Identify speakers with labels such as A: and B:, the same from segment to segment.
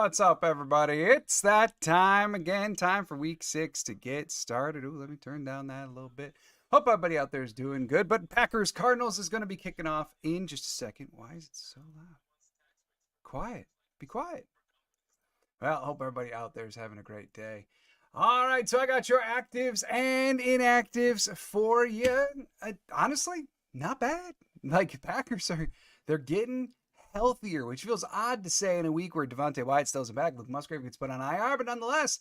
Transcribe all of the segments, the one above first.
A: What's up, everybody? It's that time again. Time for week 6 to get started. Ooh, let me turn down that a little bit. Hope everybody out there is doing good. But Packers Cardinals is going to be kicking off in just a second. Why is it so loud? Quiet. Be quiet. Well, hope everybody out there is having a great day. All right, so I got your actives and inactives for you. Honestly, not bad. Like, Packers they're getting healthier, which feels odd to say in a week where Devontae Wyatt still isn't back. Luke Musgrave gets put on IR, but nonetheless,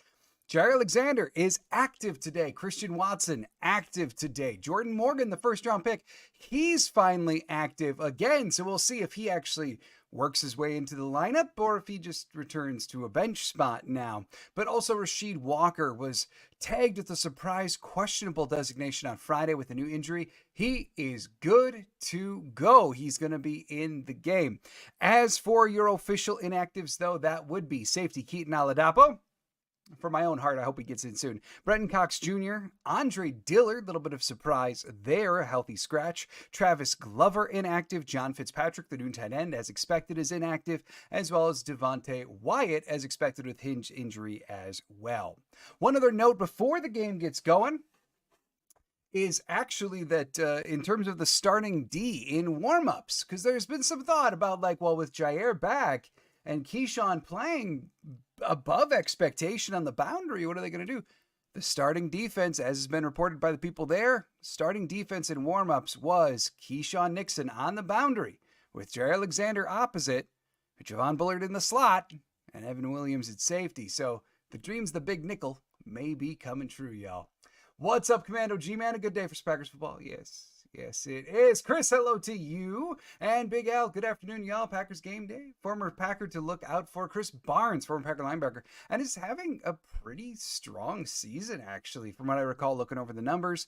A: Jair Alexander is active today. Christian Watson, active today. Jordan Morgan, the first-round pick, he's finally active again. So we'll see if he actually works his way into the lineup or if he just returns to a bench spot now. But also Rasheed Walker was tagged with a surprise questionable designation on Friday with a new injury. He is good to go. He's going to be in the game. As for your official inactives, though, that would be safety Keaton Oladapo. For my own heart, I hope he gets in soon. Brenton Cox Jr., Andre Dillard, little bit of surprise there, a healthy scratch. Travis Glover inactive. John Fitzpatrick, the noon tight end, as expected, is inactive, as well as Devontae Wyatt, as expected, with hinge injury as well. One other note before the game gets going is actually that in terms of the starting D in warmups, because there's been some thought about, like, well, with Jair back and Keyshawn playing above expectation on the boundary, what are they going to do? The starting defense, as has been reported by the people there, starting defense in warmups was Keyshawn Nixon on the boundary with Jair Alexander opposite, Javon Bullard in the slot, and Evan Williams at safety. So the dreams, the big nickel, may be coming true, y'all. What's up, Commando G-Man? A good day for Packers football? Yes, it is. Chris, hello to you. And Big Al, good afternoon, y'all. Packers game day. Former Packer to look out for. Chris Barnes, former Packer linebacker, and is having a pretty strong season, actually, from what I recall looking over the numbers.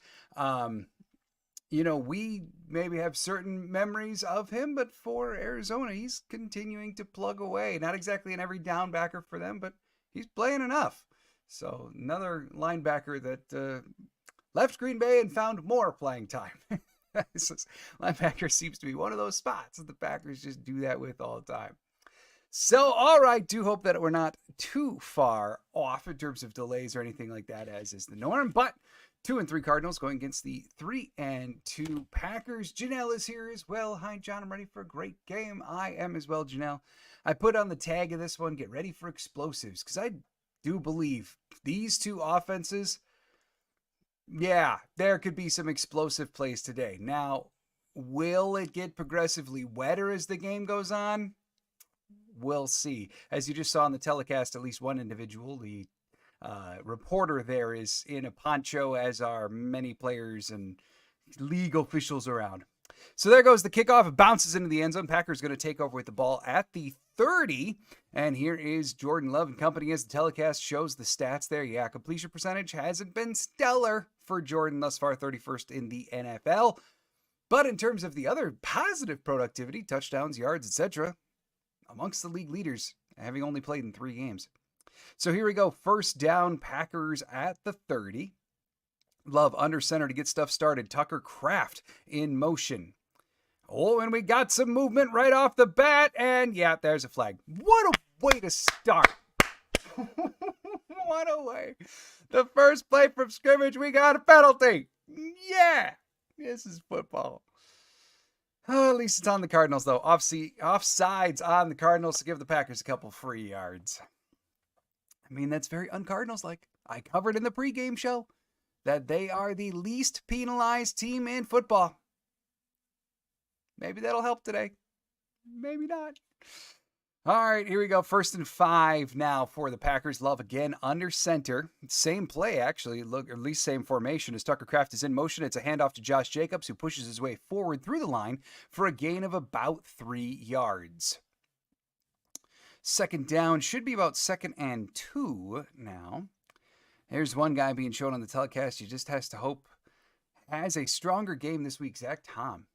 A: We maybe have certain memories of him, but for Arizona, he's continuing to plug away. Not exactly an every down backer for them, but he's playing enough. So another linebacker that left Green Bay and found more playing time. Linebacker seems to be one of those spots that the Packers just do that with all the time. So, all right, do hope that we're not too far off in terms of delays or anything like that, as is the norm. But 2-3 Cardinals going against the 3-2 Packers. Janelle is here as well. Hi, John. I'm ready for a great game. I am as well, Janelle. I put on the tag of this one, get ready for explosives, because I do believe these two offenses, yeah, there could be some explosive plays today. Now, will it get progressively wetter as the game goes on? We'll see. As you just saw in the telecast, at least one individual, the reporter there, is in a poncho, as are many players and league officials around. So there goes the kickoff. It bounces into the end zone. Packers going to take over with the ball at the 30. And here is Jordan Love and company as the telecast shows the stats there. Yeah, completion percentage hasn't been stellar for Jordan thus far, 31st in the NFL. But in terms of the other positive productivity, touchdowns, yards, etc., amongst the league leaders, having only played in 3 games. So here we go. First down, Packers at the 30. Love under center to get stuff started. Tucker Kraft in motion. Oh, and we got some movement right off the bat. And yeah, there's a flag. What a way to start. What a way. The first play from scrimmage, we got a penalty. Yeah, this is football. Oh, at least it's on the Cardinals, though. Offsides on the Cardinals to give the Packers a couple free yards. I mean, that's very un-Cardinals-like. I covered in the pregame show that they are the least penalized team in football. Maybe that'll help today. Maybe not. All right, here we go. 1st and 5 now for the Packers. Love again under center. Same play, actually. Look, or at least same formation as Tucker Kraft is in motion. It's a handoff to Josh Jacobs, who pushes his way forward through the line for a gain of about 3 yards. Second down should be about 2nd and 2 now. There's one guy being shown on the telecast. He just has to hope has a stronger game this week. Zach Tom.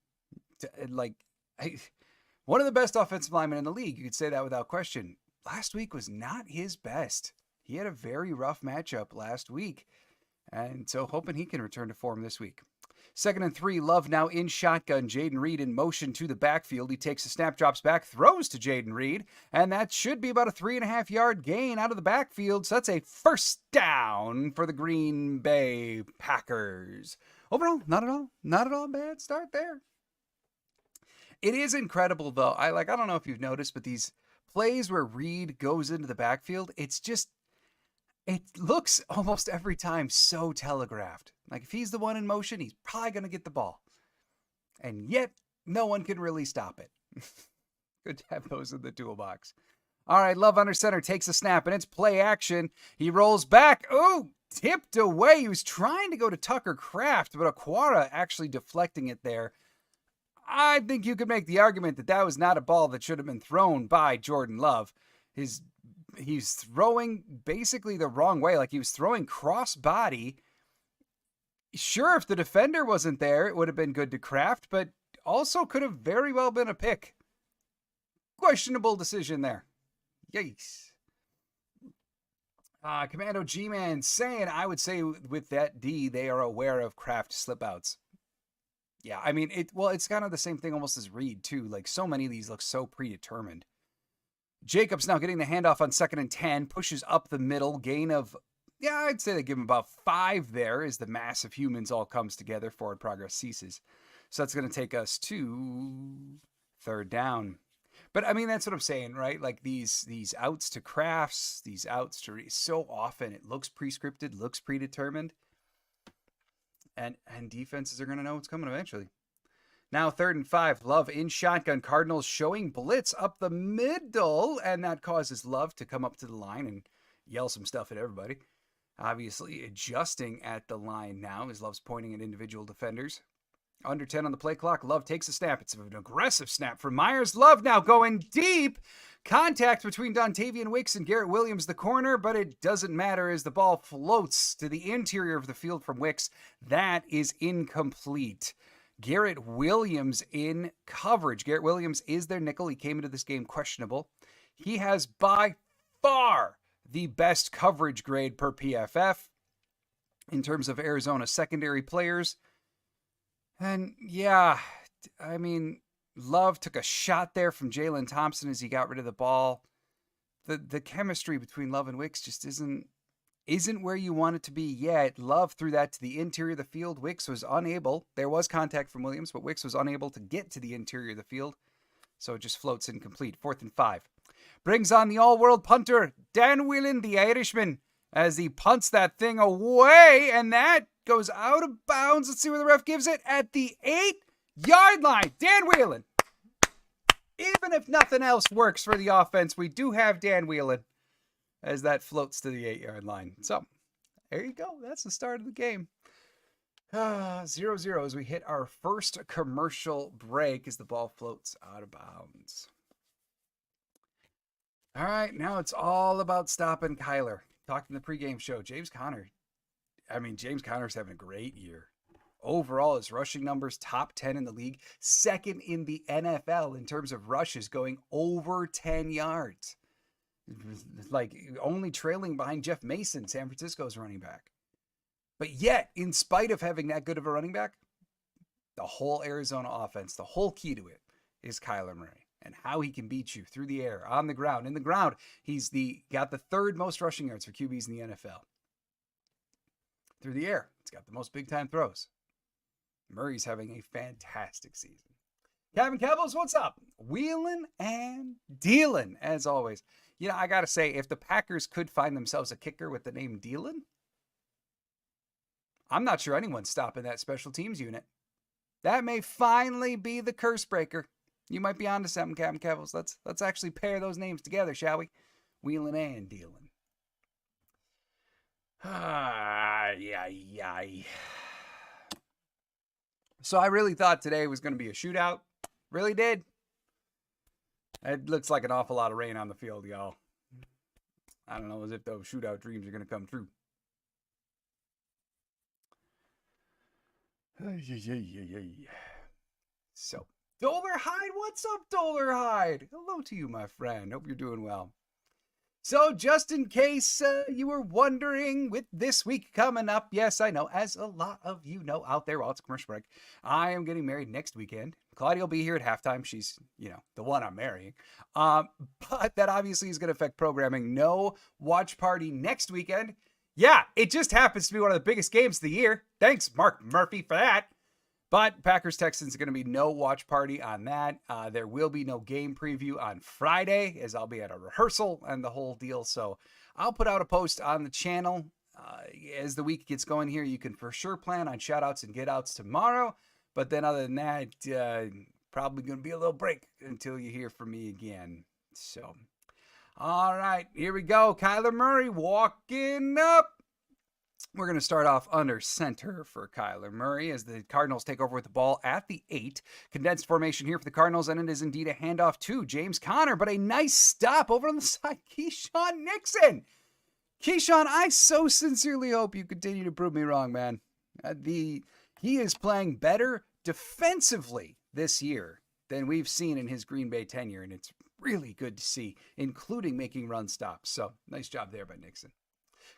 A: One of the best offensive linemen in the league. You could say that without question. Last week was not his best. He had a very rough matchup last week. And so hoping he can return to form this week. 2nd and 3, Love now in shotgun. Jaden Reed in motion to the backfield. He takes a snap, drops back, throws to Jaden Reed, and that should be about a 3.5-yard gain out of the backfield. So that's a first down for the Green Bay Packers. Overall, not at all bad start there. It is incredible though. I don't know if you've noticed, but these plays where Reed goes into the backfield, it looks almost every time so telegraphed. Like if he's the one in motion, he's probably going to get the ball. And yet, no one can really stop it. Good to have those in the toolbox. All right, Love under center takes a snap, and it's play action. He rolls back. Ooh, tipped away. He was trying to go to Tucker Kraft, but Aquara actually deflecting it there. I think you could make the argument that that was not a ball that should have been thrown by Jordan Love. He's throwing basically the wrong way. Like he was throwing cross body. Sure, if the defender wasn't there, it would have been good to Kraft, but also could have very well been a pick. Questionable decision there. Yikes. Commando G-Man saying, I would say with that D, they are aware of Kraft slip outs. Yeah, I mean, it's kind of the same thing almost as Reed, too. Like, so many of these look so predetermined. Jacobs now getting the handoff on 2nd and 10, pushes up the middle, gain of, I'd say they give him about 5 there as the mass of humans all comes together, forward progress ceases. So that's going to take us to 3rd down. But, I mean, that's what I'm saying, right? Like, these outs to Crafts, these outs to, so often it looks prescripted, looks predetermined. And defenses are going to know what's coming eventually. Now 3rd and 5, Love in shotgun. Cardinals showing blitz up the middle, and that causes Love to come up to the line and yell some stuff at everybody. Obviously adjusting at the line now as Love's pointing at individual defenders. Under 10 on the play clock, Love takes a snap. It's an aggressive snap from Myers. Love now going deep. Contact between Dontavian Wicks and Garrett Williams, the corner, but it doesn't matter as the ball floats to the interior of the field from Wicks. That is incomplete. Garrett Williams in coverage. Garrett Williams is their nickel. He came into this game questionable. He has by far the best coverage grade per PFF in terms of Arizona secondary players. And yeah, I mean, Love took a shot there from Jalen Thompson as he got rid of the ball. The chemistry between Love and Wicks just isn't where you want it to be yet. Love threw that to the interior of the field. Wicks was unable. There was contact from Williams, but Wicks was unable to get to the interior of the field. So it just floats incomplete. 4th and 5. Brings on the all-world punter, Dan Whelan, the Irishman, as he punts that thing away, and that goes out of bounds. Let's see where the ref gives it. At the 8-yard line. Dan Whelan. Even if nothing else works for the offense, we do have Dan Whelan as that floats to the 8-yard line. So, there you go. That's the start of the game. 0-0 as we hit our first commercial break as the ball floats out of bounds. All right, now it's all about stopping Kyler. Talked in the pregame show. James Conner's having a great year. Overall, his rushing numbers, top 10 in the league, 2nd in the NFL in terms of rushes, going over 10 yards. Like, only trailing behind Jeff Mason, San Francisco's running back. But yet, in spite of having that good of a running back, the whole Arizona offense, the whole key to it is Kyler Murray and how he can beat you through the air, on the ground. In the ground, he's got the 3rd most rushing yards for QBs in the NFL. Through the air, it's got the most big-time throws. Murray's having a fantastic season. Kevin Kevels, what's up? Wheeling and dealing, as always. You know, I got to say, if the Packers could find themselves a kicker with the name Dealin, I'm not sure anyone's stopping that special teams unit. That may finally be the curse breaker. You might be onto something, Captain Kevels. Let's actually pair those names together, shall we? Wheeling and dealing. So I really thought today was going to be a shootout. Really did. It looks like an awful lot of rain on the field, y'all. I don't know as if those shootout dreams are going to come true. So, Doler Hyde, what's up, Doler Hyde? Hello to you, my friend. Hope you're doing well. So just in case you were wondering, with this week coming up, yes, I know, as a lot of you know out there, while it's a commercial break, I am getting married next weekend. Claudia will be here at halftime. She's, the one I'm marrying. Um, but that obviously is going to affect programming. No watch party next weekend. Yeah, it just happens to be one of the biggest games of the year. Thanks, Mark Murphy, for that. But Packers Texans are going to be no watch party on that. There will be no game preview on Friday, as I'll be at a rehearsal and the whole deal. So I'll put out a post on the channel as the week gets going here. You can for sure plan on shout outs and get outs tomorrow. But then other than that, probably going to be a little break until you hear from me again. So, all right, here we go. Kyler Murray walking up. We're going to start off under center for Kyler Murray as the Cardinals take over with the ball at the 8. Condensed formation here for the Cardinals, and it is indeed a handoff to James Conner, but a nice stop over on the side. Keyshawn Nixon. Keyshawn, I so sincerely hope you continue to prove me wrong, man. He is playing better defensively this year than we've seen in his Green Bay tenure, and it's really good to see, including making run stops. So nice job there by Nixon.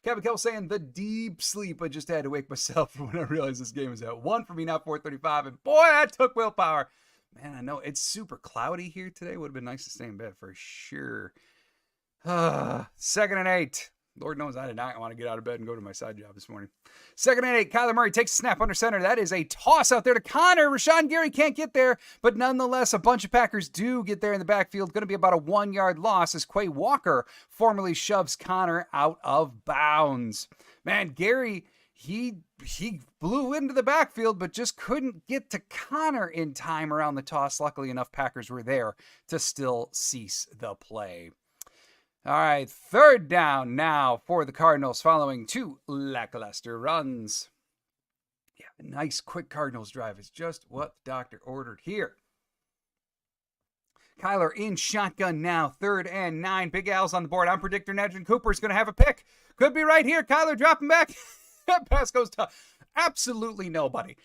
A: Kevin Kell saying the deep sleep. I just had to wake myself when I realized this game is at 1 for me, not 4:35. And boy, that took willpower. Man, I know it's super cloudy here today. Would have been nice to stay in bed for sure. 2nd and 8. Lord knows I did not want to get out of bed and go to my side job this morning. 2nd and 8. Kyler Murray takes a snap under center. That is a toss out there to Conner. Rashawn Gary can't get there, but nonetheless, a bunch of Packers do get there in the backfield. Going to be about a 1-yard loss as Quay Walker formally shoves Conner out of bounds. Man, Gary, he blew into the backfield, but just couldn't get to Conner in time around the toss. Luckily enough, Packers were there to still cease the play. All right, 3rd down now for the Cardinals following 2 lackluster runs. Yeah, a nice quick Cardinals drive is just what the doctor ordered here. Kyler in shotgun now, 3rd and 9. Big Al's on the board. I'm predicting Edgerrin Cooper's going to have a pick. Could be right here. Kyler dropping back. That pass goes to absolutely nobody.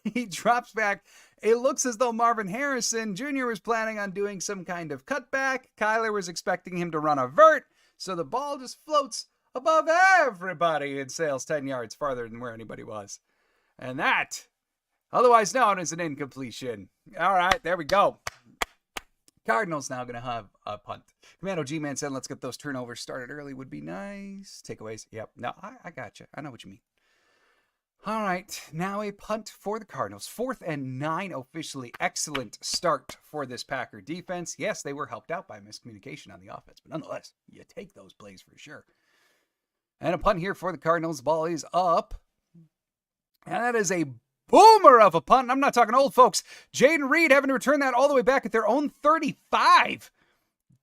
A: He drops back. It looks as though Marvin Harrison Jr. was planning on doing some kind of cutback. Kyler was expecting him to run a vert, so the ball just floats above everybody and sails 10 yards farther than where anybody was. And that, otherwise known as an incompletion. All right, there we go. Cardinals now going to have a punt. Commando G-Man said, let's get those turnovers started early would be nice. Takeaways. Yep. No, I got you. I know what you mean. All right, now a punt for the Cardinals. 4th and 9 officially. Excellent start for this Packer defense. Yes, they were helped out by miscommunication on the offense, but nonetheless, you take those plays for sure. And a punt here for the Cardinals. Ball is up. And that is a boomer of a punt. And I'm not talking old folks. Jaden Reed having to return that all the way back at their own 35.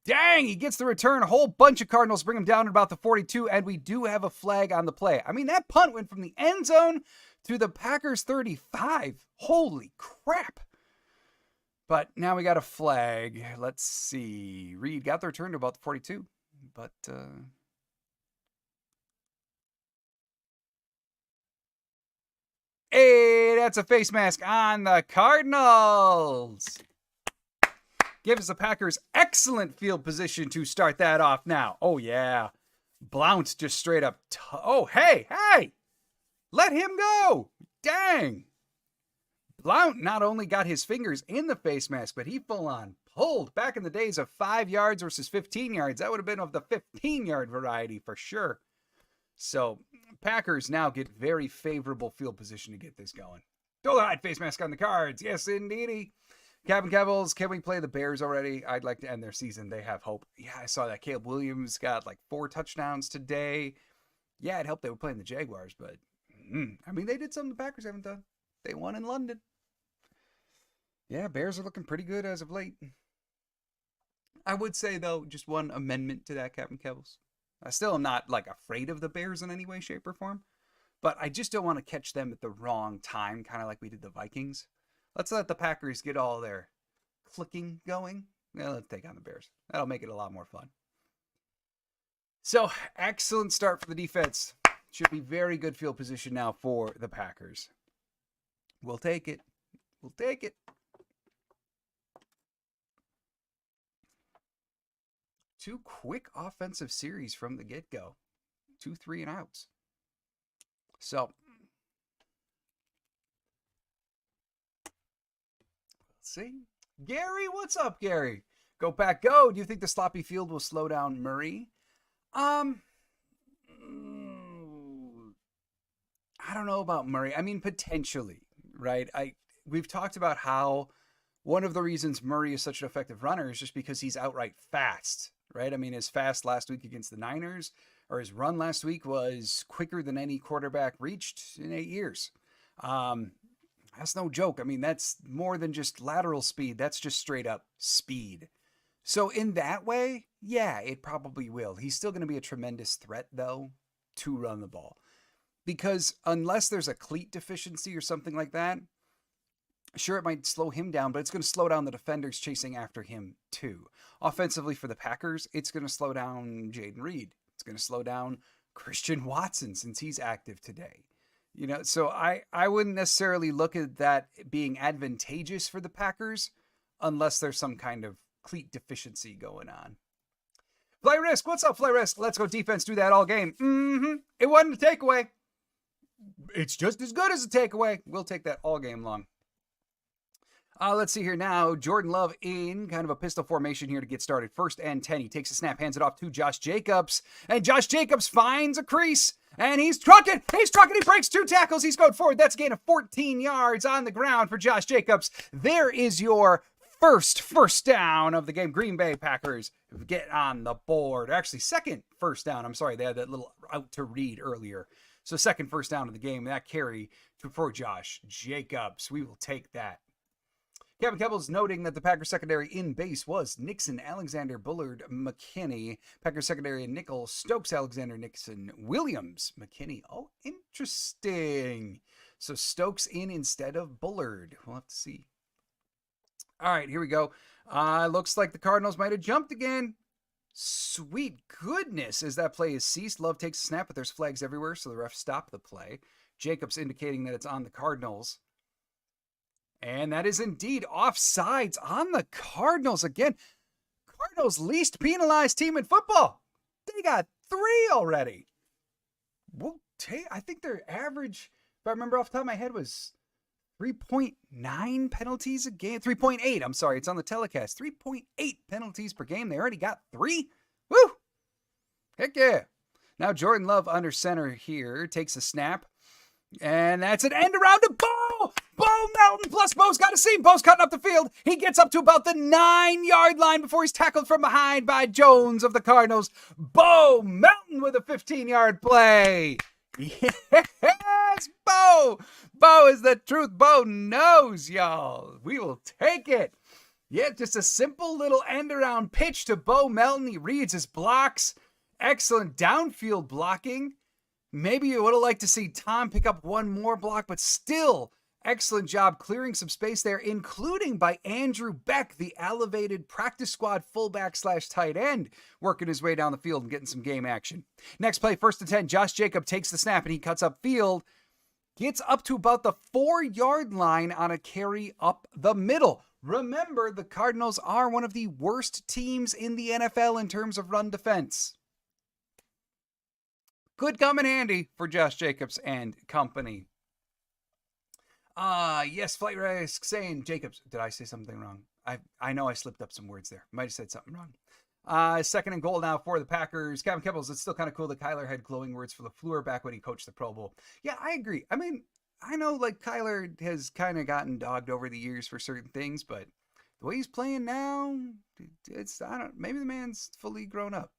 A: Dang, he gets the return. A whole bunch of Cardinals bring him down at about the 42, and we do have a flag on the play. I mean, that punt went from the end zone to the Packers 35. Holy crap. But now we got a flag. Let's see. Reed got the return to about the 42, but hey, that's a face mask on the Cardinals. Gives the Packers excellent field position to start that off now. Oh, yeah. Blount just straight up. Oh, hey. Let him go. Dang. Blount not only got his fingers in the face mask, but he full on pulled. Back in the days of 5 yards versus 15 yards, that would have been of the 15-yard variety for sure. So Packers now get very favorable field position to get this going. Don't hide face mask on the Cards. Yes, indeedy. Captain Kevils, can we play the Bears already? I'd like to end their season. They have hope. Yeah, I saw that Caleb Williams got like 4 touchdowns today. Yeah, it helped they were playing the Jaguars, but I mean, they did something the Packers haven't done. They won in London. Yeah, Bears are looking pretty good as of late. I would say, though, just one amendment to that, Captain Kevils. I still am not like afraid of the Bears in any way, shape, or form, but I just don't want to catch them at the wrong time, kind of like we did the Vikings. Let's let the Packers get all their clicking going. Yeah, let's take on the Bears. That'll make it a lot more fun. So, excellent start for the defense. Should be very good field position now for the Packers. We'll take it. We'll take it. Two quick offensive series from the get-go. 2 3-and-outs. So, let's see. Gary, what's up, Gary? Go back, go. Do you think the sloppy field will slow down Murray? I don't know about Murray. I mean, potentially, right? We've talked about how one of the reasons Murray is such an effective runner is just because he's outright fast, right? I mean, his fast last week against the Niners, or his run last week, was quicker than any quarterback reached in 8 years. That's no joke. I mean, that's more than just lateral speed. That's just straight up speed. So in that way, yeah, it probably will. He's still going to be a tremendous threat, though, to run the ball. Because unless there's a cleat deficiency or something like that, sure, it might slow him down, but it's going to slow down the defenders chasing after him, too. Offensively for the Packers, it's going to slow down Jaden Reed. It's going to slow down Christian Watson since he's active today. You know, so I wouldn't necessarily look at that being advantageous for the Packers unless there's some kind of cleat deficiency going on. Fly Risk, what's up, Fly Risk? Let's go defense, do that all game. It wasn't a takeaway. It's just as good as a takeaway. We'll take that all game long. Let's see here now. Jordan Love in kind of a pistol formation here to get started. 1st and 10. He takes a snap, hands it off to Josh Jacobs. And Josh Jacobs finds a crease. And he's trucking. He breaks 2 tackles. He's going forward. That's a gain of 14 yards on the ground for Josh Jacobs. There is your first down of the game. Green Bay Packers get on the board. Actually, second first down. I'm sorry. They had that little out to read earlier. So second first down of the game. That carry for Josh Jacobs. We will take that. Kevin Kebble's noting that the Packers secondary in base was Nixon, Alexander, Bullard, McKinney. Packers secondary in nickel, Stokes, Alexander, Nixon, Williams, McKinney. Oh, interesting. So Stokes in instead of Bullard. We'll have to see. All right, here we go. Looks like the Cardinals might have jumped again. Sweet goodness, as that play is ceased. Love takes a snap, but there's flags everywhere, so the refs stop the play. Jacobs indicating that it's on the Cardinals. And that is indeed offsides on the Cardinals. Again, Cardinals' least penalized team in football. They got 3 already. I think their average, if I remember off the top of my head, was 3.9 penalties a game. 3.8, I'm sorry. It's on the telecast. 3.8 penalties per game. They already got 3. Woo! Heck yeah. Now Jordan Love under center here. Takes a snap. And that's an end around to Bo! Bo Melton plus Bo's got a seam. Bo's cutting up the field. He gets up to about the 9-yard line before he's tackled from behind by Jones of the Cardinals. Bo Melton with a 15-yard play. Yes, Bo! Bo is the truth. Bo knows, y'all. We will take it. Yeah, just a simple little end-around pitch to Bo Melton. He reads his blocks. Excellent downfield blocking. Maybe you would have liked to see Tom pick up one more block, but still, excellent job clearing some space there, including by Andrew Beck, the elevated practice squad fullback / tight end, working his way down the field and getting some game action. Next play, 1st and 10, Josh Jacobs takes the snap and he cuts up field, gets up to about the 4-yard line on a carry up the middle. Remember, the Cardinals are one of the worst teams in the NFL in terms of run defense. Could come in handy for Josh Jacobs and company. Yes, Flight Risk saying Jacobs. Did I say something wrong? I know I slipped up some words there. Might have said something wrong. 2nd and goal now for the Packers. Kevin Kebbels, it's still kind of cool that Kyler had glowing words for LaFleur back when he coached the Pro Bowl. Yeah, I agree. I mean, I know like Kyler has kind of gotten dogged over the years for certain things, but the way he's playing now, maybe the man's fully grown up,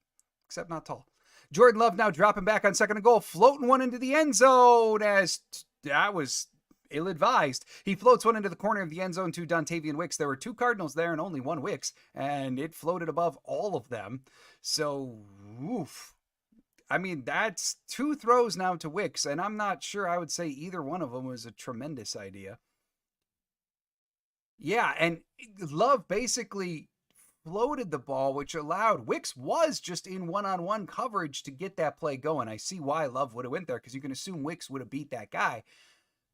A: except not tall. Jordan Love now dropping back on 2nd and goal, floating one into the end zone as that was ill-advised. He floats one into the corner of the end zone to Dontavian Wicks. There were 2 Cardinals there and only 1 Wicks, and it floated above all of them. So, oof. I mean, that's 2 throws now to Wicks, and I'm not sure I would say either one of them was a tremendous idea. Yeah, and Love basically floated the ball, which allowed Wicks was just in one-on-one coverage to get that play going. I see why Love would have went there because you can assume Wicks would have beat that guy.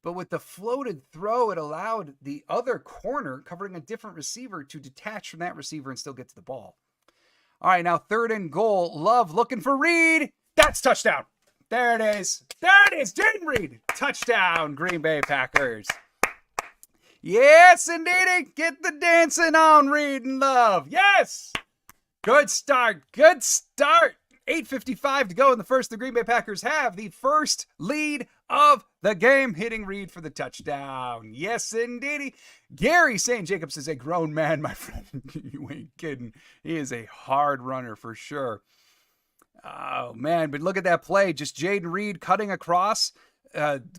A: But with the floated throw, it allowed the other corner covering a different receiver to detach from that receiver and still get to the ball. All right, now 3rd and goal. Love looking for Reed. That's touchdown. There it is. There it is. Jaden Reed. Touchdown, Green Bay Packers. Yes, indeedy. Get the dancing on, Reed and Love. Yes. Good start. Good start. 8:55 to go in the first. The Green Bay Packers have the first lead of the game, hitting Reed for the touchdown. Yes, indeedy. Gary St. Jacobs is a grown man, my friend. You ain't kidding. He is a hard runner for sure. Oh, man, but look at that play. Just Jaden Reed cutting across. And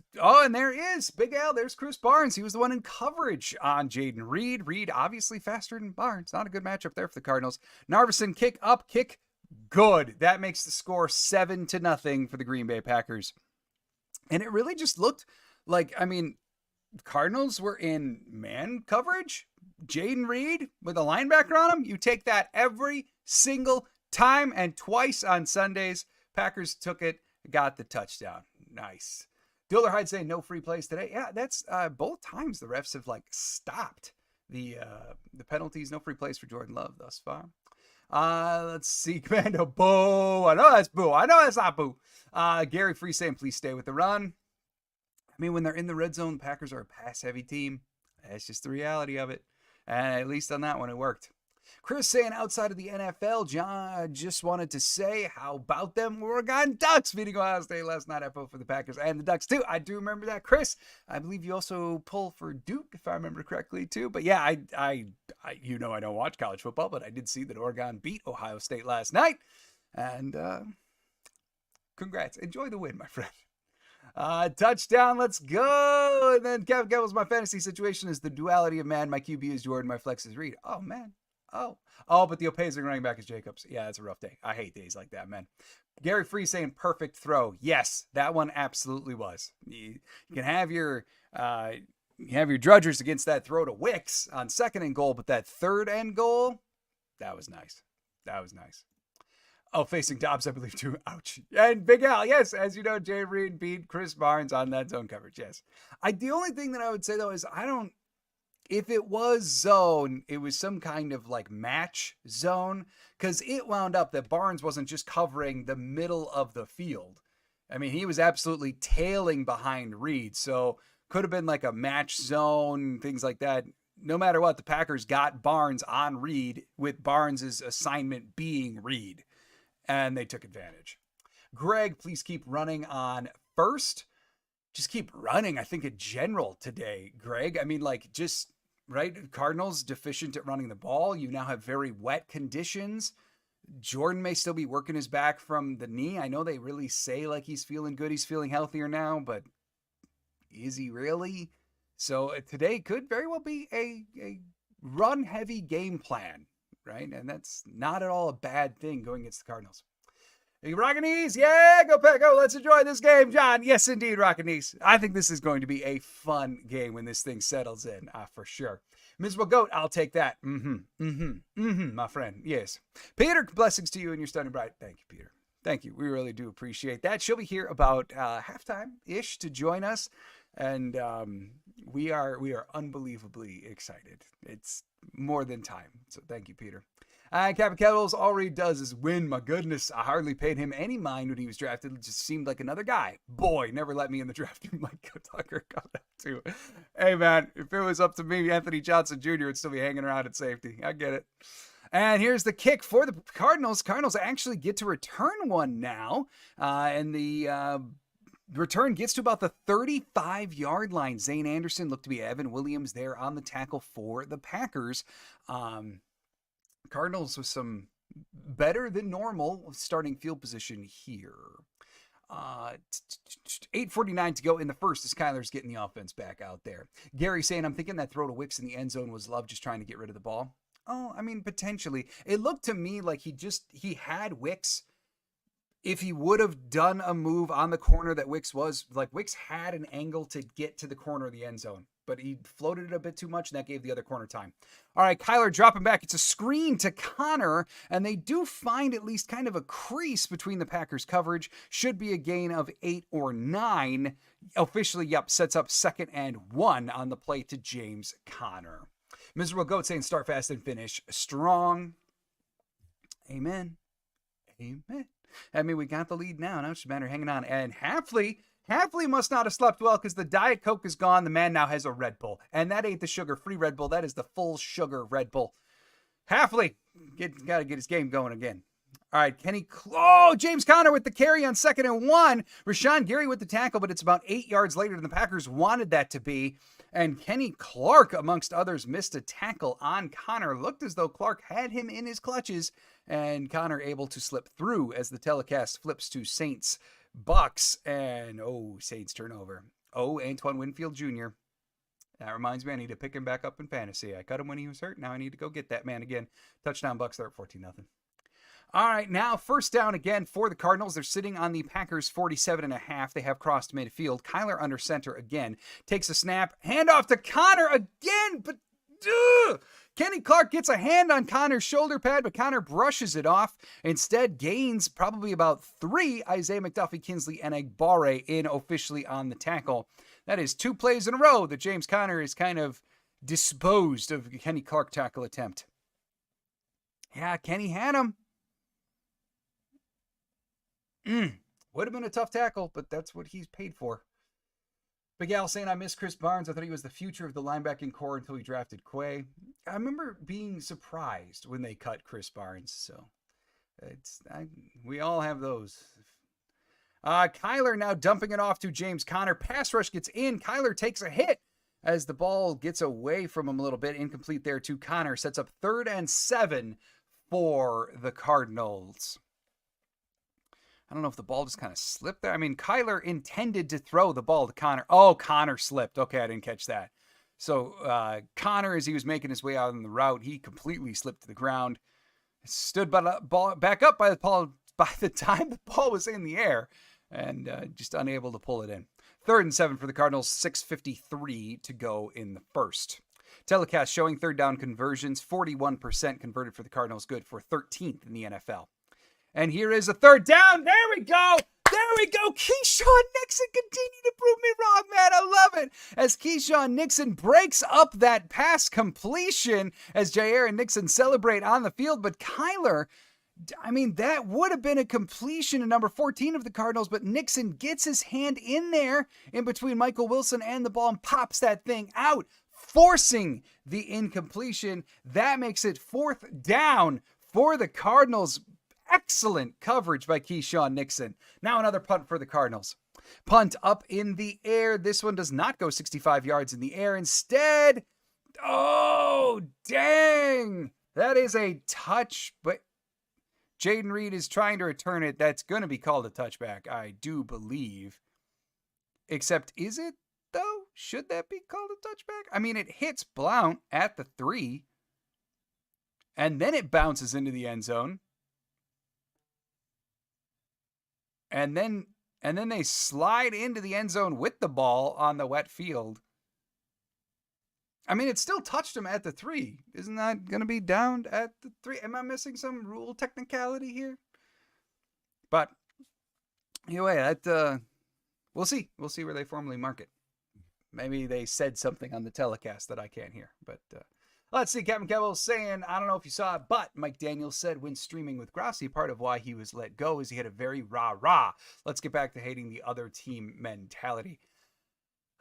A: there is Big Al. There's Chris Barnes. He was the one in coverage on Jaden Reed. Reed obviously faster than Barnes. Not a good matchup there for the Cardinals. Narveson kick up, kick good. That makes the score 7-0 for the Green Bay Packers. And it really just looked like, Cardinals were in man coverage. Jaden Reed with a linebacker on him. You take that every single time, and twice on Sundays. Packers took it, got the touchdown. Nice. Diller Hyde saying no free plays today. Yeah, that's both times the refs have stopped the penalties. No free plays for Jordan Love thus far. Let's see. Commando, boo. I know that's boo. I know that's not boo. Gary Free saying please stay with the run. When they're in the red zone, the Packers are a pass-heavy team. That's just the reality of it. And at least on that one, it worked. Chris saying outside of the NFL, John just wanted to say, how about them Oregon Ducks beating Ohio State last night? I vote for the Packers and the Ducks too. I do remember that, Chris. I believe you also pull for Duke, if I remember correctly too. But yeah, I I don't watch college football, but I did see that Oregon beat Ohio State last night. And congrats. Enjoy the win, my friend. Touchdown, let's go. And then Kevin Kettles, my fantasy situation is the duality of man. My QB is Jordan, my flex is Reed. Oh, man. But the opposing running back is Jacobs. Yeah, it's a rough day. I hate days like that, man. Gary Free saying perfect throw. Yes, that one absolutely was. You can have your drudgers against that throw to Wicks on 2nd and goal, but that 3rd and goal, that was nice. That was nice. Oh, facing Doubs, I believe, too. Ouch. And Big Al, yes, as you know, Jay Reed beat Chris Barnes on that zone coverage, yes. The only thing that I would say, though, is if it was zone, it was some kind of match zone, because it wound up that Barnes wasn't just covering the middle of the field. He was absolutely tailing behind Reed, so could have been a match zone, things like that. No matter what, the Packers got Barnes on Reed, with Barnes' assignment being Reed, and they took advantage. Greg, please keep running on first. Just keep running, I think, in general today, Greg. Right? Cardinals deficient at running the ball. You now have very wet conditions. Jordan may still be working his back from the knee. I know they really say he's feeling good. He's feeling healthier now, but is he really? So today could very well be a run-heavy game plan, right? And that's not at all a bad thing going against the Cardinals. Rockinese, yeah, go Pack, go, let's enjoy this game, John. Yes, indeed, Rockinese. I think this is going to be a fun game when this thing settles in, for sure. Miserable Goat, I'll take that. My friend, yes. Peter, blessings to you and your stunning bride. Thank you, Peter. Thank you. We really do appreciate that. She'll be here about halftime-ish to join us, and we are unbelievably excited. It's more than time, so thank you, Peter. Captain Kettles, all he does is win. My goodness, I hardly paid him any mind when he was drafted. It just seemed like another guy. Boy, never let me in the draft. Mike Tucker got that too. Hey, man, if it was up to me, Anthony Johnson Jr. would still be hanging around at safety. I get it. And here's the kick for the Cardinals. Cardinals actually get to return one now. And the return gets to about the 35-yard line. Zane Anderson looked to be Evan Williams there on the tackle for the Packers. Cardinals with some better than normal starting field position here. 8:49 to go in the first as Kyler's getting the offense back out there. Gary saying, I'm thinking that throw to Wicks in the end zone was Love just trying to get rid of the ball. Oh, potentially. It looked to me like he had Wicks. If he would have done a move on the corner that Wicks was, Wicks had an angle to get to the corner of the end zone, but he floated it a bit too much, and that gave the other corner time. All right, Kyler dropping back. It's a screen to Connor, and they do find at least kind of a crease between the Packers' coverage. Should be a gain of 8 or 9. Officially, sets up 2nd and 1 on the play to James Conner. Miserable Goat saying start fast and finish strong. Amen. Amen. I mean, we got the lead now. Now it's just a matter of hanging on. And Hafley must not have slept well because the Diet Coke is gone. The man now has a Red Bull. And that ain't the sugar-free Red Bull. That is the full sugar Red Bull. Hafley, got to get his game going again. All right, James Conner with the carry on 2nd and 1. Rashawn Gary with the tackle, but it's about 8 yards later than the Packers wanted that to be. And Kenny Clark, amongst others, missed a tackle on Conner. Looked as though Clark had him in his clutches, and Conner able to slip through as the telecast flips to Saints Bucks. And, Saints turnover. Antoine Winfield Jr. That reminds me, I need to pick him back up in fantasy. I cut him when he was hurt. Now I need to go get that man again. Touchdown Bucks, they're at 14-0. All right, now first down again for the Cardinals. They're sitting on the Packers 47.5. They have crossed midfield. Kyler under center again. Takes a snap. Handoff to Conner again, but Kenny Clark gets a hand on Conner's shoulder pad, but Conner brushes it off. Instead, gains probably about 3. Isaiah McDuffie, Kinsley, and Egbare in officially on the tackle. That is 2 plays in a row that James Conner is kind of disposed of Kenny Clark tackle attempt. Yeah, Kenny had him. Would have been a tough tackle, but that's what he's paid for. Big Al saying, I miss Chris Barnes. I thought he was the future of the linebacking core until he drafted Quay. I remember being surprised when they cut Chris Barnes. So we all have those. Kyler now dumping it off to James Conner. Pass rush gets in. Kyler takes a hit as the ball gets away from him a little bit. Incomplete there to Conner. Sets up 3rd and 7 for the Cardinals. I don't know if the ball just kind of slipped there. I mean, Kyler intended to throw the ball to Conner. Oh, Conner slipped. Okay, I didn't catch that. So Conner, as he was making his way out on the route, he completely slipped to the ground. Stood back up by the time the ball was in the air, and just unable to pull it in. 3rd and 7 for the Cardinals, 6:53 to go in the first. Telecast showing 3rd down conversions, 41% converted for the Cardinals, good for 13th in the NFL. And here is a 3rd down. There we go. Keyshawn Nixon continued to prove me wrong, man. I love it. As Keyshawn Nixon breaks up that pass completion as Jair and Nixon celebrate on the field. But Kyler, I mean, that would have been a completion in number 14 of the Cardinals, but Nixon gets his hand in there in between Michael Wilson and the ball and pops that thing out, forcing the incompletion. That makes it 4th down for the Cardinals. Excellent coverage by Keyshawn Nixon. Now another punt for the Cardinals. Punt up in the air. This one does not go 65 yards in the air. Instead, dang. That is a touch, but Jaden Reed is trying to return it. That's going to be called a touchback, I do believe. Except, is it, though? Should that be called a touchback? I mean, it hits Blount at the 3, and then it bounces into the end zone. And then they slide into the end zone with the ball on the wet field. I mean, it still touched him at the 3. Isn't that going to be down at the 3? Am I missing some rule technicality here? But anyway, we'll see. We'll see where they formally mark it. Maybe they said something on the telecast that I can't hear. But let's see. Captain Kevel saying, I don't know if you saw it, but Mike Daniels said when streaming with Grassi, part of why he was let go is he had a very rah-rah. Let's get back to hating the other team mentality.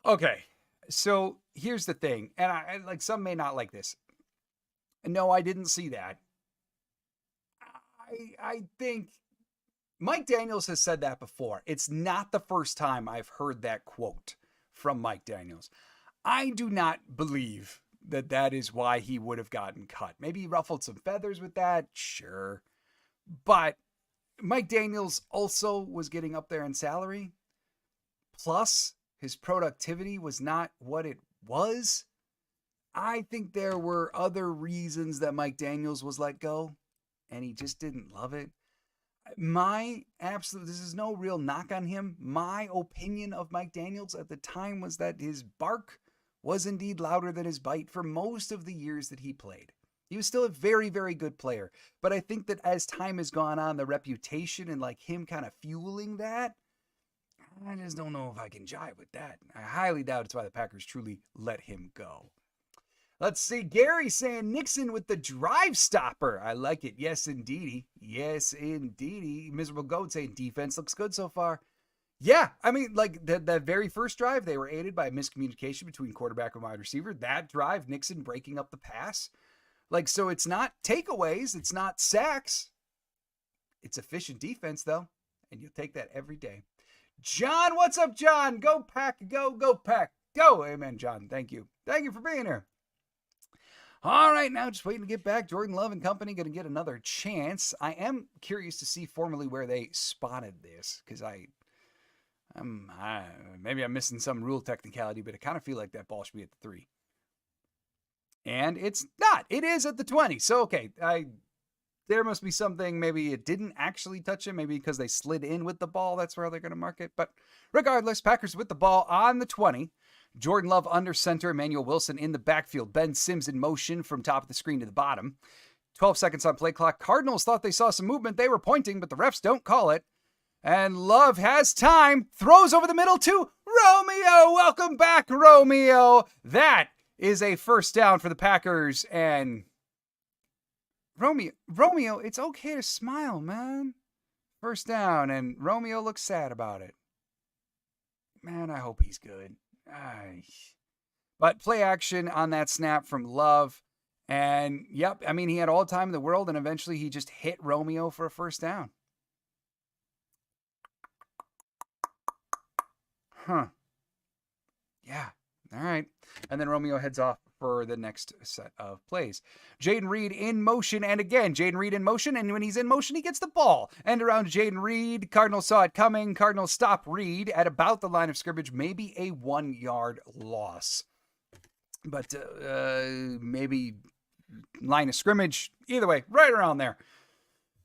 A: Okay, so here's the thing. And I like, some may not like this. No, I didn't see that. I think Mike Daniels has said that before. It's not the first time I've heard that quote from Mike Daniels. I do not believe that is why he would have gotten cut. Maybe he ruffled some feathers with that, sure. But Mike Daniels also was getting up there in salary. Plus, his productivity was not what it was. I think there were other reasons that Mike Daniels was let go, and he just didn't love it. This is no real knock on him. My opinion of Mike Daniels at the time was that his bark was indeed louder than his bite for most of the years that he played. He was still a very, very good player. But I think that as time has gone on, the reputation and like him kind of fueling that, I just don't know if I can jive with that. I highly doubt it's why the Packers truly let him go. Let's see. Gary saying Nixon with the drive stopper. I like it. Yes, indeedy. Yes, indeedy. Miserable Goat saying defense looks good so far. Yeah, I mean, like that very first drive, they were aided by miscommunication between quarterback and wide receiver. That drive, Nixon breaking up the pass. Like, so it's not takeaways. It's not sacks. It's efficient defense, though. And you'll take that every day. John, what's up, John? Go Pack, go Pack, go. Amen, John. Thank you. Thank you for being here. All right, now just waiting to get back. Jordan Love and company going to get another chance. I am curious to see formally where they spotted this, because maybe I'm missing some rule technicality, but I kind of feel like that ball should be at the 3. And it's not. It is at the 20. So, okay, there must be something. Maybe it didn't actually touch him. Maybe because they slid in with the ball. That's where they're going to mark it. But regardless, Packers with the ball on the 20. Jordan Love under center. Emmanuel Wilson in the backfield. Ben Sims in motion from top of the screen to the bottom. 12 seconds on play clock. Cardinals thought they saw some movement. They were pointing, but the refs don't call it. And Love has time. Throws over the middle to Romeo. Welcome back, Romeo. That is a first down for the Packers. And Romeo, it's okay to smile, man. First down, and Romeo looks sad about it. Man, I hope he's good. But play action on that snap from Love. And, yep, I mean, he had all the time in the world, and eventually he just hit Romeo for a first down. Huh. Yeah. All right. And then Romeo heads off for the next set of plays. Jaden Reed in motion. And again, Jaden Reed in motion. And when he's in motion, he gets the ball. And around Jaden Reed, Cardinals saw it coming. Cardinals stop Reed at about the line of scrimmage. Maybe a 1-yard loss. But maybe line of scrimmage. Either way, right around there.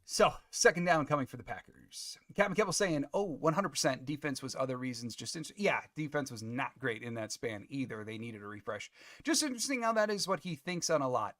A: So, second down coming for the Packers. Captain Keppel saying, 100% defense was other reasons. Yeah, defense was not great in that span either. They needed a refresh. Just interesting how that is what he thinks on a lot.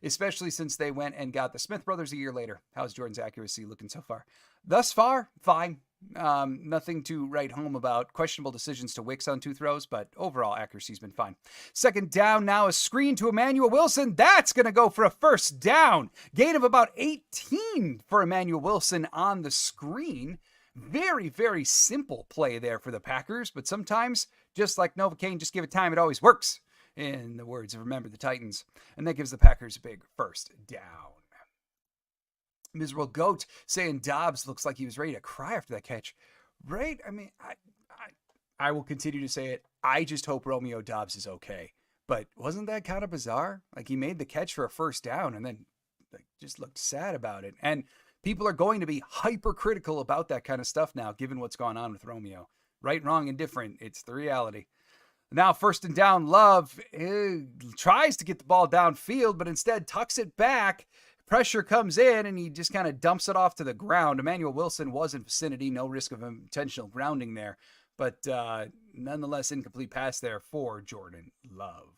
A: Especially since they went and got the Smith brothers a year later. How's Jordan's accuracy looking so far? Thus far, fine. Nothing to write home about. Questionable decisions to Wicks on 2 throws, but overall accuracy's been fine. Second down now, a screen to Emmanuel Wilson. That's going to go for a first down. Gain of about 18 for Emmanuel Wilson on the screen. Very, very simple play there for the Packers, but sometimes, just like Novocaine, just give it time, it always works. In the words of Remember the Titans. And that gives the Packers a big first down. Miserable Goat saying Doubs looks like he was ready to cry after that catch. Right? I mean, I will continue to say it. I just hope Romeo Doubs is okay. But wasn't that kind of bizarre? Like, he made the catch for a first down and then just looked sad about it. And people are going to be hypercritical about that kind of stuff now, given what's going on with Romeo. Right, wrong, and different. It's the reality. Now, first and down, Love tries to get the ball downfield, but instead tucks it back. Pressure comes in, and he just kind of dumps it off to the ground. Emmanuel Wilson was in vicinity. No risk of intentional grounding there. But nonetheless, incomplete pass there for Jordan Love.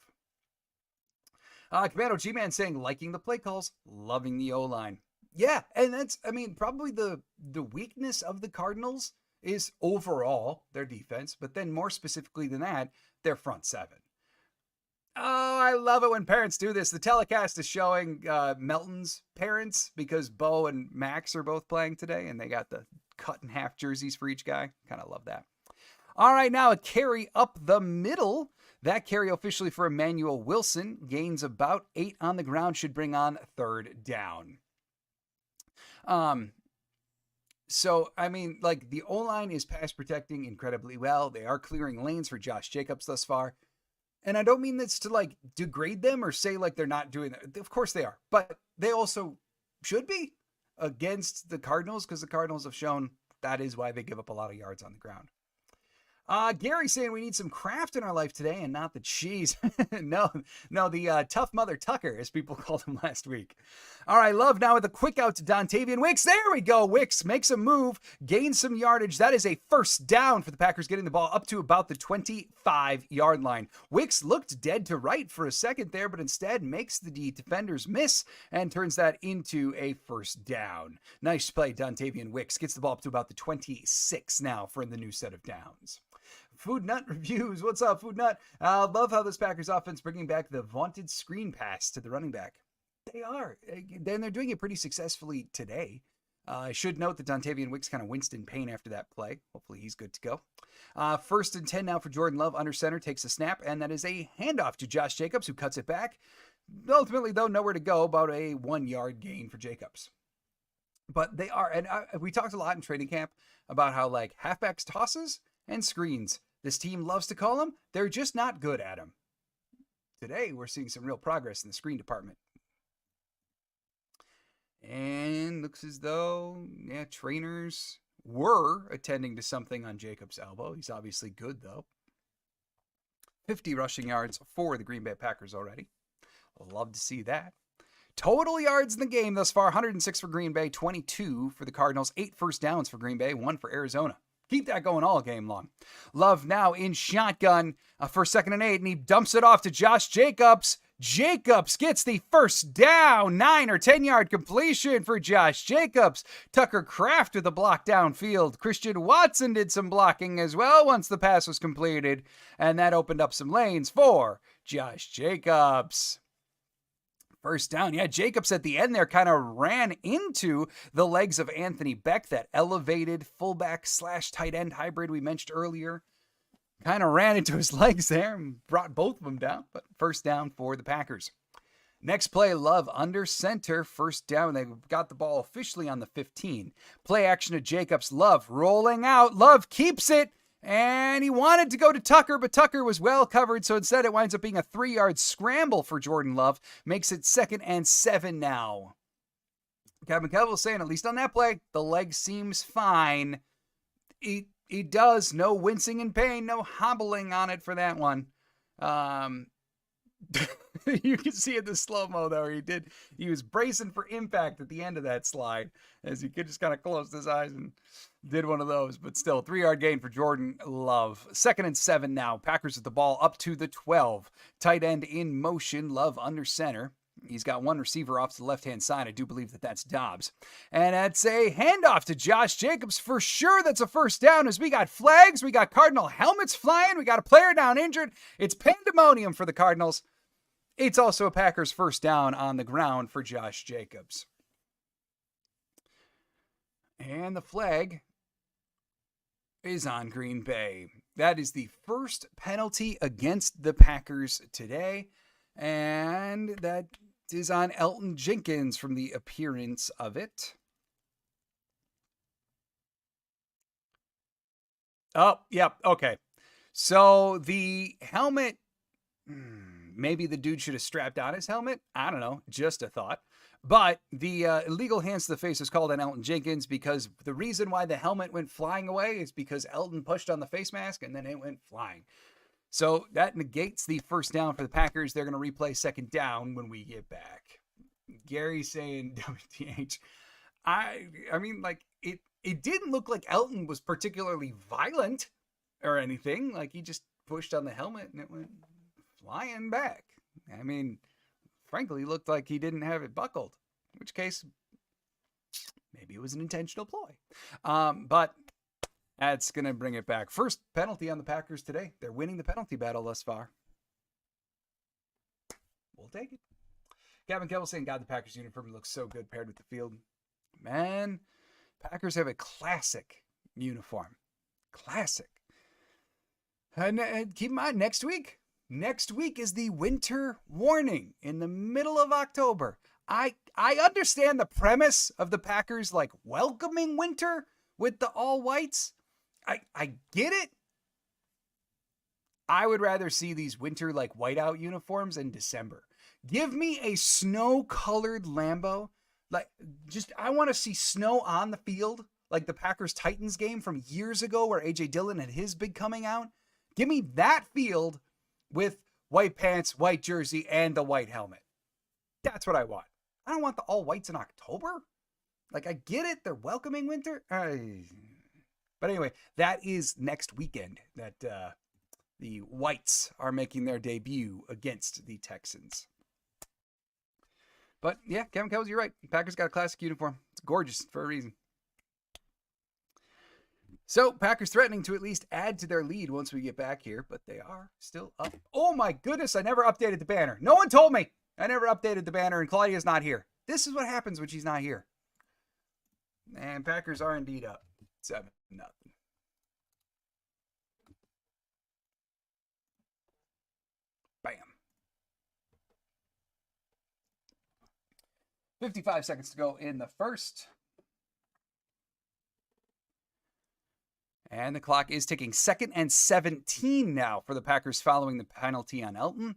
A: Commando G-Man saying, liking the play calls, loving the O-line. Yeah, and that's, I mean, probably the weakness of the Cardinals is overall their defense, but then more specifically than that, their front seven. Oh, I love it when parents do this. The telecast is showing Melton's parents because Bo and Max are both playing today, and they got the cut in half jerseys for each guy. Kind of love that. All right, now a carry up the middle. That carry officially for Emmanuel Wilson. Gains about 8 on the ground, should bring on third down. So, I mean, like, the O-line is pass protecting incredibly well. They are clearing lanes for Josh Jacobs thus far. And I don't mean this to, like, degrade them or say, like, they're not doing that. Of course they are. But they also should be against the Cardinals, because the Cardinals have shown that is why they give up a lot of yards on the ground. Gary saying we need some craft in our life today and not the cheese. No, the tough mother Tucker, as people called him last week. All right, Love now with a quick out to Dontavian Wicks. There we go. Wicks makes a move, gains some yardage. That is a first down for the Packers, getting the ball up to about the 25-yard line. Wicks looked dead to right for a second there, but instead makes the defenders miss and turns that into a first down. Nice play, Dontavian Wicks. Gets the ball up to about the 26 now for the new set of downs. Food Nut Reviews. What's up, Food Nut? Love how this Packers offense bringing back the vaunted screen pass to the running back. They are. Then they're doing it pretty successfully today. I should note that Dontavian Wicks kind of winced in pain after that play. Hopefully he's good to go. 1st and 10 now for Jordan Love. Under center, takes a snap, and that is a handoff to Josh Jacobs, who cuts it back. Ultimately, though, nowhere to go. About a 1-yard gain for Jacobs. But they are, and we talked a lot in training camp about how, like, halfbacks tosses and screens, this team loves to call them, they're just not good at them. Today, we're seeing some real progress in the screen department. And looks as though, trainers were attending to something on Jacobs' elbow. He's obviously good, though. 50 rushing yards for the Green Bay Packers already. Love to see that. Total yards in the game thus far, 106 for Green Bay, 22 for the Cardinals, 8 first downs for Green Bay, 1 for Arizona. Keep that going all game long. Love now in shotgun for 2nd and 8, and he dumps it off to Josh Jacobs. Jacobs gets the first down, 9 or 10-yard completion for Josh Jacobs. Tucker Kraft with a block downfield. Christian Watson did some blocking as well once the pass was completed, and that opened up some lanes for Josh Jacobs. First down. Yeah, Jacobs at the end there kind of ran into the legs of Anthony Beck, that elevated fullback / tight end hybrid we mentioned earlier. Kind of ran into his legs there and brought both of them down, but first down for the Packers. Next play, Love under center, first down. They got the ball officially on the 15. Play action to Jacobs. Love rolling out. Love keeps it. And he wanted to go to Tucker, but Tucker was well covered, so instead it winds up being a 3-yard scramble for Jordan Love. Makes it 2nd and 7 now. Kevin Kevill saying, at least on that play, the leg seems fine. He does. No wincing in pain, no hobbling on it for that one. You can see in the slow-mo, though, he was bracing for impact at the end of that slide, as he could just kind of close his eyes and did one of those. But still, 3-yard gain for Jordan Love. 2nd and 7 now. Packers with the ball up to the 12. Tight end in motion. Love under center. He's got one receiver off to the left-hand side. I do believe that that's Doubs. And that's a handoff to Josh Jacobs. For sure, that's a first down, as we got flags. We got Cardinal helmets flying. We got a player down injured. It's pandemonium for the Cardinals. It's also a Packers first down on the ground for Josh Jacobs. And the flag is on Green Bay. That is the first penalty against the Packers today. And that is on Elton Jenkins from the appearance of it. Oh, yep, okay. So the helmet, maybe the dude should have strapped on his helmet. I don't know, just a thought. But the illegal hands to the face is called on Elton Jenkins, because the reason why the helmet went flying away is because Elton pushed on the face mask and then it went flying. So that negates the first down for the Packers. They're going to replay 2nd down when we get back. Gary saying WTH. I mean, like, it didn't look like Elton was particularly violent or anything. Like, he just pushed on the helmet and it went flying back. I mean, frankly, it looked like he didn't have it buckled, in which case maybe it was an intentional ploy. But that's going to bring it back. First penalty on the Packers today. They're winning the penalty battle thus far. We'll take it. Gavin Kevill saying, God, the Packers uniform looks so good paired with the field. Man, Packers have a classic uniform. Classic. And keep in mind, next week is the winter warning in the middle of October. I understand the premise of the Packers, like, welcoming winter with the all whites. I get it. I would rather see these winter, like, whiteout uniforms in December. Give me a snow-colored Lambeau. Like, just, I want to see snow on the field, like the Packers-Titans game from years ago where A.J. Dillon had his big coming out. Give me that field with white pants, white jersey, and the white helmet. That's what I want. I don't want the all whites in October. Like, I get it. They're welcoming winter. But anyway, that is next weekend that the whites are making their debut against the Texans. But yeah, Kevin Kells, you're right. Packers got a classic uniform. It's gorgeous for a reason. So Packers threatening to at least add to their lead once we get back here, but they are still up. Oh my goodness, I never updated the banner. No one told me. I never updated the banner, and Claudia's not here. This is what happens when she's not here. And Packers are indeed up 7-0. Bam. 55 seconds to go in the first. And the clock is ticking. 2nd and 17 now for the Packers following the penalty on Elton.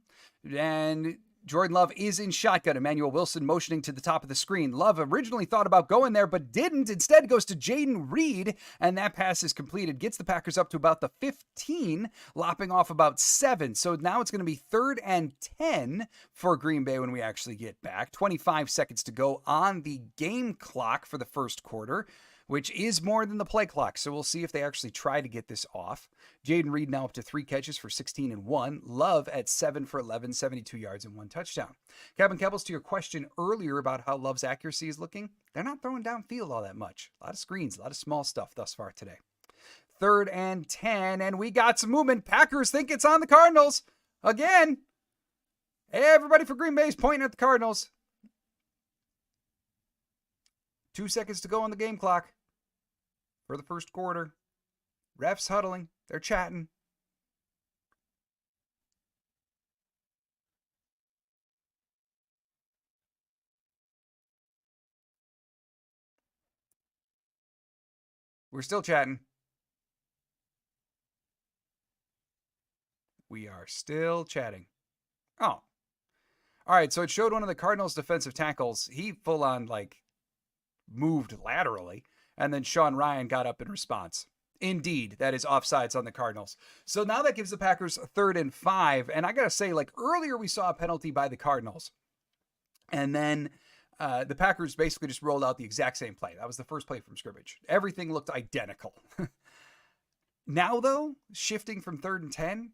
A: And Jordan Love is in shotgun. Emmanuel Wilson motioning to the top of the screen. Love originally thought about going there, but didn't. Instead goes to Jaden Reed, and that pass is completed. Gets the Packers up to about the 15, lopping off about 7. So now it's going to be 3rd and 10 for Green Bay when we actually get back. 25 seconds to go on the game clock for the first quarter, which is more than the play clock. So we'll see if they actually try to get this off. Jaden Reed now up to 3 catches for 16 and 1. Love at 7 for 11, 72 yards and 1 touchdown. Kevin Kebbles, to your question earlier about how Love's accuracy is looking, they're not throwing downfield all that much. A lot of screens, a lot of small stuff thus far today. 3rd and 10, and we got some movement. Packers think it's on the Cardinals. Again, everybody for Green Bay is pointing at the Cardinals. 2 seconds to go on the game clock for the first quarter. Refs huddling. They're chatting. We're still chatting. We are still chatting. Oh. All right, so it showed one of the Cardinals' defensive tackles. He full on, moved laterally, and then Sean Ryan got up in response. Indeed, that is offsides on the Cardinals. So now that gives the Packers 3rd and 5, and I gotta say, earlier we saw a penalty by the Cardinals, and then the Packers basically just rolled out the exact same play. That was the first play from scrimmage. Everything looked identical. Now, though, shifting from 3rd and 10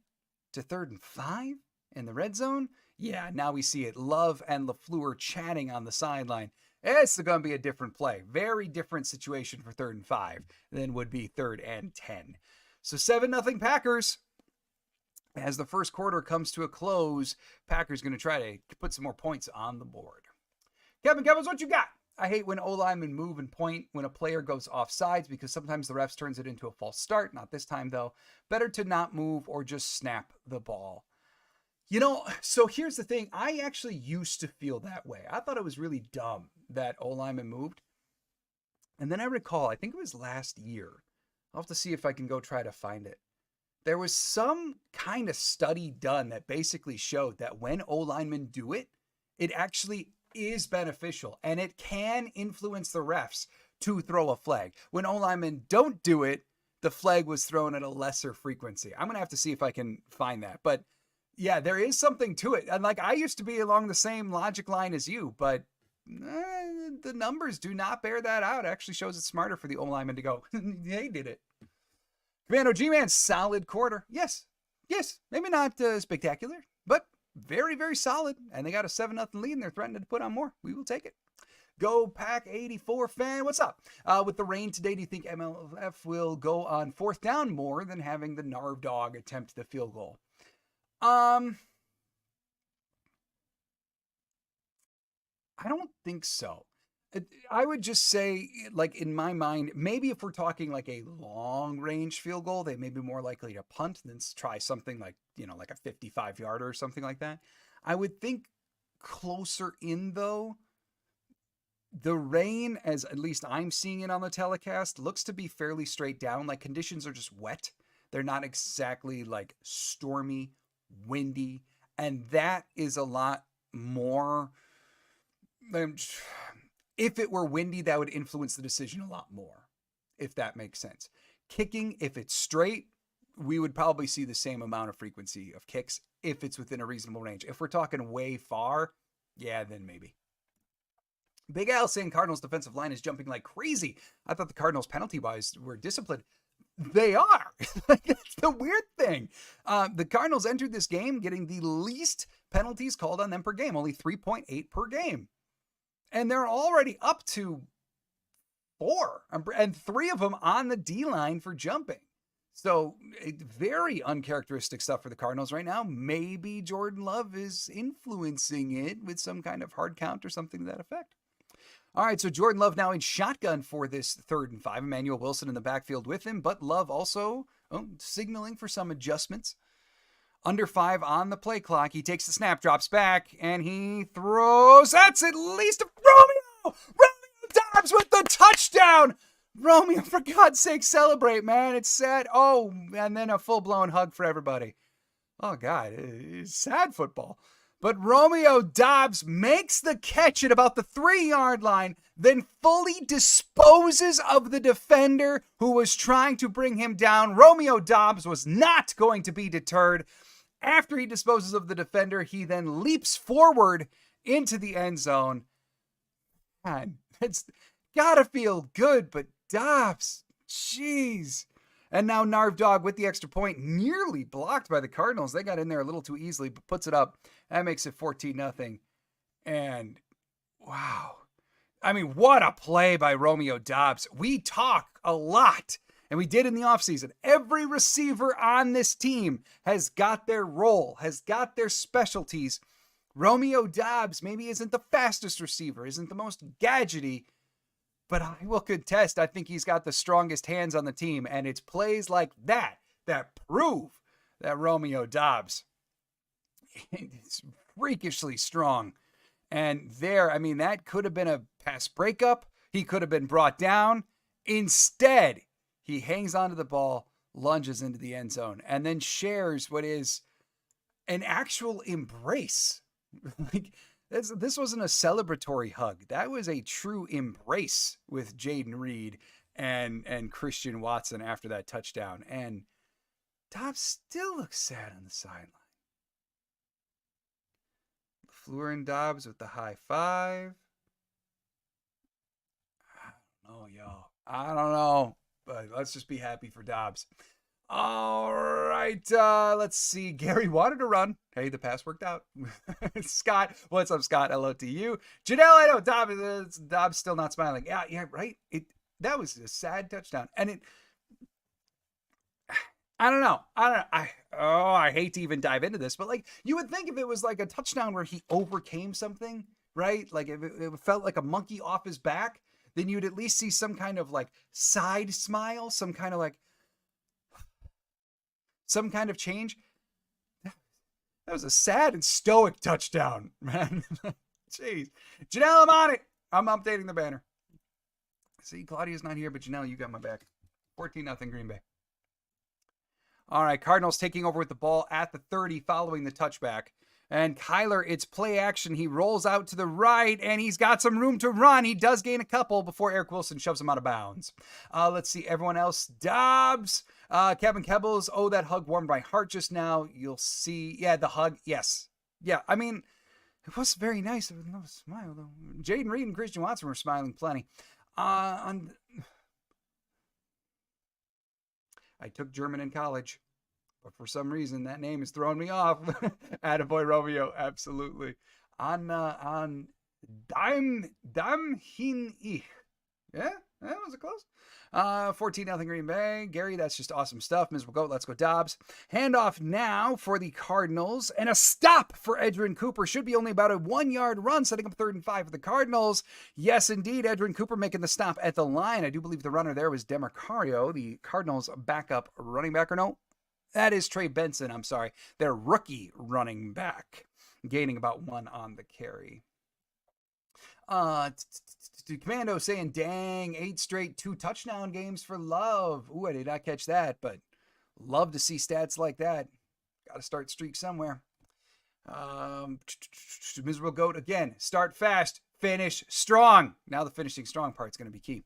A: to 3rd and 5 in the red zone, yeah, now we see it. Love and LaFleur chatting on the sideline. It's going to be a different play. Very different situation for 3rd and 5 than would be 3rd and 10. So 7-0 Packers. As the first quarter comes to a close, Packers going to try to put some more points on the board. Kevin Kevins, what you got? I hate when O-linemen move and point when a player goes offsides because sometimes the refs turns it into a false start. Not this time, though. Better to not move or just snap the ball. So here's the thing. I actually used to feel that way. I thought it was really dumb that O-lineman moved. And then I recall, I think it was last year. I'll have to see if I can go try to find it. There was some kind of study done that basically showed that when O-linemen do it, it actually is beneficial. And it can influence the refs to throw a flag. When O-linemen don't do it, the flag was thrown at a lesser frequency. I'm going to have to see if I can find that. But yeah, there is something to it. And I used to be along the same logic line as you, but the numbers do not bear that out. It actually shows it's smarter for the O-lineman to go, they did it. Commando G-Man, solid quarter. Yes, maybe not spectacular, but very, very solid. And they got a 7-0 lead, and they're threatening to put on more. We will take it. Go Pack 84 fan, what's up? With the rain today, do you think MLF will go on 4th down more than having the Narv dog attempt the field goal? I don't think so. I would just say, in my mind, maybe if we're talking a long range field goal, they may be more likely to punt than try something like a 55-yarder or something like that. I would think closer in, though. The rain, as at least I'm seeing it on the telecast, looks to be fairly straight down. Conditions are just wet. They're not exactly stormy, windy, and that is a lot more. If it were windy, that would influence the decision a lot more, if that makes sense. Kicking, if it's straight, we would probably see the same amount of frequency of kicks if it's within a reasonable range. If we're talking way far, yeah, then maybe. Big Al saying Cardinals defensive line is jumping like crazy. I thought the Cardinals penalty-wise were disciplined. They are. That's the weird thing. The Cardinals entered this game getting the least penalties called on them per game, only 3.8 per game. And they're already up to 4, and 3 of them on the D-line for jumping. So very uncharacteristic stuff for the Cardinals right now. Maybe Jordan Love is influencing it with some kind of hard count or something to that effect. All right, so Jordan Love now in shotgun for this 3rd and 5. Emmanuel Wilson in the backfield with him, but Love also signaling for some adjustments. Under 5 on the play clock. He takes the snap, drops back, and he throws. That's at least a Romeo Doubs with the touchdown. Romeo, for God's sake, celebrate, man. It's sad. Oh, and then a full-blown hug for everybody. Oh, God, it's sad football. But Romeo Doubs makes the catch at about the 3-yard line, then fully disposes of the defender who was trying to bring him down. Romeo Doubs was not going to be deterred. After he disposes of the defender, he then leaps forward into the end zone. Man, it's gotta feel good, but Doubs, jeez. And now Narv Dog with the extra point, nearly blocked by the Cardinals. They got in there a little too easily, but puts it up. That makes it 14-0. And wow. I mean, what a play by Romeo Doubs. We talk a lot, and we did in the offseason. Every receiver on this team has got their role, has got their specialties. Romeo Doubs maybe isn't the fastest receiver, isn't the most gadgety, but I will contest, I think he's got the strongest hands on the team, and it's plays like that that prove that Romeo Doubs is freakishly strong. And there, I mean, that could have been a pass breakup. He could have been brought down. Instead, he hangs onto the ball, lunges into the end zone, and then shares what is an actual embrace. Like, this wasn't a celebratory hug. That was a true embrace with Jaden Reed and Christian Watson after that touchdown. And Doubs still looks sad on the sideline. LaFleur and Doubs with the high five. I don't know, y'all. I don't know. But let's just be happy for Doubs. All right, let's see. Gary wanted to run. Hey, the pass worked out. Scott, what's up, Scott? Hello to you. Janelle, I know Doubs still not smiling. Yeah, right. That was a sad touchdown, and I don't know. I hate to even dive into this, but like you would think if it was like a touchdown where he overcame something, right? Like if it felt like a monkey off his back, then you'd at least see some kind of like side smile, some kind of change. That was a sad and stoic touchdown, man. Jeez. Janelle, I'm on it. I'm updating the banner. See, Claudia's not here, but Janelle, you got my back. 14-0 Green Bay. All right, Cardinals taking over with the ball at the 30 following the touchback. And Kyler, it's play action. He rolls out to the right, and he's got some room to run. He does gain a couple before Eric Wilson shoves him out of bounds. Let's see, everyone else. Doubs. Kevin Kebbles. Oh, that hug warmed my heart just now. You'll see. Yeah, the hug. Yes. Yeah, I mean, it was very nice. There was no smile, though. Jaden Reed and Christian Watson were smiling plenty. I took German in college, but for some reason that name is throwing me off. Attaboy Romeo, absolutely. On Dam hin ich. Yeah, that was close. 14-0 Green Bay. Gary, that's just awesome stuff. Miserable Goat, let's go Doubs. Handoff now for the Cardinals. And a stop for Edgerrin Cooper. Should be only about a 1-yard run, setting up 3rd and 5 for the Cardinals. Yes, indeed, Edgerrin Cooper making the stop at the line. I do believe the runner there was Demarcario, the Cardinals' backup running back, or no? That is Trey Benson, I'm sorry. Their rookie running back, gaining about 1 on the carry. Commando saying, dang, 8 straight 2-touchdown games for Love. Ooh, I did not catch that, but love to see stats like that. Got to start streak somewhere. Miserable Goat again. Start fast, finish strong. Now the finishing strong part's going to be key.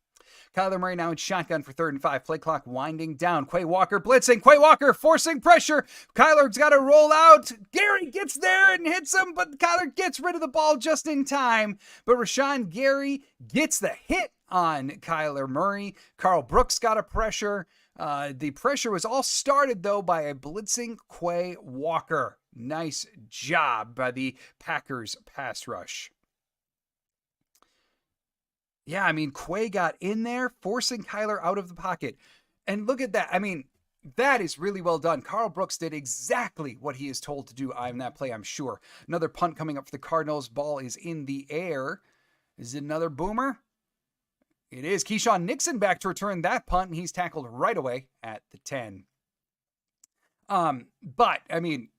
A: Kyler Murray now in shotgun for 3rd and 5. Play clock winding down. Quay Walker blitzing. Quay Walker forcing pressure. Kyler's got to roll out. Gary gets there and hits him, but Kyler gets rid of the ball just in time. But Rashawn Gary gets the hit on Kyler Murray. Carl Brooks got a pressure. The pressure was all started, though, by a blitzing Quay Walker. Nice job by the Packers pass rush. Yeah, I mean, Quay got in there, forcing Kyler out of the pocket. And look at that. I mean, that is really well done. Carl Brooks did exactly what he is told to do on that play, I'm sure. Another punt coming up for the Cardinals. Ball is in the air. Is it another boomer? It is. Keyshawn Nixon back to return that punt, and he's tackled right away at the 10. But, I mean,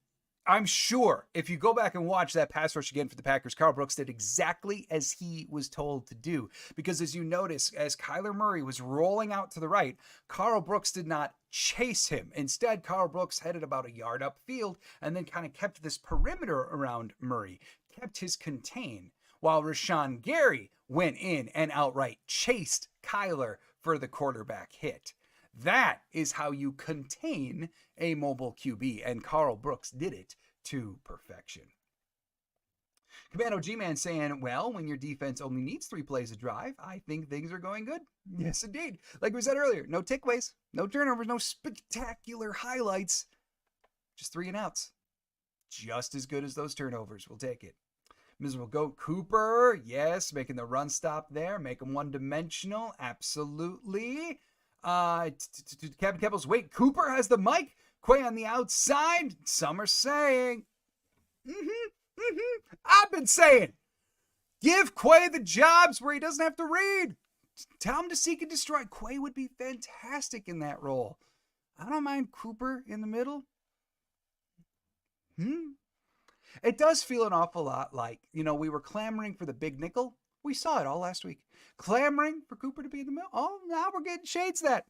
A: I'm sure if you go back and watch that pass rush again for the Packers, Carl Brooks did exactly as he was told to do. Because as you notice, as Kyler Murray was rolling out to the right, Carl Brooks did not chase him. Instead, Carl Brooks headed about a yard upfield and then kind of kept this perimeter around Murray, kept his contain, while Rashawn Gary went in and outright chased Kyler for the quarterback hit. That is how you contain a mobile QB, and Carl Brooks did it to perfection. Commando G-Man saying, well, when your defense only needs 3 plays a drive, I think things are going good. Yes, indeed. Like we said earlier, no takeaways, no turnovers, no spectacular highlights, just 3 and outs. Just as good as those turnovers. We'll take it. Miserable Goat Cooper, yes, making the run stop there, make them one-dimensional, absolutely. Captain Keppels, wait, Cooper has the mic? Quay on the outside? Some are saying, I've been saying, give Quay the jobs where he doesn't have to read. Tell him to seek and destroy. Quay would be fantastic in that role. I don't mind Cooper in the middle. It does feel an awful lot like, we were clamoring for the big nickel. We saw it all last week. Clamoring for Cooper to be in the middle. Oh, now we're getting shades of that.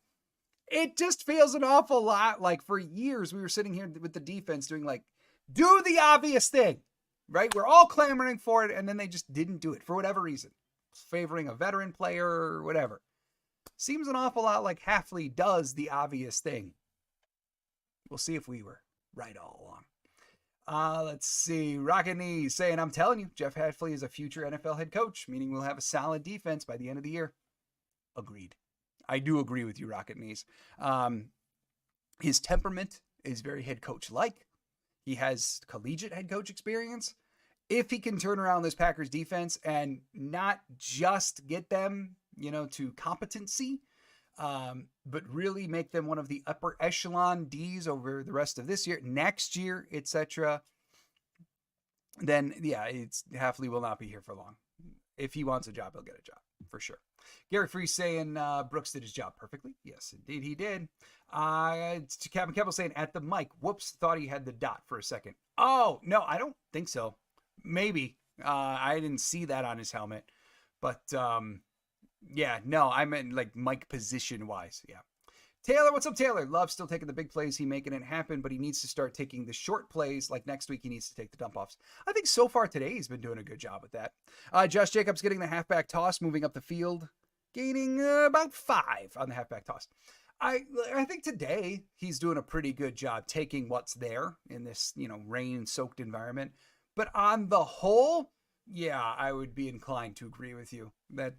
A: It just feels an awful lot like for years we were sitting here with the defense doing do the obvious thing, right? We're all clamoring for it, and then they just didn't do it for whatever reason. Favoring a veteran player or whatever. Seems an awful lot like Hafley does the obvious thing. We'll see if we were right all along. Let's see. Rocket Knees saying, I'm telling you, Jeff Hafley is a future NFL head coach, meaning we'll have a solid defense by the end of the year. Agreed. I do agree with you, Rocket Knees. His temperament is very head coach-like. He has collegiate head coach experience. If he can turn around this Packers defense and not just get them, to competency, but really make them one of the upper echelon Ds over the rest of this year, next year, etc., then, yeah, Hafley will not be here for long. If he wants a job, he'll get a job, for sure. Gary Free saying Brooks did his job perfectly. Yes, indeed he did. Captain Keppel saying at the mic, whoops, thought he had the dot for a second. Oh, no, I don't think so. Maybe. I didn't see that on his helmet. But, yeah, no, I meant mic position-wise, yeah. Taylor, what's up, Taylor? Love still taking the big plays. He making it happen, but he needs to start taking the short plays. Like next week, he needs to take the dump-offs. I think so far today, he's been doing a good job with that. Josh Jacobs getting the halfback toss, moving up the field, gaining about 5 on the halfback toss. I think today he's doing a pretty good job taking what's there in this, rain-soaked environment. But on the whole, yeah, I would be inclined to agree with you that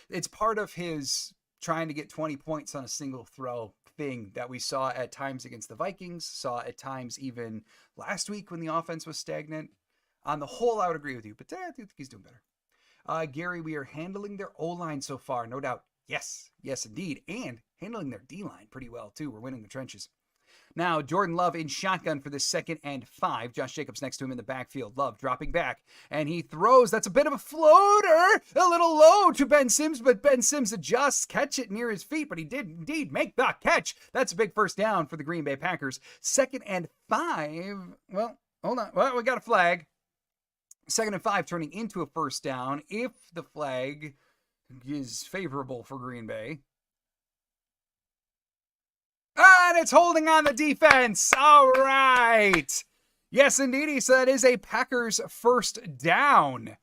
A: it's part of his trying to get 20 points on a single throw thing that we saw at times against the Vikings, saw at times even last week when the offense was stagnant. On the whole, I would agree with you, but I think he's doing better. Gary, we are handling their O-line so far, no doubt. Yes, indeed. And handling their D-line pretty well, too. We're winning the trenches. Now, Jordan Love in shotgun for the 2nd and 5. Josh Jacobs next to him in the backfield. Love dropping back, and he throws. That's a bit of a floater. A little low to Ben Sims, but Ben Sims adjusts, catch it near his feet, but he did indeed make the catch. That's a big first down for the Green Bay Packers. 2nd and 5. Well, hold on. Well, we got a flag. 2nd and 5 turning into a first down if the flag is favorable for Green Bay. And it's holding on the defense. All right. Yes, indeed. So that is a Packers first down.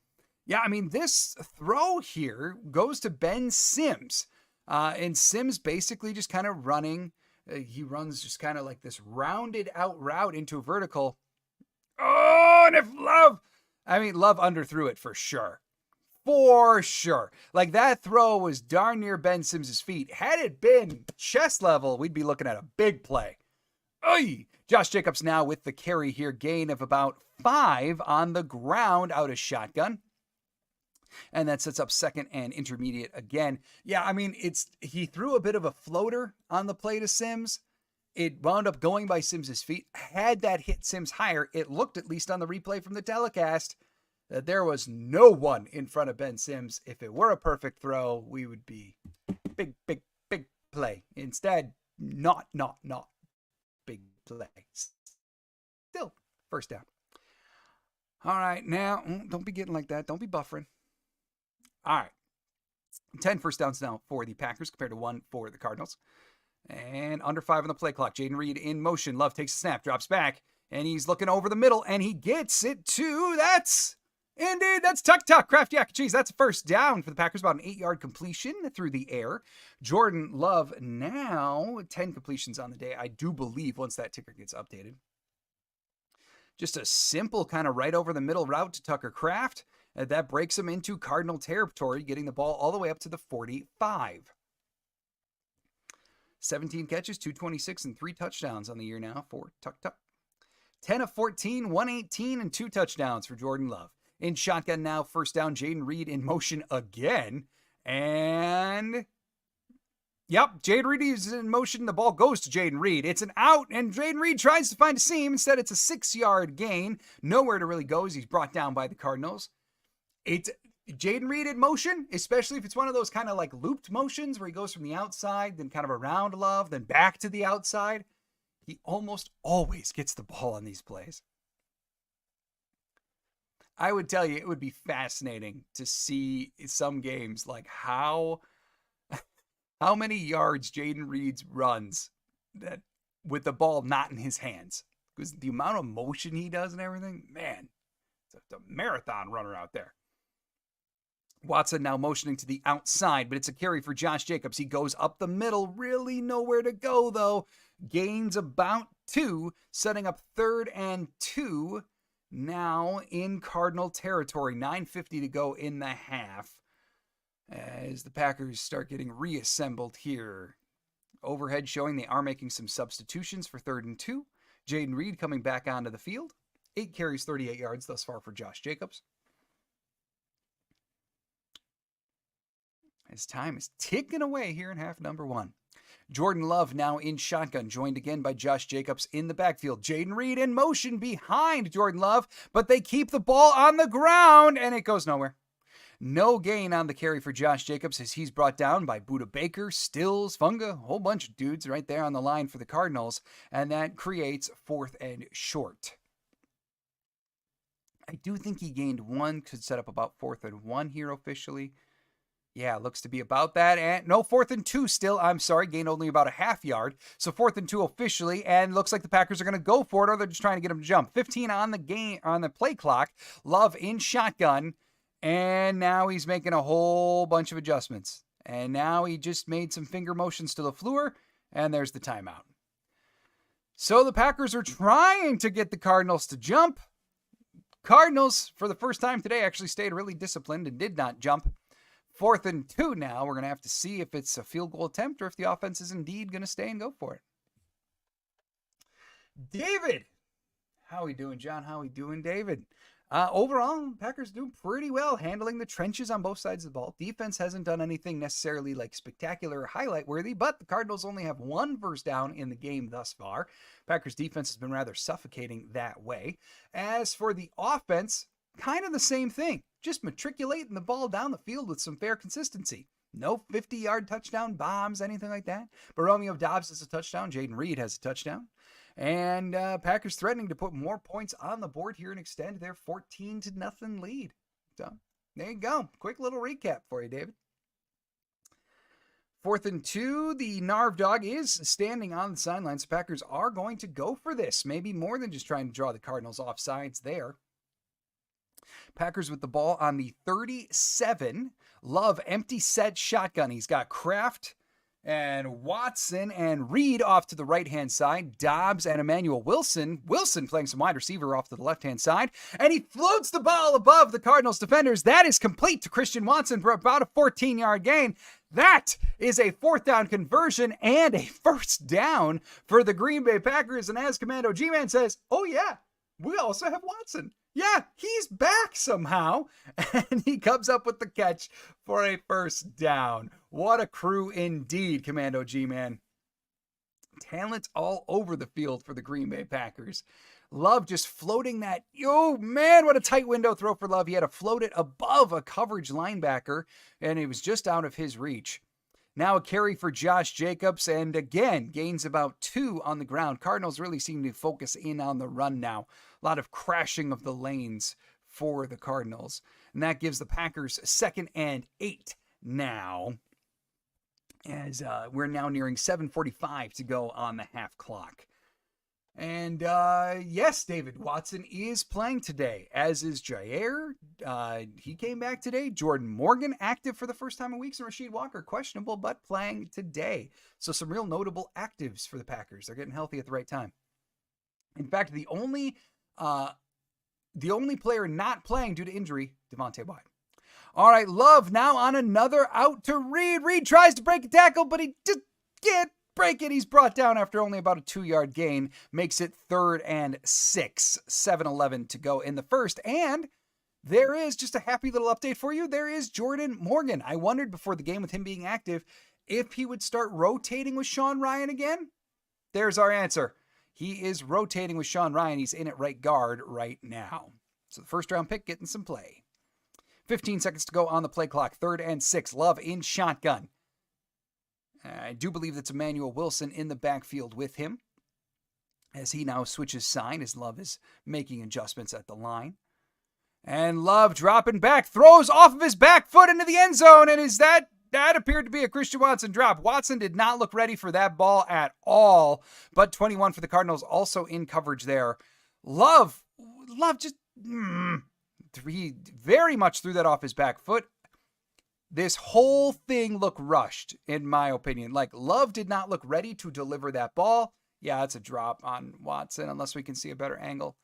A: Yeah, I mean, this throw here goes to Ben Sims. And Sims basically just kind of running. He runs just kind of like this rounded out route into a vertical. Oh, and if Love underthrew it for sure. For sure. Like that throw was darn near Ben Sims' feet. Had it been chest level, we'd be looking at a big play. Oy! Josh Jacobs now with the carry here. Gain of about 5 on the ground out of shotgun. And that sets up second and intermediate again. Yeah, I mean, he threw a bit of a floater on the play to Sims. It wound up going by Sims's feet. Had that hit Sims higher, it looked, at least on the replay from the telecast, that there was no one in front of Ben Sims. If it were a perfect throw, we would be big, big, big play. Instead, not big play. Still, first down. All right, now, don't be getting like that. Don't be buffering. All right. 10 first downs now for the Packers compared to 1 for the Cardinals. And under 5 on the play clock. Jaden Reed in motion. Love takes a snap, drops back, and he's looking over the middle, and he gets it to, that's Tuck. Kraft Yak Cheese. That's a first down for the Packers. About an 8-yard completion through the air. Jordan Love now 10 completions on the day, I do believe, once that ticker gets updated. Just a simple kind of right over the middle route to Tucker Kraft. That breaks him into Cardinal territory, getting the ball all the way up to the 45. 17 catches, 226, and 3 touchdowns on the year now for Tuck. 10 of 14, 118, and 2 touchdowns for Jordan Love. In shotgun now, first down, Jaden Reed in motion again. And yep, Jaden Reed is in motion. The ball goes to Jaden Reed. It's an out, and Jaden Reed tries to find a seam. Instead, it's a 6-yard gain. Nowhere to really go as he's brought down by the Cardinals. It's Jaden Reed in motion, especially if it's one of those kind of like looped motions where he goes from the outside, then kind of around Love, then back to the outside. He almost always gets the ball on these plays. I would tell you, it would be fascinating to see some games like how many yards Jaden Reed runs that with the ball not in his hands. Because the amount of motion he does and everything, man, it's a marathon runner out there. Watson now motioning to the outside, but it's a carry for Josh Jacobs. He goes up the middle, really nowhere to go, though. Gains about 2, setting up 3rd and 2 now in Cardinal territory. 9:50 to go in the half as the Packers start getting reassembled here. Overhead showing they are making some substitutions for 3rd and 2. Jaden Reed coming back onto the field. 8 carries, 38 yards thus far for Josh Jacobs. His time is ticking away here in half number 1. Jordan Love now in shotgun, joined again by Josh Jacobs in the backfield. Jaden Reed in motion behind Jordan Love, but they keep the ball on the ground, and it goes nowhere. No gain on the carry for Josh Jacobs as he's brought down by Budda Baker, Stills, Funga, a whole bunch of dudes right there on the line for the Cardinals, and that creates 4th and short. I do think he gained 1, could set up about 4th and 1 here officially. Yeah, looks to be about that. And no, 4th and 2 still. I'm sorry, gained only about a half yard. So 4th and 2 officially, and looks like the Packers are going to go for it, or they're just trying to get him to jump. 15 on the play clock. Love in shotgun, and now he's making a whole bunch of adjustments. And now he just made some finger motions to LaFleur, and there's the timeout. So the Packers are trying to get the Cardinals to jump. Cardinals, for the first time today, actually stayed really disciplined and did not jump. 4th and 2 now. We're going to have to see if it's a field goal attempt or if the offense is indeed going to stay and go for it. David. How we doing, John? How we doing, David? Overall, Packers doing pretty well handling the trenches on both sides of the ball. Defense hasn't done anything necessarily like spectacular or highlight worthy, but the Cardinals only have 1 first down in the game thus far. Packers defense has been rather suffocating that way. As for the offense, kind of the same thing. Just matriculating the ball down the field with some fair consistency. No 50-yard touchdown bombs, anything like that. But Romeo Doubs has a touchdown. Jaden Reed has a touchdown. And Packers threatening to put more points on the board here and extend their 14-0 lead. So there you go. Quick little recap for you, David. 4th and 2, the Narv Dog is standing on the sidelines. The Packers are going to go for this. Maybe more than just trying to draw the Cardinals off sides there. Packers with the ball on the 37. Love empty set shotgun. He's got Kraft and Watson and Reed off to the right-hand side. Doubs and Emmanuel Wilson. Wilson playing some wide receiver off to the left-hand side. And he floats the ball above the Cardinals defenders. That is complete to Christian Watson for about a 14-yard gain. That is a 4th down conversion and a first down for the Green Bay Packers. And as Commando G-Man says, oh yeah, we also have Watson. Yeah, he's back somehow, and he comes up with the catch for a first down. What a crew indeed, Commando G-Man. Talent all over the field for the Green Bay Packers. Love just floating that. Oh, man, what a tight window throw for Love. He had to float it above a coverage linebacker, and it was just out of his reach. Now a carry for Josh Jacobs, and again, gains about 2 on the ground. Cardinals really seem to focus in on the run now. A lot of crashing of the lanes for the Cardinals. And that gives the Packers 2nd and 8 now, as we're now nearing 7:45 to go on the half clock. And yes, David Watson is playing today, as is Jair. He came back today. Jordan Morgan active for the first time in weeks, and Rasheed Walker questionable but playing today. So some real notable actives for the Packers. They're getting healthy at the right time. In fact, the only player not playing due to injury, Devontae Wyatt. All right, Love now on another out to Reed. Reed tries to break a tackle, but he just can't break it. He's brought down after only about a 2-yard gain. Makes it 3rd and 6. 7:11 to go in the first. And there is just a happy little update for you. There is Jordan Morgan. I wondered before the game with him being active if he would start rotating with Sean Ryan again. There's our answer. He is rotating with Sean Ryan. He's in at right guard right now. So the first round pick getting some play. 15 seconds to go on the play clock. 3rd and 6. Love in shotgun. I do believe that's Emmanuel Wilson in the backfield with him, as he now switches sign as Love is making adjustments at the line. And Love dropping back, throws off of his back foot into the end zone, and that appeared to be a Christian Watson drop. Watson did not look ready for that ball at all, but 21 for the Cardinals also in coverage there. Love just he very much threw that off his back foot. This whole thing looked rushed, in my opinion. Like, Love did not look ready to deliver that ball. Yeah, it's a drop on Watson, unless we can see a better angle.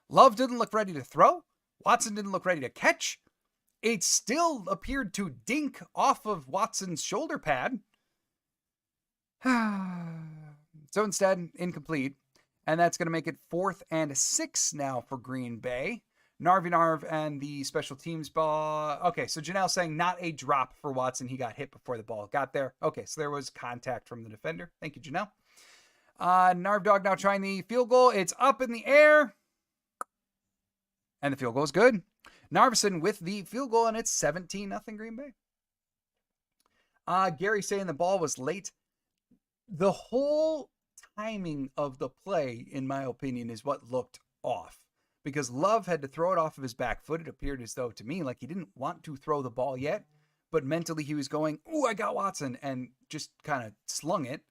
A: Love didn't look ready to throw. Watson didn't look ready to catch. It still appeared to dink off of Watson's shoulder pad. So instead, incomplete. And that's going to make it 4th and 6 now for Green Bay. Narv and the special teams ball. Okay, so Janelle saying not a drop for Watson. He got hit before the ball got there. Okay, so there was contact from the defender. Thank you, Janelle. Narv Dog now trying the field goal. It's up in the air. And the field goal is good. Narvison with the field goal, and it's 17-0 Green Bay. Gary saying the ball was late. The whole timing of the play, in my opinion, is what looked off. Because Love had to throw it off of his back foot. It appeared as though, to me, like he didn't want to throw the ball yet. But mentally he was going, ooh, I got Watson, and just kind of slung it.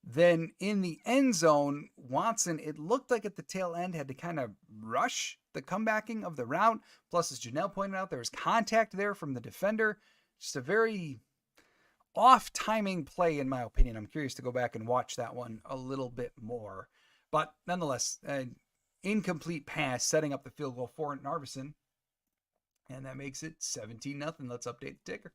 A: Then in the end zone, Watson, it looked like at the tail end, had to kind of rush the comebacking of the route. Plus, as Janelle pointed out, there was contact there from the defender. Just a very off-timing play, in my opinion. I'm curious to go back and watch that one a little bit more. But nonetheless, incomplete pass, setting up the field goal for Narvison. And that makes it 17-0. Let's update the ticker.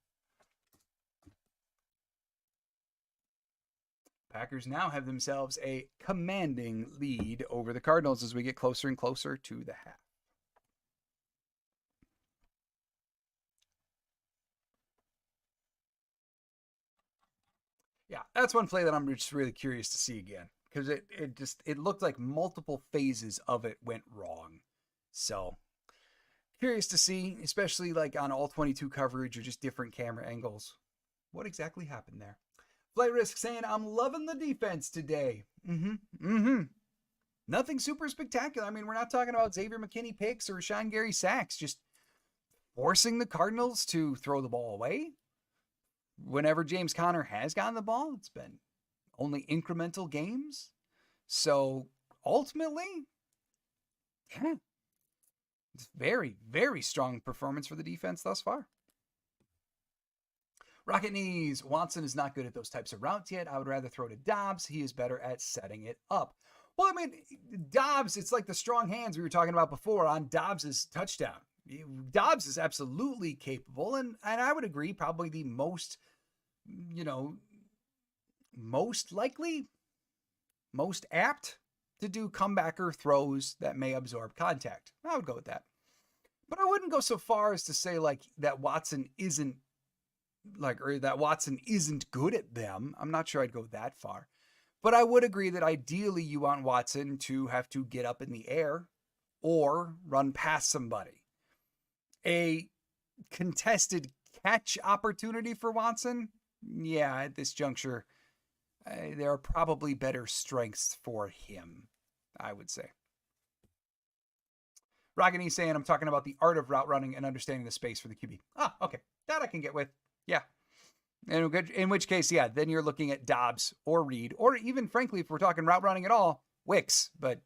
A: Packers now have themselves a commanding lead over the Cardinals as we get closer and closer to the half. Yeah, that's one play that I'm just really curious to see again, because it looked like multiple phases of it went wrong. So curious to see, especially like on all 22 coverage or just different camera angles, what exactly happened there. Flight Risk saying, I'm loving the defense today. Nothing super spectacular. I mean, we're not talking about Xavier McKinney picks or Rashawn Gary sacks, just forcing the Cardinals to throw the ball away. Whenever James Conner has gotten the ball, it's been only incremental games. So ultimately, yeah, it's very, very strong performance for the defense thus far. Rocket Knees, Watson is not good at those types of routes yet. I would rather throw to Doubs. He is better at setting it up. Well, I mean, Doubs, it's like the strong hands we were talking about before on Doubs' touchdown. Doubs is absolutely capable, and I would agree, probably the most likely, most apt to do comebacker throws that may absorb contact. I would go with that. But I wouldn't go so far as to say like that Watson isn't good at them. I'm not sure I'd go that far. But I would agree that ideally you want Watson to have to get up in the air or run past somebody. A contested catch opportunity for Watson? Yeah, at this juncture, there are probably better strengths for him, I would say. Ragini saying I'm talking about the art of route running and understanding the space for the QB. Ah, okay. That I can get with. Yeah. In which case, yeah, then you're looking at Doubs or Reed, or even, frankly, if we're talking route running at all, Wicks. But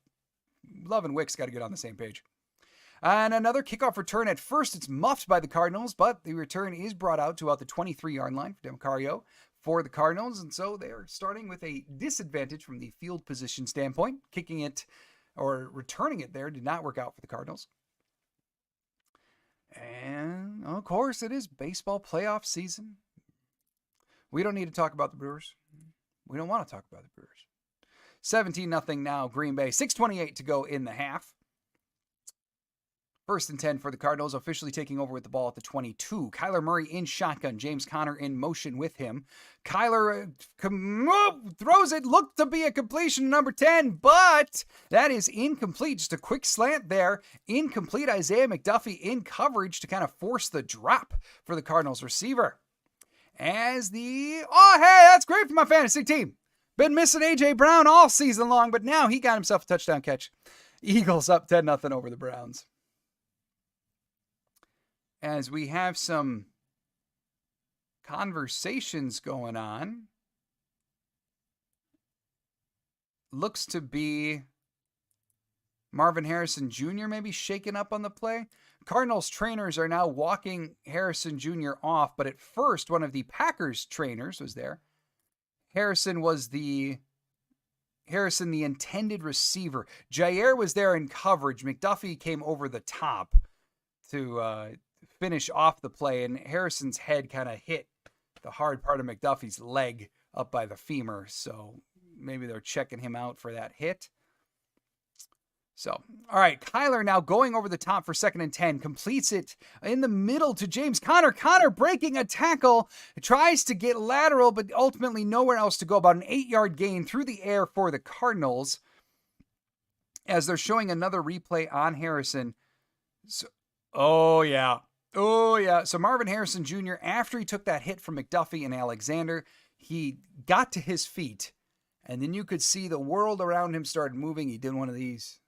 A: Love and Wicks got to get on the same page. And another kickoff return. At first, it's muffed by the Cardinals, but the return is brought out to about the 23-yard line for Demacario for the Cardinals. And so they're starting with a disadvantage from the field position standpoint. Kicking it or returning it there did not work out for the Cardinals. And, of course, it is baseball playoff season. We don't need to talk about the Brewers. We don't want to talk about the Brewers. 17-0 now, Green Bay. 6:28 to go in the half. 1st and 10 for the Cardinals, officially taking over with the ball at the 22. Kyler Murray in shotgun. James Conner in motion with him. Kyler throws it. Looked to be a completion, number 10, but that is incomplete. Just a quick slant there. Incomplete. Isaiah McDuffie in coverage to kind of force the drop for the Cardinals receiver. Hey, that's great for my fantasy team. Been missing A.J. Brown all season long, but now he got himself a touchdown catch. Eagles up 10-0 over the Browns. As we have some conversations going on, looks to be Marvin Harrison Jr. maybe shaken up on the play. Cardinals trainers are now walking Harrison Jr. off, but at first one of the Packers trainers was there. Harrison the intended receiver. Jair was there in coverage. McDuffie came over the top to finish off the play, and Harrison's head kind of hit the hard part of McDuffie's leg up by the femur, so maybe they're checking him out for that hit. So, all right, Kyler now going over the top for 2nd and 10, completes it in the middle to James Conner. Conner breaking a tackle, tries to get lateral, but ultimately nowhere else to go. About an 8-yard gain through the air for the Cardinals, as they're showing another replay on Harrison. So, oh, yeah. So Marvin Harrison Jr., after he took that hit from McDuffie and Alexander, he got to his feet, and then you could see the world around him started moving. He did one of these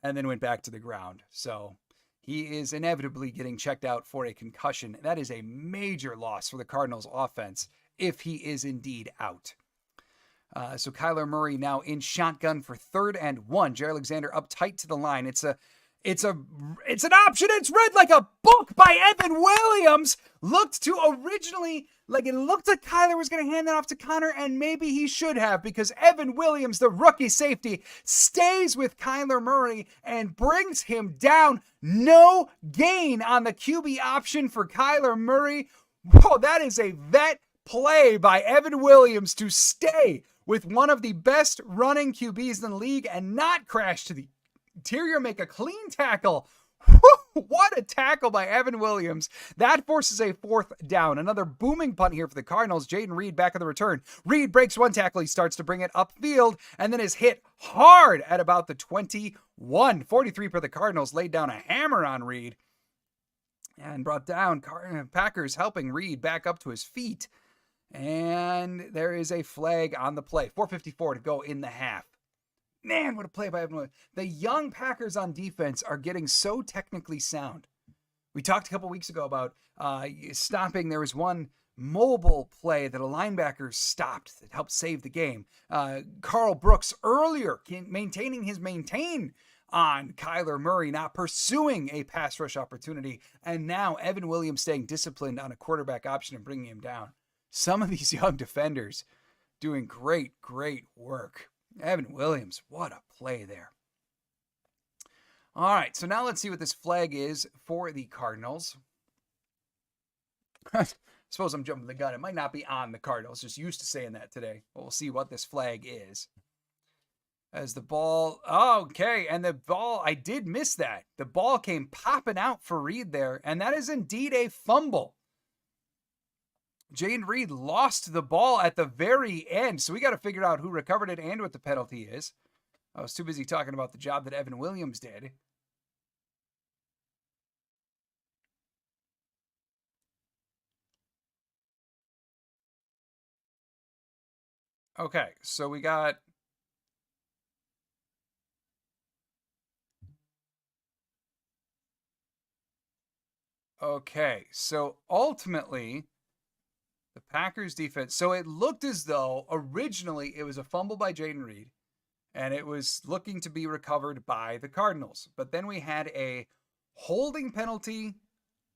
A: and then went back to the ground. So he is inevitably getting checked out for a concussion. That is a major loss for the Cardinals offense if he is indeed out. So Kyler Murray now in shotgun for 3rd and 1. Jair Alexander up tight to the line. It's an option. It's read like a book by Evan Williams. Looked like Kyler was going to hand that off to Conner, and maybe he should have, because Evan Williams, the rookie safety, stays with Kyler Murray and brings him down. No gain on the QB option for Kyler Murray. Whoa, that is a vet play by Evan Williams to stay with one of the best running QBs in the league and not crash to the interior, make a clean tackle. What a tackle by Evan Williams. That forces a 4th down. Another booming punt here for the Cardinals. Jaden Reed back on the return. Reed breaks one tackle. He starts to bring it upfield and then is hit hard at about the 21. 43 for the Cardinals. Laid down a hammer on Reed and brought down. Packers helping Reed back up to his feet. And there is a flag on the play. 4:54 to go in the half. Man, what a play by Evan Williams. The young Packers on defense are getting so technically sound. We talked a couple weeks ago about stopping. There was one mobile play that a linebacker stopped that helped save the game. Carl Brooks earlier maintaining his maintain on Kyler Murray, not pursuing a pass rush opportunity. And now Evan Williams staying disciplined on a quarterback option and bringing him down. Some of these young defenders doing great, great work. Evan Williams, what a play there. All right, so now let's see what this flag is for the Cardinals. I suppose I'm jumping the gun. It might not be on the Cardinals. Just used to saying that today. But we'll see what this flag is. As the ball, oh, okay, and the ball, I did miss that. The ball came popping out for Reed there, and that is indeed a fumble. Jaden Reed lost the ball at the very end, so we got to figure out who recovered it and what the penalty is. I was too busy talking about the job that Evan Williams did. Okay, so we got... Okay, so ultimately, the Packers defense... So it looked as though originally it was a fumble by Jaden Reed, and it was looking to be recovered by the Cardinals. But then we had a holding penalty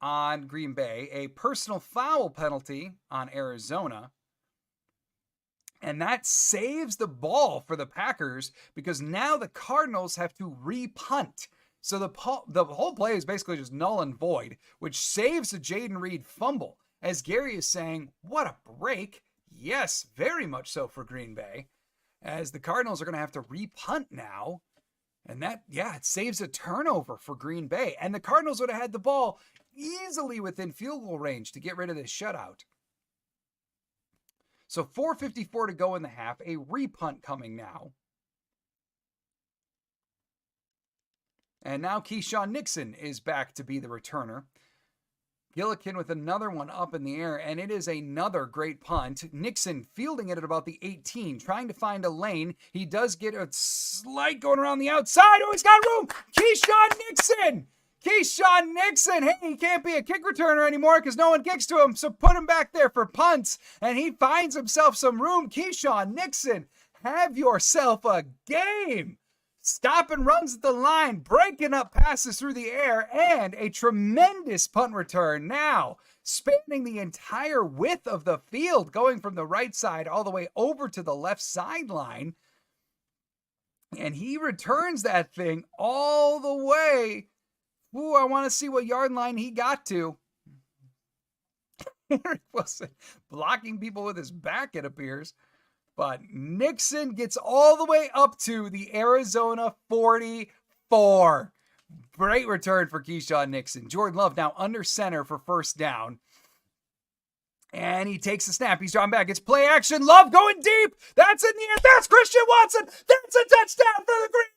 A: on Green Bay, a personal foul penalty on Arizona, and that saves the ball for the Packers because now the Cardinals have to re-punt. So the whole play is basically just null and void, which saves a Jaden Reed fumble. As Gary is saying, what a break. Yes, very much so for Green Bay, as the Cardinals are going to have to re-punt now. And that, yeah, it saves a turnover for Green Bay. And the Cardinals would have had the ball easily within field goal range to get rid of this shutout. So 4:54 to go in the half, a repunt coming now. And now Keyshawn Nixon is back to be the returner. Gillikin with another one up in the air, and it is another great punt. Nixon fielding it at about the 18, trying to find a lane. He does get a slight going around the outside. Oh, he's got room! Keyshawn Nixon! Keyshawn Nixon, hey, he can't be a kick returner anymore because no one kicks to him, so put him back there for punts, and he finds himself some room. Keyshawn Nixon, have yourself a game. Stop and runs at the line, breaking up passes through the air, and a tremendous punt return now, spanning the entire width of the field, going from the right side all the way over to the left sideline. And he returns that thing all the way. Ooh, I want to see what yard line he got to. Eric Wilson blocking people with his back, it appears. But Nixon gets all the way up to the Arizona 44. Great return for Keyshawn Nixon. Jordan Love now under center for first down. And he takes the snap. He's drawn back. It's play action. Love going deep. That's in the air. That's Christian Watson. That's a touchdown for the Green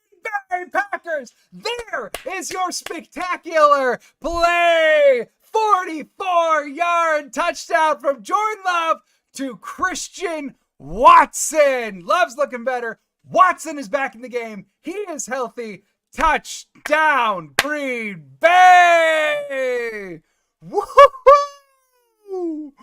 A: Bay Packers. There is your spectacular play. 44-yard touchdown from Jordan Love to Christian Watson. Love's looking better. Watson is back in the game. He is healthy. Touchdown, Green Bay. Woo-hoo-hoo.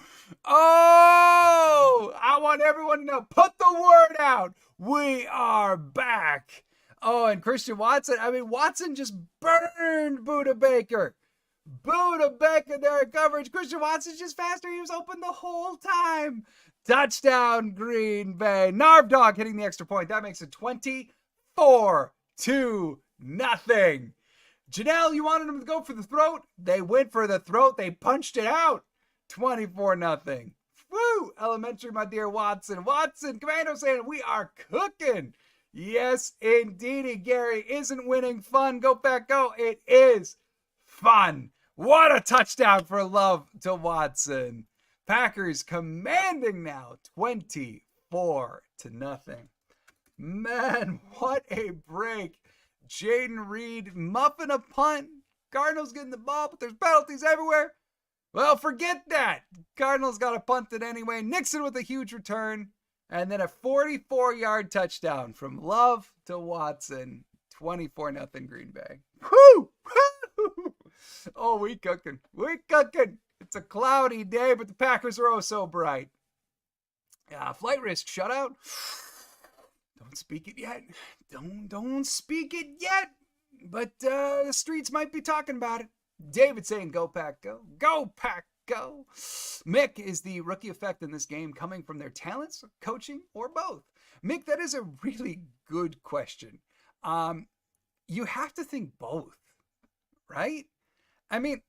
A: Oh, I want everyone to know. Put the word out. We are back. Oh, and Christian Watson. I mean, Watson just burned Buda Baker. Buda Baker there at coverage. Christian Watson's just faster. He was open the whole time. Touchdown, Green Bay. Narv Dog hitting the extra point. That makes it 24-0. Janelle, you wanted them to go for the throat? They went for the throat. They punched it out. 24-0. Woo! Elementary, my dear Watson. Watson, Commando saying we are cooking. Yes, indeedy, Gary. Isn't winning fun? Go Pack, go. It is fun. What a touchdown for Love to Watson. Packers commanding now 24-0. Man, what a break. Jaden Reed muffing a punt. Cardinals getting the ball, but there's penalties everywhere. Well, forget that. Cardinals got to punt it anyway. Nixon with a huge return. And then a 44-yard touchdown from Love to Watson. 24-0 Green Bay. Woo! Oh, we cooking. We cooking. It's a cloudy day, but the Packers are oh so bright. Flight risk shutout. Don't speak it yet. Don't speak it yet. But the streets might be talking about it. David saying, go Pack, go. Go Pack, go. Mick is the rookie effect in this game coming from their talents, coaching, or both? Mick, that is a really good question. You have to think both, right? I mean,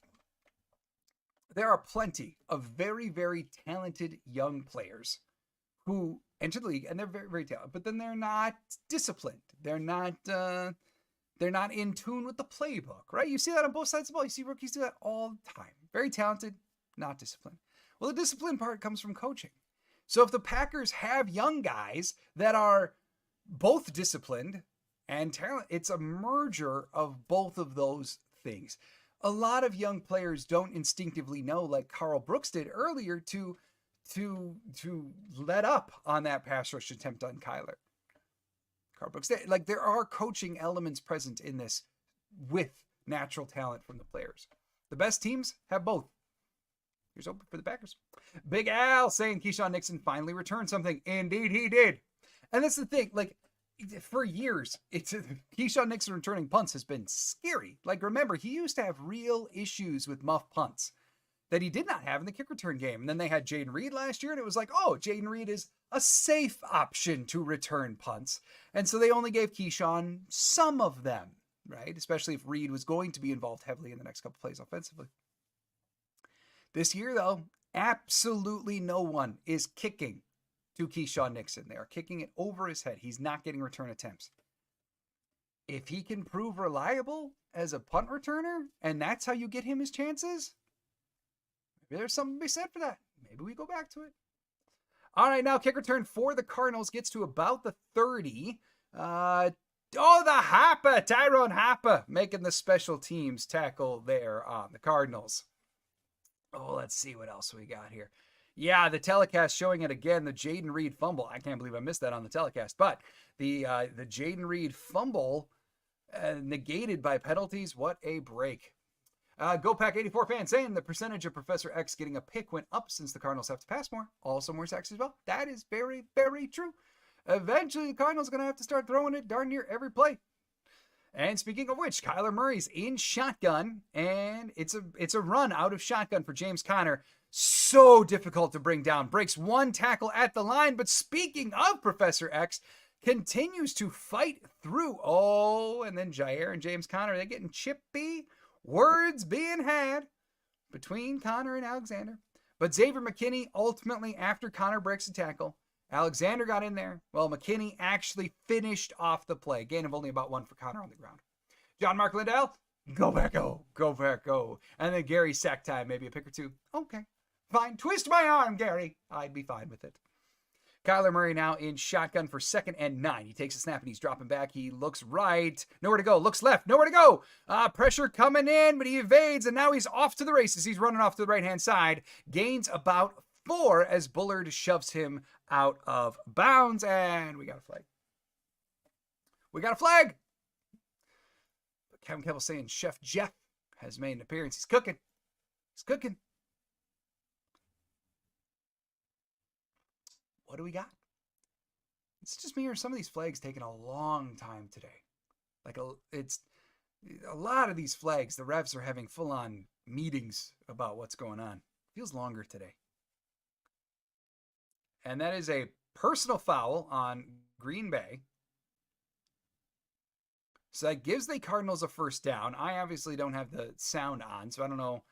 A: there are plenty of very, very talented young players who enter the league, and they're very, very talented, but then they're not disciplined. They're not in tune with the playbook, right? You see that on both sides of the ball. You see rookies do that all the time. Very talented, not disciplined. Well, the discipline part comes from coaching. So if the Packers have young guys that are both disciplined and talent, it's a merger of both of those things. A lot of young players don't instinctively know, like Carl Brooks did earlier, to let up on that pass rush attempt on Kyler. Carl Brooks did. Like, there are coaching elements present in this with natural talent from the players. The best teams have both. Here's open for the Packers. Big Al saying Keyshawn Nixon finally returned something. Indeed, he did. And that's the thing. Like, for years, Keyshawn Nixon returning punts has been scary. Like, remember, he used to have real issues with muff punts that he did not have in the kick return game. And then they had Jaden Reed last year, and it was like, oh, Jaden Reed is a safe option to return punts. And so they only gave Keyshawn some of them, right? Especially if Reed was going to be involved heavily in the next couple plays offensively. This year, though, absolutely no one is kicking to Keyshawn Nixon. They are kicking it over his head. He's not getting return attempts. If he can prove reliable as a punt returner, and that's how you get him his chances, maybe there's something to be said for that. Maybe we go back to it. All right, now kick return for the Cardinals gets to about the 30. The Hopper, Tyrone Hopper, making the special teams tackle there on the Cardinals. Oh, let's see what else we got here. Yeah, the telecast showing it again, the Jaden Reed fumble. I can't believe I missed that on the telecast. But the Jaden Reed fumble negated by penalties. What a break. Go Pack 84 fan saying the percentage of Professor X getting a pick went up since the Cardinals have to pass more. Also more sacks as well. That is very, very true. Eventually, the Cardinals are going to have to start throwing it darn near every play. And speaking of which, Kyler Murray's in shotgun, and it's a run out of shotgun for James Conner. So difficult to bring down. Breaks one tackle at the line, but speaking of Professor X, continues to fight through. Oh, and then Jair and James Conner, they're getting chippy. Words being had between Conner and Alexander. But Xavier McKinney, ultimately, after Conner breaks the tackle, Alexander got in there. Well, McKinney actually finished off the play. Gain of only about one for Conner on the ground. John Mark Lindell, go back, go. Go back, go. And then Gary sack time, maybe a pick or two. Okay, fine. Twist my arm, Gary. I'd be fine with it. Kyler Murray now in shotgun for 2nd and 9. He takes a snap and he's dropping back. He looks right. Nowhere to go. Looks left. Nowhere to go. Pressure coming in, but he evades, and now he's off to the races. He's running off to the right-hand side. Gains about 4 as Bullard shoves him out of bounds, and we got a flag. We got a flag. But Kevin Keble saying Chef Jeff has made an appearance. He's cooking. He's cooking. What do we got? It's just me or some of these flags taking a long time today. It's a lot of these flags, the refs are having full-on meetings about what's going on. Feels longer today. And that is a personal foul on Green Bay. So that gives the Cardinals a first down. I obviously don't have the sound on, so I don't know.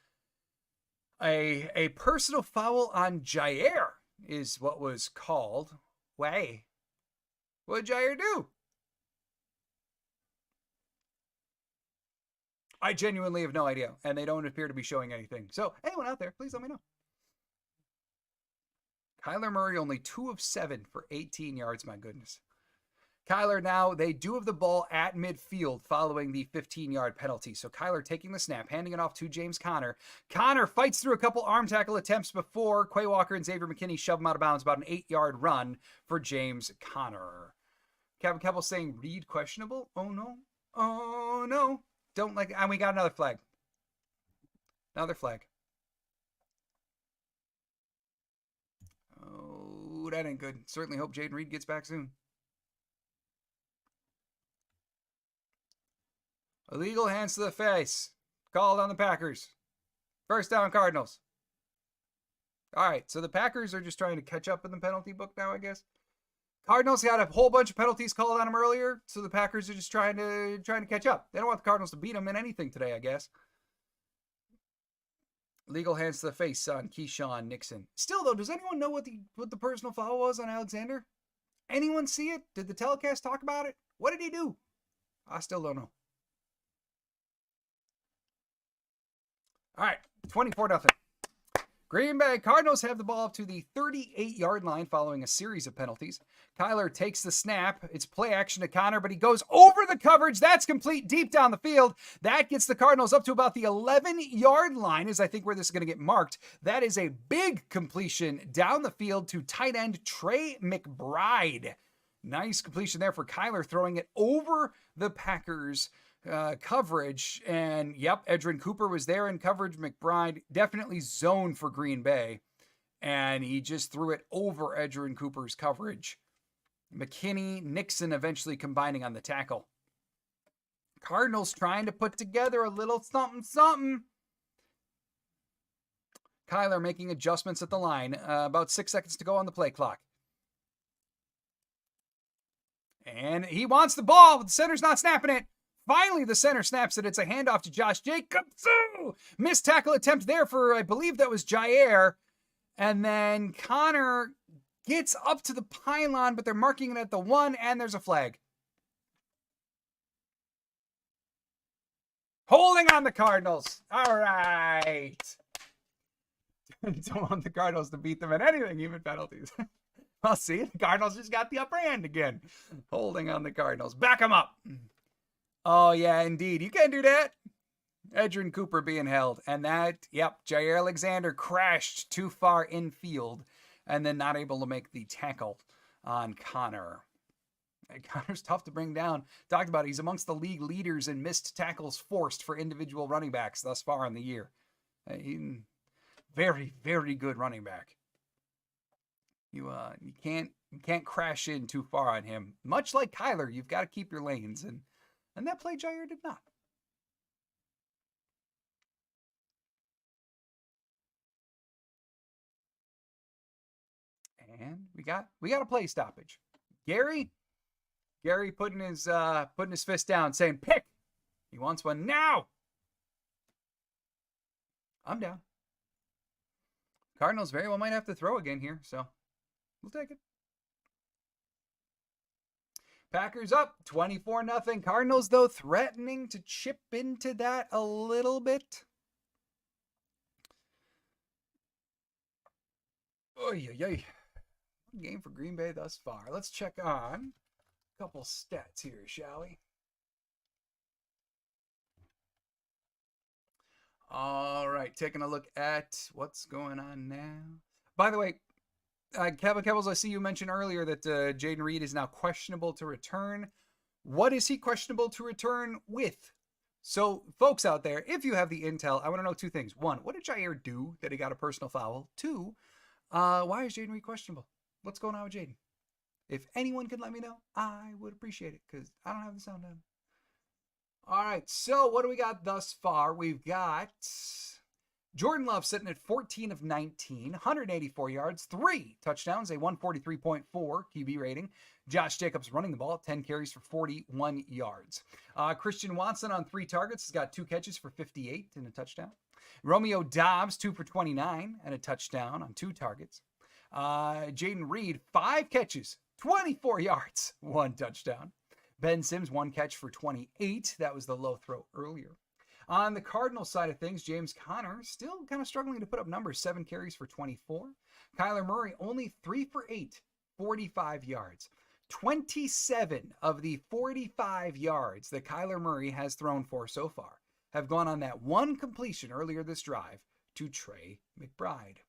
A: A personal foul on Jair is what was called. Way. What did Jair do? I genuinely have no idea, and they don't appear to be showing anything. So anyone out there, please let me know. Kyler Murray only 2 of 7 for 18 yards. My goodness. Kyler now, they do have the ball at midfield following the 15-yard penalty. So Kyler taking the snap, handing it off to James Conner. Conner fights through a couple arm tackle attempts before Quay Walker and Xavier McKinney shove him out of bounds. About an 8-yard run for James Conner. Kevin Keble saying Reed questionable. Oh no. Oh no. Don't like, and we got another flag. Another flag. Oh, that ain't good. Certainly hope Jaden Reed gets back soon. Illegal hands to the face. Called on the Packers. First down, Cardinals. All right, so the Packers are just trying to catch up in the penalty book now, I guess. Cardinals got a whole bunch of penalties called on them earlier, so the Packers are just trying to catch up. They don't want the Cardinals to beat them in anything today, I guess. Legal hands to the face on Keyshawn Nixon. Still, though, does anyone know what the personal foul was on Alexander? Anyone see it? Did the telecast talk about it? What did he do? I still don't know. All right, 24-0. Green Bay Cardinals have the ball up to the 38-yard line following a series of penalties. Kyler takes the snap. It's play action to Connor, but he goes over the coverage. That's complete deep down the field. That gets the Cardinals up to about the 11-yard line, is I think where this is going to get marked. That is a big completion down the field to tight end Trey McBride. Nice completion there for Kyler, throwing it over the Packers' coverage. And yep, Edgerrin Cooper was there in coverage. McBride definitely zoned for Green Bay, and he just threw it over Edgerrin Cooper's coverage. McKinney, Nixon eventually combining on the tackle. Cardinals trying to put together a little something. Kyler making adjustments at the line. About 6 seconds to go on the play clock. And he wants the ball, but the center's not snapping it. Finally, the center snaps it. It's a handoff to Josh Jacobs. Missed tackle attempt there for, I believe that was Jair. And then Connor gets up to the pylon, but they're marking it at the 1, and there's a flag. Holding on the Cardinals. All right. Don't want the Cardinals to beat them at anything, even penalties. Well, see, the Cardinals just got the upper hand again. Holding on the Cardinals. Back them up. Oh, yeah, indeed. You can't do that. Edgerrin Cooper being held. And that, yep, Jair Alexander crashed too far infield and then not able to make the tackle on Connor. And Connor's tough to bring down. Talked about it. He's amongst the league leaders in missed tackles forced for individual running backs thus far in the year. Very, very good running back. You can't crash in too far on him. Much like Kyler, you've got to keep your lanes, and that play Jair did not. And we got a play stoppage. Gary putting his fist down, saying, "Pick." He wants one now. I'm down. Cardinals very well might have to throw again here, so we'll take it. Packers up 24-0. Cardinals, though, threatening to chip into that a little bit. Oy. Game for Green Bay thus far. Let's check on a couple stats here, shall we? All right, taking a look at what's going on now. By the way, Kevin Kebbles, I see you mentioned earlier that Jayden Reed is now questionable to return. What is he questionable to return with? So, folks out there, if you have the intel, I want to know two things. One, what did Jair do that he got a personal foul? Two, why is Jayden Reed questionable? What's going on with Jayden? If anyone could let me know, I would appreciate it, because I don't have the sound on. All right, so what do we got thus far? We've got Jordan Love sitting at 14 of 19, 184 yards, 3 touchdowns, a 143.4 QB rating. Josh Jacobs running the ball, 10 carries for 41 yards. Christian Watson on 3 targets has got 2 catches for 58 and a touchdown. Romeo Doubs, 2 for 29 and a touchdown on 2 targets. Jayden Reed, 5 catches, 24 yards, 1 touchdown. Ben Sims, 1 catch for 28. That was the low throw earlier. On the Cardinals side of things, James Conner still kind of struggling to put up numbers. 7 carries for 24. Kyler Murray, only 3 for 8, 45 yards. 27 of the 45 yards that Kyler Murray has thrown for so far have gone on that one completion earlier this drive to Trey McBride.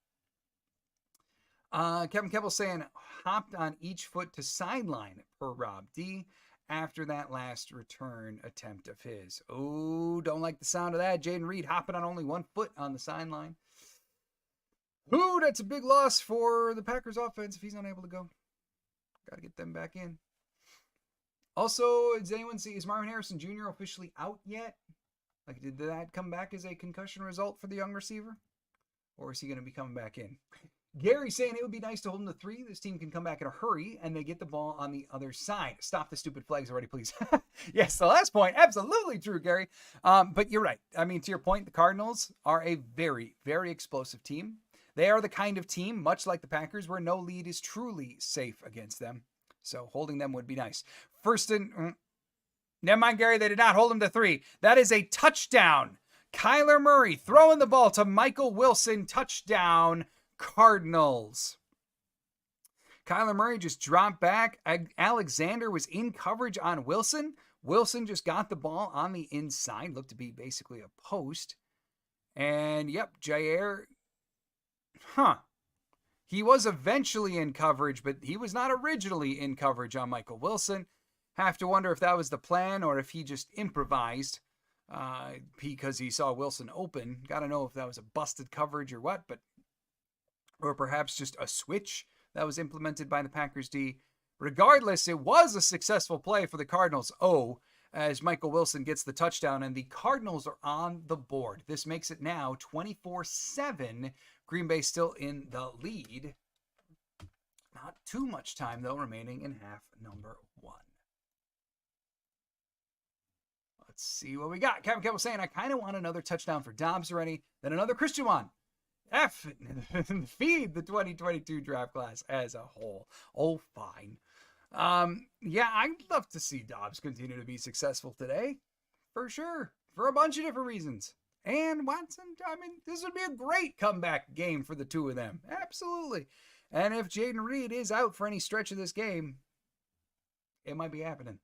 A: Kevin Kebbell saying, hopped on each foot to sideline for Rob D. after that last return attempt of his. Oh, don't like the sound of that. Jayden Reed hopping on only 1 foot on the sideline. Ooh, that's a big loss for the Packers offense if he's unable to go. Got to get them back in. Also, does anyone see, is Marvin Harrison Jr. officially out yet? Like, did that come back as a concussion result for the young receiver? Or is he going to be coming back in? Gary saying it would be nice to hold him to 3. This team can come back in a hurry, and they get the ball on the other side. Stop the stupid flags already, please. Yes, the last point. Absolutely true, Gary. But you're right. I mean, to your point, the Cardinals are a very, very explosive team. They are the kind of team, much like the Packers, where no lead is truly safe against them. So holding them would be nice. First and... Never mind, Gary. They did not hold him to 3. That is a touchdown. Kyler Murray throwing the ball to Michael Wilson. Touchdown, Cardinals. Kyler Murray just dropped back. Alexander was in coverage on Wilson. Wilson just got the ball on the inside. Looked to be basically a post. And, yep, Jair. He was eventually in coverage, but he was not originally in coverage on Michael Wilson. Have to wonder if that was the plan or if he just improvised because he saw Wilson open. Got to know if that was a busted coverage or what, or perhaps just a switch that was implemented by the Packers D. Regardless, it was a successful play for the Cardinals. As Michael Wilson gets the touchdown and the Cardinals are on the board. This makes it now 24-7. Green Bay still in the lead. Not too much time, though, remaining in half number 1. Let's see what we got. Kevin Keppel saying, I kind of want another touchdown for Doubs already, then another Christian one. Feed the 2022 draft class as a whole. Oh, fine. Yeah, I'd love to see Doubs continue to be successful today. For sure. For a bunch of different reasons. And Watson, this would be a great comeback game for the two of them. Absolutely. And if Jaden Reed is out for any stretch of this game, it might be happening.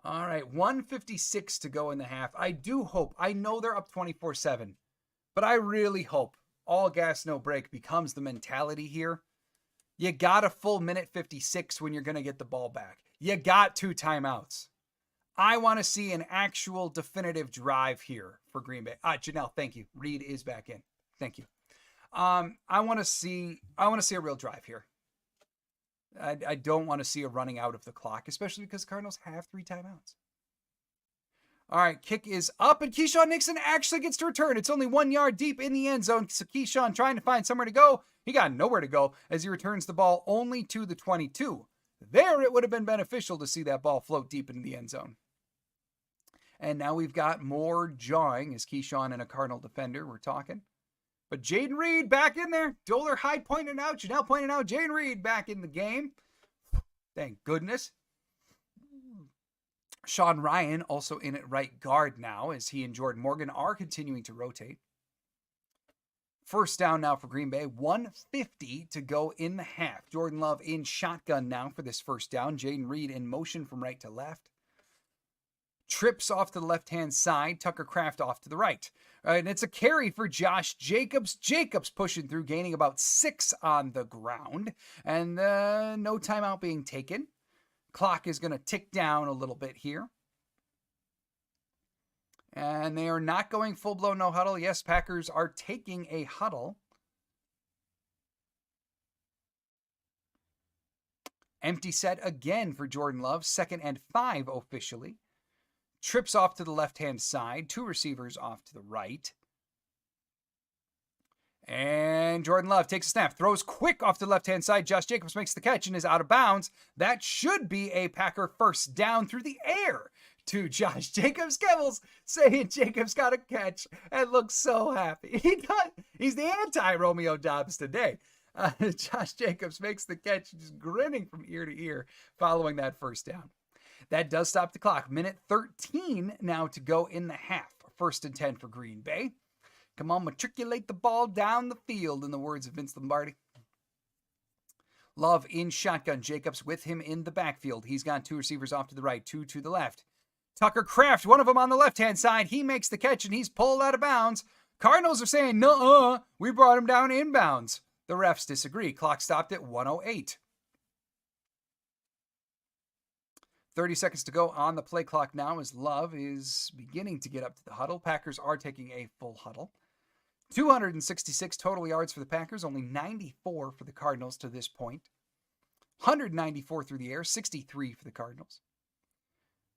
A: All right, 1:56 to go in the half. I do hope, I know they're up 24-7, but I really hope all gas, no brake becomes the mentality here. You got a full minute 56 when you're going to get the ball back. You got 2 timeouts. I want to see an actual definitive drive here for Green Bay. Janelle, thank you. Reed is back in. Thank you. I want to see a real drive here. I don't want to see a running out of the clock, especially because Cardinals have 3 timeouts. All right, kick is up, and Keyshawn Nixon actually gets to return. It's only 1 yard deep in the end zone, so Keyshawn trying to find somewhere to go. He got nowhere to go as he returns the ball only to the 22. There, it would have been beneficial to see that ball float deep into the end zone. And now we've got more jawing as Keyshawn and a Cardinal defender. We're talking. But Jaden Reed back in there. Doler Hyde pointing out, Janelle pointing out, Jaden Reed back in the game. Thank goodness. Sean Ryan also in at right guard now as he and Jordan Morgan are continuing to rotate. First down now for Green Bay. 1:50 to go in the half. Jordan Love in shotgun now for this first down. Jaden Reed in motion from right to left. Trips off to the left-hand side. Tucker Kraft off to the right. And it's a carry for Josh Jacobs. Jacobs pushing through, gaining about 6 on the ground. And no timeout being taken. Clock is going to tick down a little bit here. And they are not going full-blown no huddle. Yes, Packers are taking a huddle. Empty set again for Jordan Love. 2nd and 5 officially. Trips off to the left-hand side. 2 receivers off to the right. And Jordan Love takes a snap. Throws quick off to the left-hand side. Josh Jacobs makes the catch and is out of bounds. That should be a Packer first down through the air to Josh Jacobs. Kevin's saying Jacobs got a catch and looks so happy. He's the anti-Romeo Doubs today. Josh Jacobs makes the catch, just grinning from ear to ear following that first down. That does stop the clock. Minute 13 now to go in the half. 1st and 10 for Green Bay. Come on, matriculate the ball down the field, in the words of Vince Lombardi. Love in shotgun. Jacobs with him in the backfield. He's got 2 receivers off to the right, 2 to the left. Tucker Kraft, one of them on the left-hand side. He makes the catch, and he's pulled out of bounds. Cardinals are saying, nuh-uh, we brought him down inbounds. The refs disagree. Clock stopped at 1:08. 30 seconds to go on the play clock now as Love is beginning to get up to the huddle. Packers are taking a full huddle. 266 total yards for the Packers, only 94 for the Cardinals to this point. 194 through the air, 63 for the Cardinals.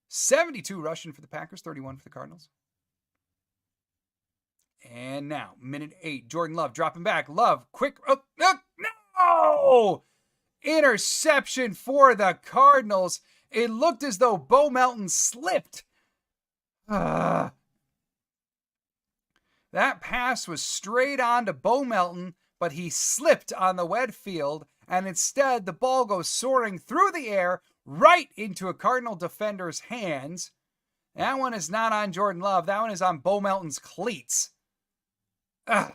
A: 72 rushing for the Packers, 31 for the Cardinals. And now, minute 8, Jordan Love dropping back. Love, quick, no! Interception for the Cardinals. It looked as though Bo Melton slipped. That pass was straight on to Bo Melton, but he slipped on the wet field, And instead, the ball goes soaring through the air right into a Cardinal defender's hands. That one is not on Jordan Love. That one is on Bo Melton's cleats. Ugh.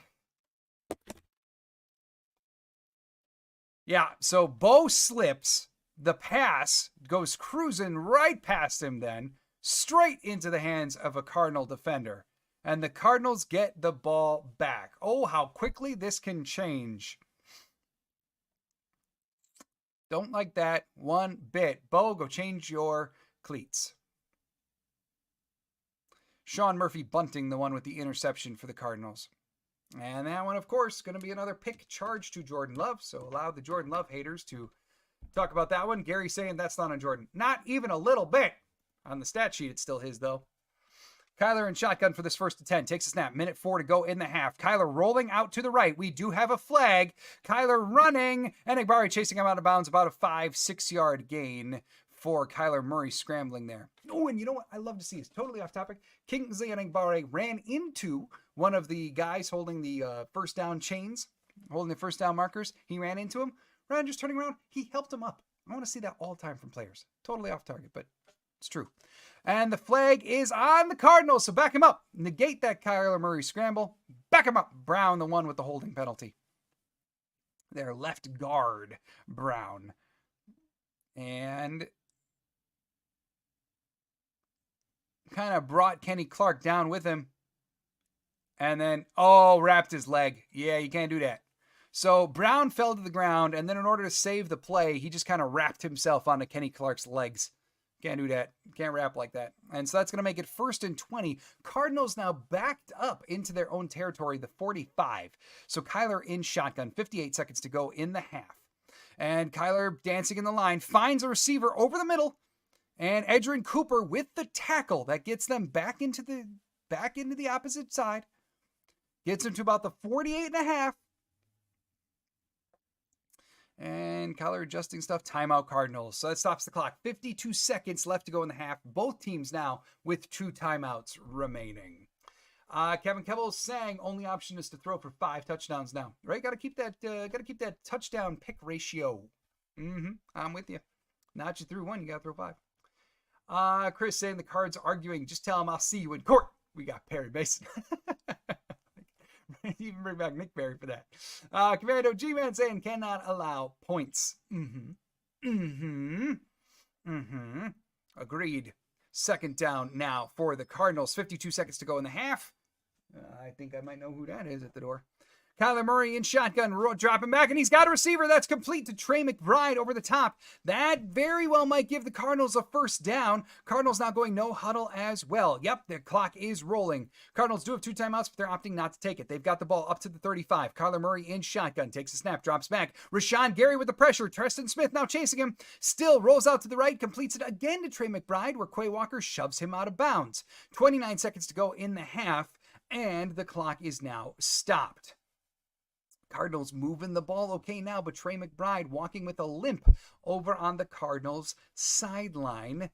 A: Yeah, so Bo slips. The pass goes cruising right past him then, straight into the hands of a Cardinal defender. And the Cardinals get the ball back. Oh, how quickly this can change. Don't like that one bit. Bo, go change your cleats. Sean Murphy bunting, the one with the interception for the Cardinals. And that one, of course, going to be another pick charged to Jordan Love. So allow the Jordan Love haters to talk about that one. Gary saying that's not on Jordan. Not even a little bit. On the stat sheet, it's still his, though. Kyler in shotgun for this first to 10. Takes a snap. Minute 4 to go in the half. Kyler rolling out to the right. We do have a flag. Kyler running. And Enagbare chasing him out of bounds. About a 5-6 yard gain for Kyler Murray scrambling there. Oh, and you know what I love to see is totally off topic. Kingsley Enagbare ran into one of the guys holding the first down chains, holding the first down markers. He ran into him. Rather than just turning around, he helped him up. I want to see that all the time from players. Totally off target, but it's true. And the flag is on the Cardinals, so back him up. Negate that Kyler Murray scramble. Back him up. Brown, the one with the holding penalty. Their left guard, Brown. And kind of brought Kenny Clark down with him. And then, wrapped his leg. Yeah, you can't do that. So Brown fell to the ground, and then in order to save the play, he just kind of wrapped himself onto Kenny Clark's legs. Can't do that. Can't wrap like that. And so that's going to make it 1st and 20. Cardinals now backed up into their own territory, the 45. So Kyler in shotgun, 58 seconds to go in the half. And Kyler dancing in the line, finds a receiver over the middle. And Edgerrin Cooper with the tackle that gets them back into the opposite side. Gets them to about the 48 and a half. And Kyler adjusting stuff. Timeout Cardinals. So that stops the clock. 52 seconds left to go in the half. Both teams now with 2 timeouts remaining. Kevin Kebble's saying only option is to throw for 5 touchdowns now. Right? Got to keep that touchdown pick ratio. I'm with you. Not you threw 1, you got to throw 5. Chris saying the Cards arguing. Just tell him I'll see you in court. We got Perry Mason. Even bring back Nick Berry for that. Commando G-Man saying cannot allow points. Agreed. 2nd down now for the Cardinals. 52 seconds to go in the half. I think I might know who that is at the door. Kyler Murray in shotgun, dropping back, and he's got a receiver that's complete to Trey McBride over the top. That very well might give the Cardinals a 1st down. Cardinals now going no huddle as well. Yep, the clock is rolling. Cardinals do have 2 timeouts, but they're opting not to take it. They've got the ball up to the 35. Kyler Murray in shotgun, takes a snap, drops back. Rashawn Gary with the pressure. Treston Smith now chasing him. Still rolls out to the right, completes it again to Trey McBride, where Quay Walker shoves him out of bounds. 29 seconds to go in the half, and the clock is now stopped. Cardinals moving the ball okay now, but Trey McBride walking with a limp over on the Cardinals sideline.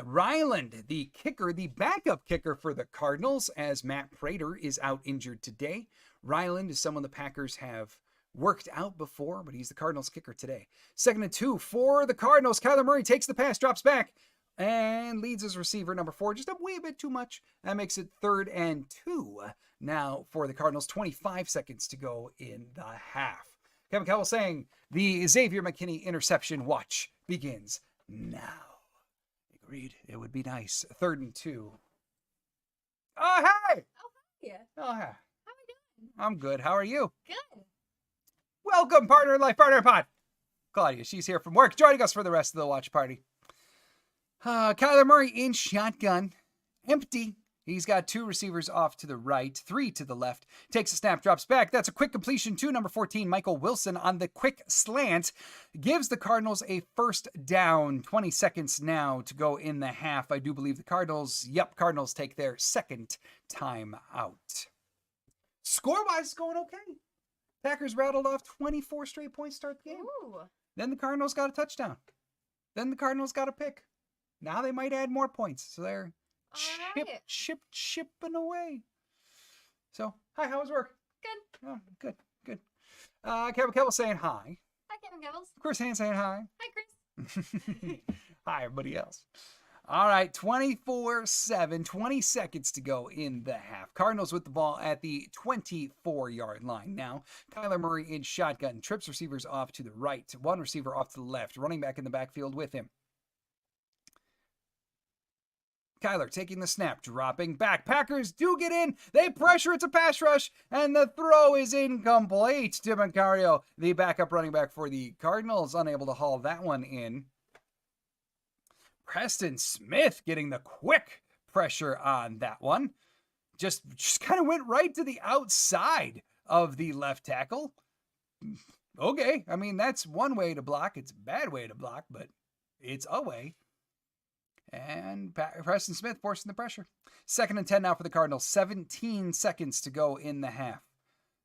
A: Ryland, the kicker, the backup kicker for the Cardinals, as Matt Prater is out injured today. Ryland is someone the Packers have worked out before, but he's the Cardinals kicker today. 2nd and 2 for the Cardinals. Kyler Murray takes the pass, drops back, and leads his receiver, number 4, just a wee bit too much. That makes it 3rd and 2 now for the Cardinals. 25 seconds to go in the half. Kevin Cowell saying the Xavier McKinney interception watch begins now. Agreed. It would be nice. 3rd and 2. Oh, hey!
B: Oh, hi.
A: Oh, hey.
B: How are we doing?
A: I'm good. How are you?
B: Good.
A: Welcome, partner in life, partner in pod. Claudia, she's here from work, joining us for the rest of the watch party. Kyler Murray in shotgun. Empty. He's got 2 receivers off to the right, 3 to the left. Takes a snap, drops back. That's a quick completion to number 14, Michael Wilson, on the quick slant. Gives the Cardinals a 1st down. 20 seconds now to go in the half. I do believe the Cardinals take their 2nd time out. Score-wise, it's going okay. Packers rattled off 24 straight points to start the game.
B: Ooh.
A: Then the Cardinals got a touchdown. Then the Cardinals got a pick. Now they might add more points. So they're chipping away. So, hi, how was work?
B: Good.
A: Oh, good. Kevin Kebble's saying hi.
B: Hi, Hi, Kevin Gevels.
A: Of course, hand saying hi.
B: Hi, Chris.
A: Hi, everybody else. All right, 24-7, 20 seconds to go in the half. Cardinals with the ball at the 24-yard line now. Kyler Murray in shotgun. Trips receivers off to the right. One receiver off to the left. Running back in the backfield with him. Kyler taking the snap, dropping back. Packers do get in. They pressure. It's a pass rush, and the throw is incomplete. DiMacario, the backup running back for the Cardinals, unable to haul that one in. Preston Smith getting the quick pressure on that one. Just kind of went right to the outside of the left tackle. Okay, I mean, that's one way to block. It's a bad way to block, but it's a way. And Preston Smith forcing the pressure. 2nd and 10 now for the Cardinals. 17 seconds to go in the half.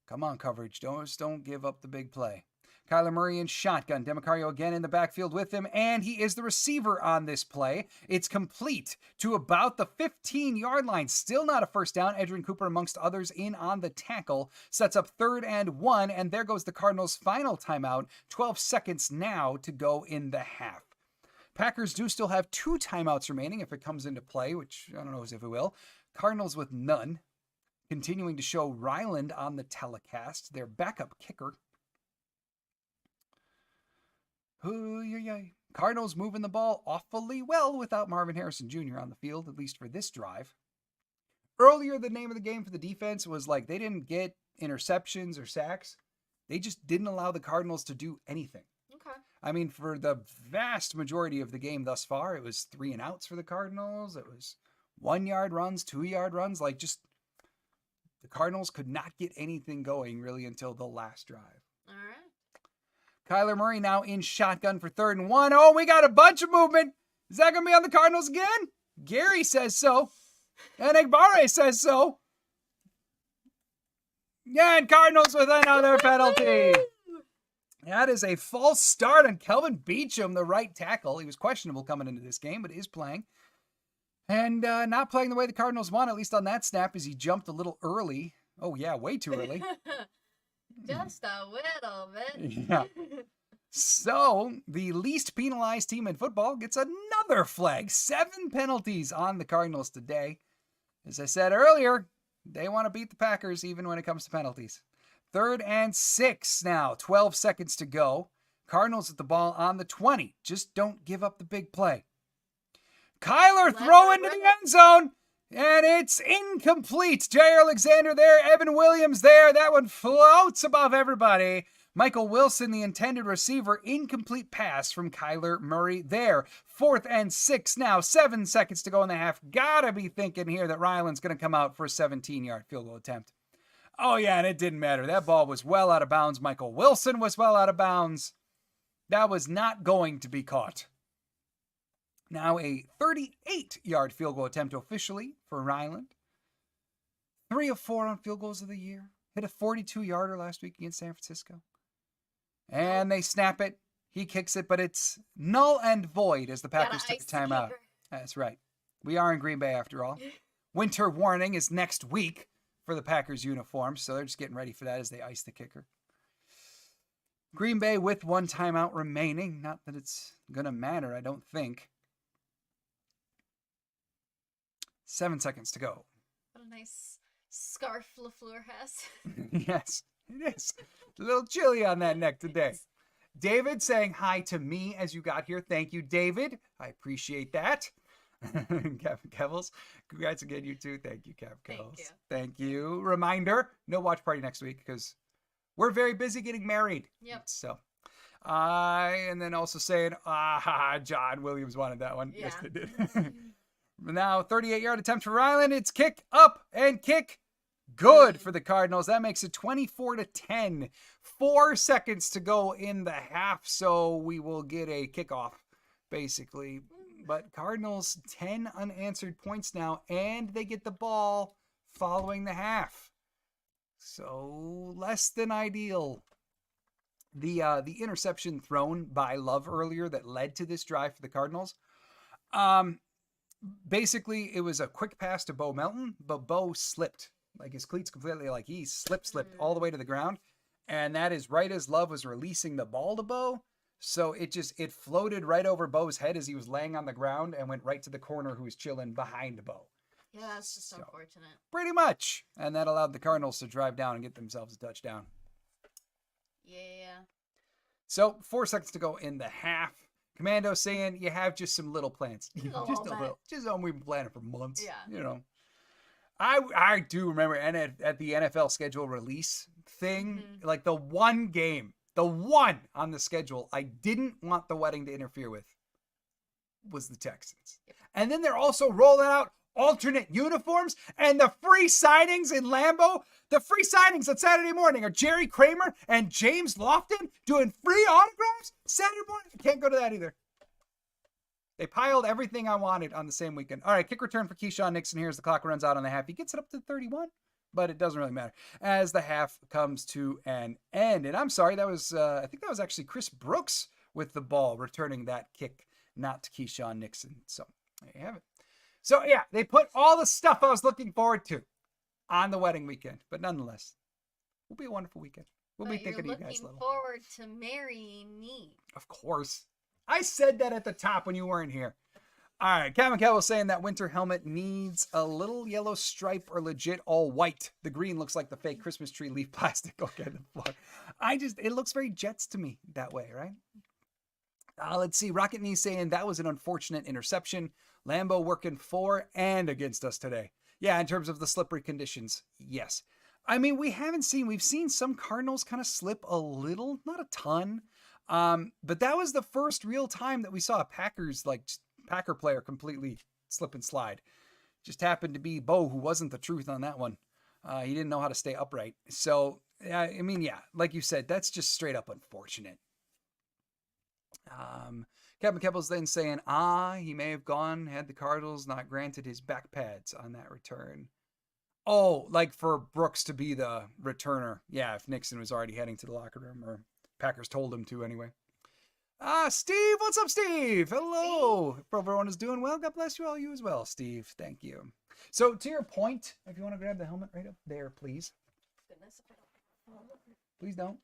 A: Come on, coverage. Don't give up the big play. Kyler Murray in shotgun. DiMacario again in the backfield with him, and he is the receiver on this play. It's complete to about the 15-yard line. Still not a first down. Edgerrin Cooper, amongst others, in on the tackle. Sets up 3rd and 1, and there goes the Cardinals' final timeout. 12 seconds now to go in the half. Packers do still have 2 timeouts remaining if it comes into play, which I don't know if it will. Cardinals with none. Continuing to show Ryland on the telecast, their backup kicker. Cardinals moving the ball awfully well without Marvin Harrison Jr. on the field, at least for this drive. Earlier, the name of the game for the defense was like they didn't get interceptions or sacks. They just didn't allow the Cardinals to do anything.
B: Okay.
A: I mean, for the vast majority of the game thus far, it was 3 and outs for the Cardinals. It was 1-yard runs, 2-yard runs. Like, just the Cardinals could not get anything going really until the last drive.
B: All right.
A: Kyler Murray now in shotgun for 3rd and 1. Oh, we got a bunch of movement. Is that going to be on the Cardinals again? Gary says so. And Egbare says so. Yeah, and Cardinals with another penalty. That is a false start on Kelvin Beachum, the right tackle. He was questionable coming into this game, but is playing. And not playing the way the Cardinals want, at least on that snap, as he jumped a little early. Oh, yeah, way too early.
B: Just a little bit.
A: Yeah. So, the least penalized team in football gets another flag. 7 penalties on the Cardinals today. As I said earlier, they want to beat the Packers even when it comes to penalties. 3rd and 6 now. 12 seconds to go. Cardinals with the ball on the 20. Just don't give up the big play. Kyler throw into the end zone. And it's incomplete. Jay Alexander there. Evan Williams there. That one floats above everybody. Michael Wilson, the intended receiver. Incomplete pass from Kyler Murray there. 4th and 6 now. 7 seconds to go in the half. Gotta be thinking here that Ryland's going to come out for a 17-yard field goal attempt. Oh, yeah, and it didn't matter. That ball was well out of bounds. Michael Wilson was well out of bounds. That was not going to be caught. Now a 38-yard field goal attempt officially for Ryland. 3 of 4 on field goals of the year. Hit a 42-yarder last week against San Francisco. And they snap it. He kicks it, but it's null and void as the Packers took a timeout. That's right. We are in Green Bay after all. Winter warning is next week for the Packers uniforms, so they're just getting ready for that as they ice the kicker. Green Bay with 1 timeout remaining. Not that it's going to matter, I don't think. 7 seconds to go.
B: What a nice scarf LaFleur has.
A: Yes, it is. A little chilly on that neck today. David saying hi to me as you got here. Thank you, David. I appreciate that. Captain Kevels. Congrats again, you too. Thank you, Captain Kevels. Thank you. Reminder, no watch party next week because we're very busy getting married.
B: Yep.
A: So, and then also saying, John Williams wanted that one.
B: Yeah.
A: Yes, they did. Now, 38-yard attempt for Ryland. It's kick up and kick good for the Cardinals. That makes it 24-10. 4 seconds to go in the half, so we will get a kickoff, basically. But Cardinals, 10 unanswered points now, and they get the ball following the half. So, less than ideal. The interception thrown by Love earlier that led to this drive for the Cardinals, basically, it was a quick pass to Bo Melton, but Bo slipped. Like his cleats completely, like he slipped all the way to the ground. And that is right as Love was releasing the ball to Bo. So it floated right over Bo's head as he was laying on the ground and went right to the corner who was chilling behind Bo.
B: Yeah, that's just unfortunate.
A: Pretty much. And that allowed the Cardinals to drive down and get themselves a touchdown.
B: Yeah.
A: So 4 seconds to go in the half. Commando saying you have just some little plans. Just a little. Just something we've been planning for months.
B: Yeah.
A: You know. I do remember at the NFL schedule release thing, like the one on the schedule I didn't want the wedding to interfere with was the Texans. Yep. And then they're also rolling out alternate uniforms and the free signings in Lambeau. The free signings on Saturday morning are Jerry Kramer and James Lofton doing free autographs Saturday morning. I can't go to that either. They piled everything I wanted on the same weekend. All right, kick return for Keyshawn Nixon here as the clock runs out on the half. He gets it up to 31, but it doesn't really matter as the half comes to an end. And I'm sorry, that was I think that was actually Chris Brooks with the ball returning that kick, not to Keyshawn Nixon. So there you have it. So yeah, they put all the stuff I was looking forward to on the wedding weekend, but nonetheless, it'll be a wonderful weekend. We'll be thinking of you guys a little.
B: Looking forward to marrying me.
A: Of course. I said that at the top when you weren't here. All right, Kevin Kell was saying that winter helmet needs a little yellow stripe or legit all white. The green looks like the fake Christmas tree leaf plastic. Okay, the floor. It looks very Jets to me that way, right? Let's see. Rocket Knee saying that was an unfortunate interception. Lambeau working for and against us today. Yeah, in terms of the slippery conditions, yes. I mean, we've seen some Cardinals kind of slip a little, not a ton. But that was the first real time that we saw a Packer player completely slip and slide. Just happened to be Bo, who wasn't the truth on that one. He didn't know how to stay upright. So, I mean, yeah, like you said, that's just straight up unfortunate. Kevin Keppel's then saying, he may have gone had the Cardinals not granted his back pads on that return. Oh, like for Brooks to be the returner. Yeah, if Nixon was already heading to the locker room, or Packers told him to anyway. Steve, what's up, Steve? Hello. Hope everyone is doing well. God bless you all. You as well, Steve. Thank you. So to your point, if you want to grab the helmet right up there, please.
B: Goodness.
A: Please don't.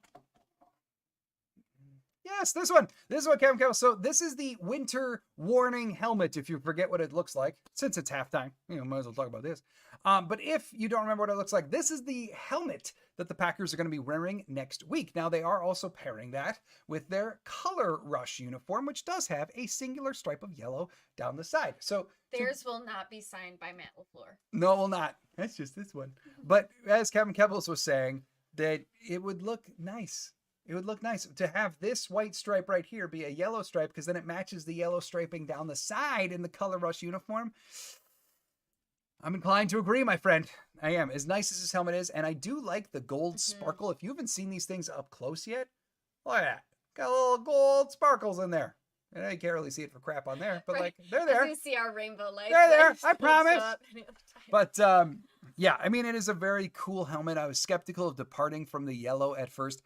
A: Yes, this one. This is what Kevin Kell. So this is the winter warning helmet, if you forget what it looks like, since it's halftime. Might as well talk about this. But if you don't remember what it looks like, this is the helmet that the Packers are going to be wearing next week. Now, they are also pairing that with their Color Rush uniform, which does have a singular stripe of yellow down the side. So
B: theirs will not be signed by Matt LaFleur.
A: No, it will not. That's just this one. But as Kevin Keppels was saying, that it would look nice. It would look nice to have this white stripe right here be a yellow stripe, because then it matches the yellow striping down the side in the Color Rush uniform. I'm inclined to agree, my friend. I am. As nice as this helmet is, and I do like the gold sparkle. If you haven't seen these things up close yet, look at that. Got little gold sparkles in there. And I can't really see it for crap on there, but
B: right.
A: like they're there.
B: You see our rainbow lights.
A: They're there. I promise. But yeah, I mean, it is a very cool helmet. I was skeptical of departing from the yellow at first.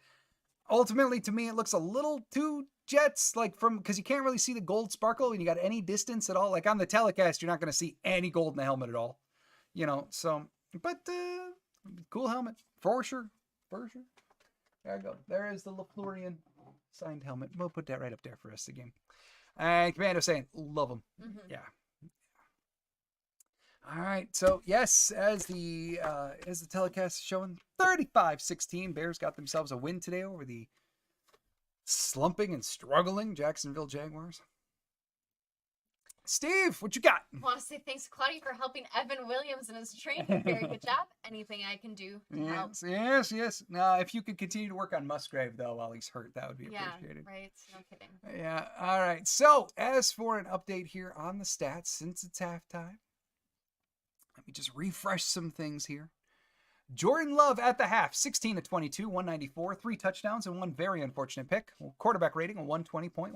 A: Ultimately, to me, it looks a little too Jets, because you can't really see the gold sparkle when you got any distance at all. Like on the telecast, you're not going to see any gold in the helmet at all. So, but cool helmet for sure. For sure. There you go. There is the LaFleurian signed helmet. We'll put that right up there for us again. And Commando saying, love them. Yeah. All right. So yes, as the telecast is showing, 35-16, Bears got themselves a win today over the slumping and struggling Jacksonville Jaguars. Steve, what you got?
B: I want to say thanks to Claudia for helping Evan Williams in his training. Very good job. Anything I can do to help.
A: Yes. Now, if you could continue to work on Musgrave, though, while he's hurt, that would be appreciated.
B: Yeah, right. No kidding.
A: Yeah. All right. So, as for an update here on the stats, since it's halftime, let me just refresh some things here. Jordan Love at the half, 16-22, 194, 3 touchdowns, and 1 very unfortunate pick. Quarterback rating of 120.1.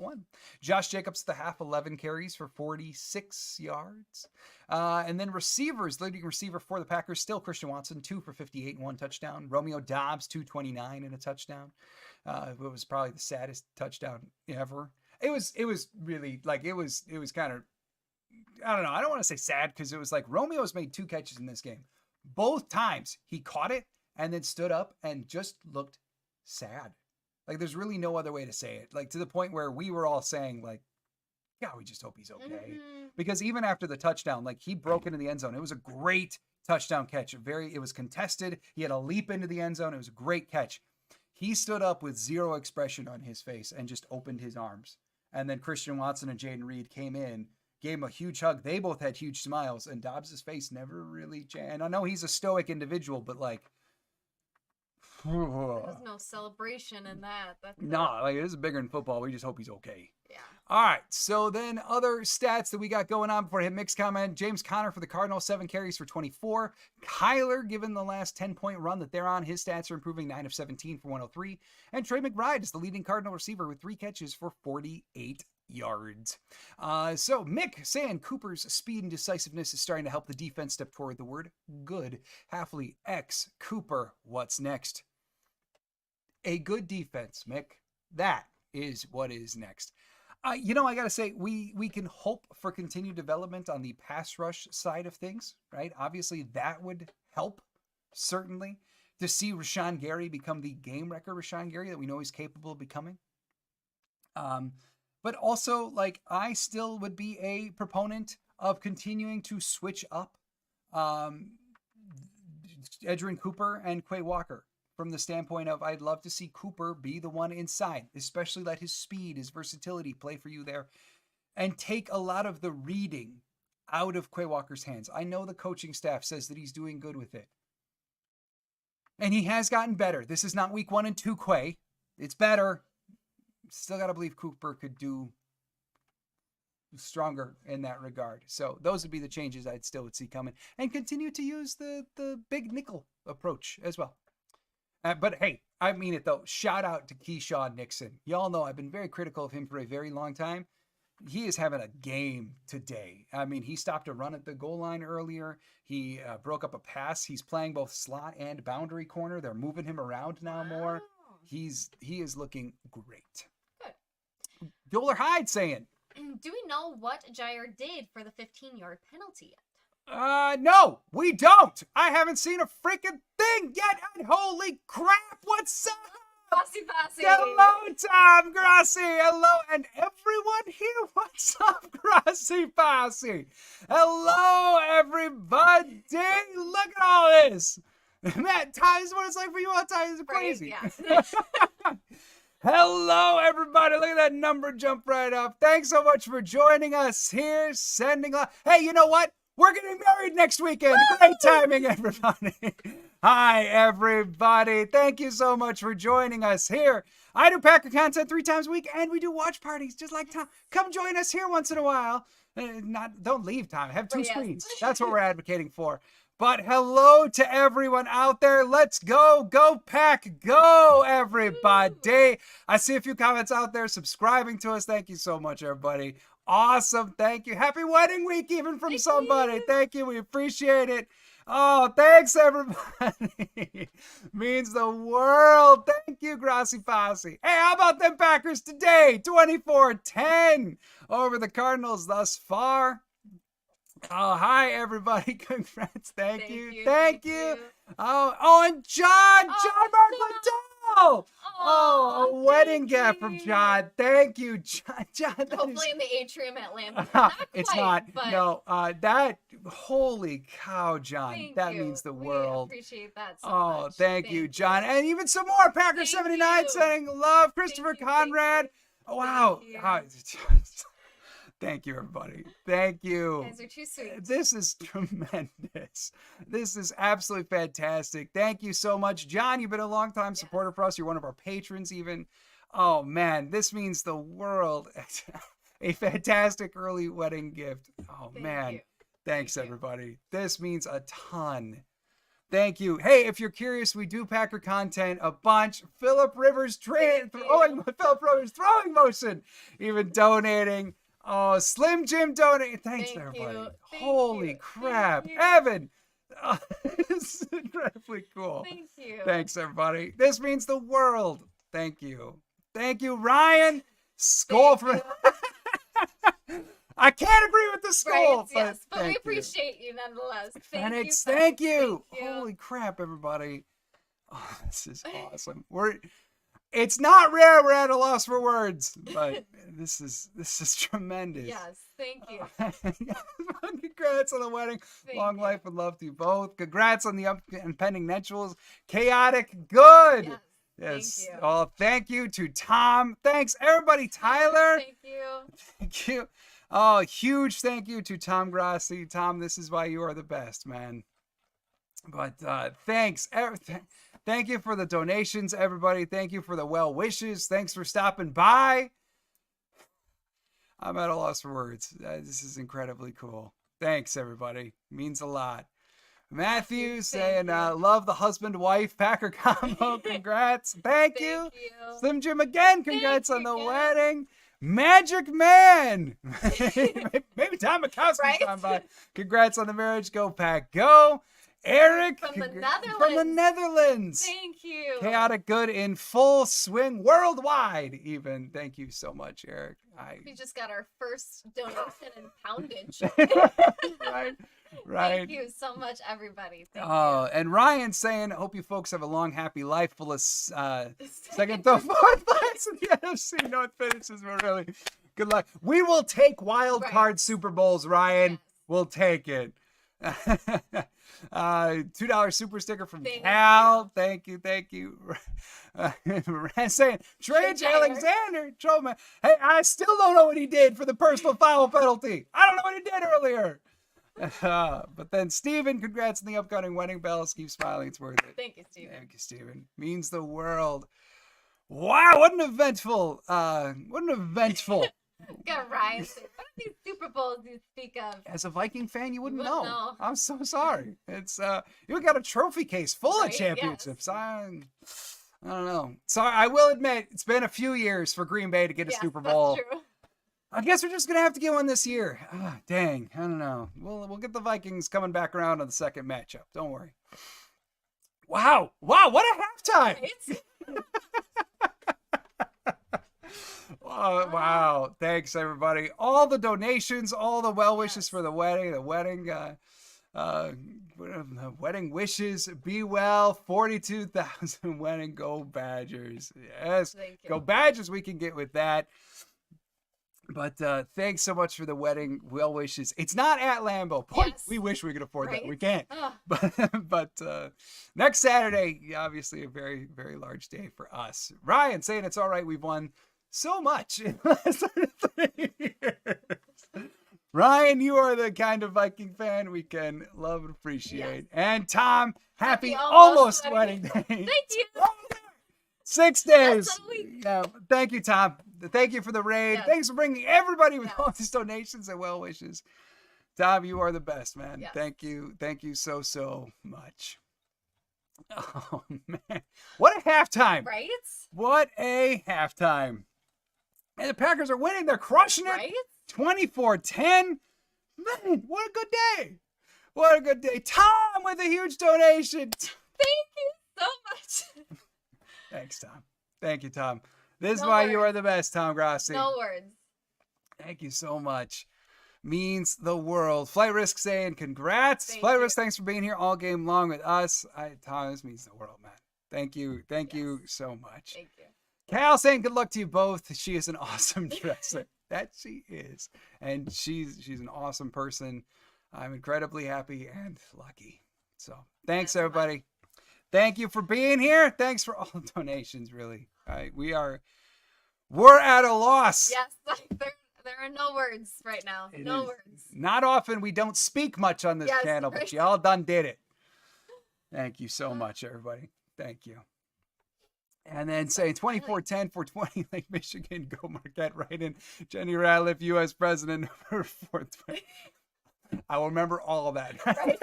A: Josh Jacobs at the half, 11 carries for 46 yards. And then receivers, leading receiver for the Packers, still Christian Watson, 2 for 58 and 1 touchdown. Romeo Doubs, 229 and a touchdown. It was probably the saddest touchdown ever. It was really, it was kind of, I don't know. I don't want to say sad, because it was like Romeo's made 2 catches in this game. Both times he caught it and then stood up and just looked sad. Like, there's really no other way to say it. Like, to the point where we were all saying, like, yeah, we just hope he's okay. Because even after the touchdown, like, he broke into the end zone. It was a great touchdown catch. It was contested. He had a leap into the end zone. It was a great catch. He stood up with zero expression on his face and just opened his arms. And then Christian Watson and Jaden Reed came in, gave him a huge hug. They both had huge smiles, and Dobbs' face never really changed. And I know he's a stoic individual, but like,
B: there was no celebration in that.
A: Like, this is bigger than football. We just hope he's okay.
B: Yeah.
A: All right. So then other stats that we got going on before I hit mixed comment. James Conner for the Cardinals, 7 carries for 24. Kyler, given the last 10-point run that they're on, his stats are improving, 9 of 17 for 103. And Trey McBride is the leading Cardinal receiver with 3 catches for 48 yards. So Mick saying Cooper's speed and decisiveness is starting to help the defense step toward the word good. Halfley X Cooper, what's next? A good defense, Mick. That is what is next. I got to say, we can hope for continued development on the pass rush side of things, right? Obviously, that would help, certainly, to see Rashawn Gary become the game wrecker Rashawn Gary that we know he's capable of becoming. But also, like, I still would be a proponent of continuing to switch up Edgerrin Cooper and Quay Walker. From the standpoint of, I'd love to see Cooper be the one inside, especially let his speed, his versatility play for you there, and take a lot of the reading out of Quay Walker's hands. I know the coaching staff says that he's doing good with it. And he has gotten better. This is not week 1 and 2 Quay. It's better. Still got to believe Cooper could do stronger in that regard. So those would be the changes I'd still would see coming. And continue to use the big nickel approach as well. But hey, I mean it though. Shout out to Keyshawn Nixon. Y'all know I've been very critical of him for a very long time. He is having a game today. I mean, he stopped a run at the goal line earlier. He broke up a pass. He's playing both slot and boundary corner. They're moving him around now more. He is looking great.
B: Good.
A: Doler Hyde saying,
B: do we know what Jair did for the 15-yard penalty yet?
A: No, we don't. I haven't seen a freaking thing yet. And holy crap, what's up?
B: Bossy.
A: Hello, Tom Grassi. Hello, and everyone here. What's up, Grassi Bossy? Hello, everybody. Look at all this. Matt, time is what it's like for you all time. It's crazy.
B: Yeah.
A: Hello, everybody. Look at that number jump right up. Thanks so much for joining us here. Hey, you know what? We're getting married next weekend. Woo! Great timing, everybody. Hi, everybody. Thank you so much for joining us here. I do Packer content 3 times a week, and we do watch parties just like Tom. Come join us here once in a while. Don't leave, Tom. Have 2 screens. That's what we're advocating for. But hello to everyone out there. Let's go. Go Pack. Go, everybody. I see a few comments out there subscribing to us. Thank you so much, everybody. Awesome. Thank you. Happy wedding week, even from somebody. Thank you. We appreciate it. Oh, thanks, everybody. Means the world. Thank you, Grassi Fossey. Hey, how about them Packers today? 24-10 over the Cardinals thus far. Oh, hi, everybody. Congrats. Thank you. Thank you. Oh, and John Mark Liddell. Oh, a wedding gift from John. Thank you, John.
B: Hopefully in the atrium at Lambeau. Not
A: it's
B: quite,
A: not.
B: But...
A: No, that, holy cow, John. That means the world.
B: We appreciate that so much.
A: Oh, thank you, John. And even some more. Packer 79 sending love. Christopher Conrad. Oh, wow. Thank you, everybody. Thank you.
B: You guys are too sweet.
A: This is tremendous. This is absolutely fantastic. Thank you so much. John, you've been a long-time supporter for us. You're one of our patrons even. Oh, man, this means the world. A fantastic early wedding gift. Oh, man. Thanks, everybody. This means a ton. Thank you. Hey, if you're curious, we do Packer content a bunch. Philip Rivers throwing motion, even donating. Oh, Slim Jim donating. Thanks, everybody. Holy crap. Evan. This is incredibly cool.
B: Thank you.
A: Thanks, everybody. This means the world. Thank you. Thank you, Ryan. Skull for... I can't agree with the skull.
B: Right, but we appreciate you nonetheless.
A: Thank you. Holy crap, everybody. Oh, this is awesome. It's not rare. We're at a loss for words, but this is tremendous.
B: Yes, thank you.
A: Congrats on the wedding.
B: Thank
A: Long
B: you.
A: life and love to you both. Congrats on the impending nuptials. Chaotic good.
B: Yes. Thank you.
A: Oh, thank you to Tom. Thanks everybody. Tyler.
B: Thank you.
A: Thank you. Oh, huge thank you to Tom Grassi. Tom, this is why you are the best, man. But thanks. Thank you for the donations, everybody. Thank you for the well wishes. Thanks for stopping by. I'm at a loss for words. This is incredibly cool. Thanks, everybody. Means a lot. Matthew saying, love the husband-wife Packer combo. Congrats. Thank you. Slim Jim again. Congrats on the wedding. Magic Man. Maybe Tom McCoskey's on by. Congrats on the marriage. Go Pack. Go. Eric
B: from
A: the Netherlands.
B: Thank you.
A: Chaotic good in full swing worldwide even. Thank you so much, Eric.
B: We just got our first donation in poundage.
A: Right.
B: Thank you so much, everybody. Thank you.
A: And Ryan saying, hope you folks have a long, happy life full of second to fourth place in the NFC North finishes. We're really good luck. We will take wild card Super Bowls, Ryan.
B: Yes.
A: We'll take it. $2 super sticker from Cal. Thank you. Saying Trey Alexander, Trollman. Hey, I still don't know what he did for the personal foul penalty. I don't know what he did earlier. But then Steven, congrats on the upcoming wedding bells. Keep smiling, it's worth it.
B: Thank you, Steven.
A: Thank you, Steven. Means the world. Wow, what an eventful.
B: Got Ryan. What are these Super Bowls you speak of?
A: As a Viking fan, you wouldn't know. I'm so sorry. It's you got a trophy case full of championships. Yes. I don't know. Sorry, I will admit it's been a few years for Green Bay to get a Super Bowl.
B: That's true.
A: I guess we're just gonna have to get one this year. Dang, I don't know. We'll get the Vikings coming back around on the second matchup. Don't worry. Wow, what a halftime! Oh, wow. Thanks, everybody. All the donations, all the well wishes for the wedding, wedding wishes. Be well. 42,000 wedding. Go Badgers. Yes. Go Badgers. We can get with that. But thanks so much for the wedding well wishes. It's not at Lambeau. Boy, we wish we could afford that. We can't. But next Saturday, obviously a very, very large day for us. Ryan saying it's all right. We've won so much in the last 3 years. Ryan, you are the kind of Viking fan we can love and appreciate. And Tom, happy almost wedding day.
B: Thank you.
A: 6 days. Yeah, thank you, Tom. Thank you for the raid. Thanks for bringing everybody with all these donations and well wishes. Tom, you are the best, man. Thank you. Thank you so much. Oh, man. What a halftime.
B: Right?
A: What a halftime. And the Packers are winning. They're crushing it.
B: Right?
A: 24-10. Man, what a good day. What a good day. Tom with a huge donation.
B: Thank you so much.
A: Thanks, Tom. Thank you, Tom. This is why you are the best, Tom Grassi.
B: No words.
A: Thank you so much. Means the world. Flight Risk saying congrats. Flight Risk, thanks for being here all game long with us. Tom, this means the world, man. Thank you. Thank you so much.
B: Thank you.
A: Cal saying good luck to you both. She is an awesome dresser. That she is. And she's an awesome person. I'm incredibly happy and lucky. So thanks, everybody. Thank you for being here. Thanks for all the donations, really. We're at a loss.
B: Yes, there are no words right now. No words.
A: Not often we don't speak much on this channel, but y'all done did it. Thank you so much, everybody. Thank you. And then saying 24-10 for 20 Lake Michigan. Go Marquette right in. Jenny Ratliff, U.S. President, number 420. I will remember all of that.
B: Right?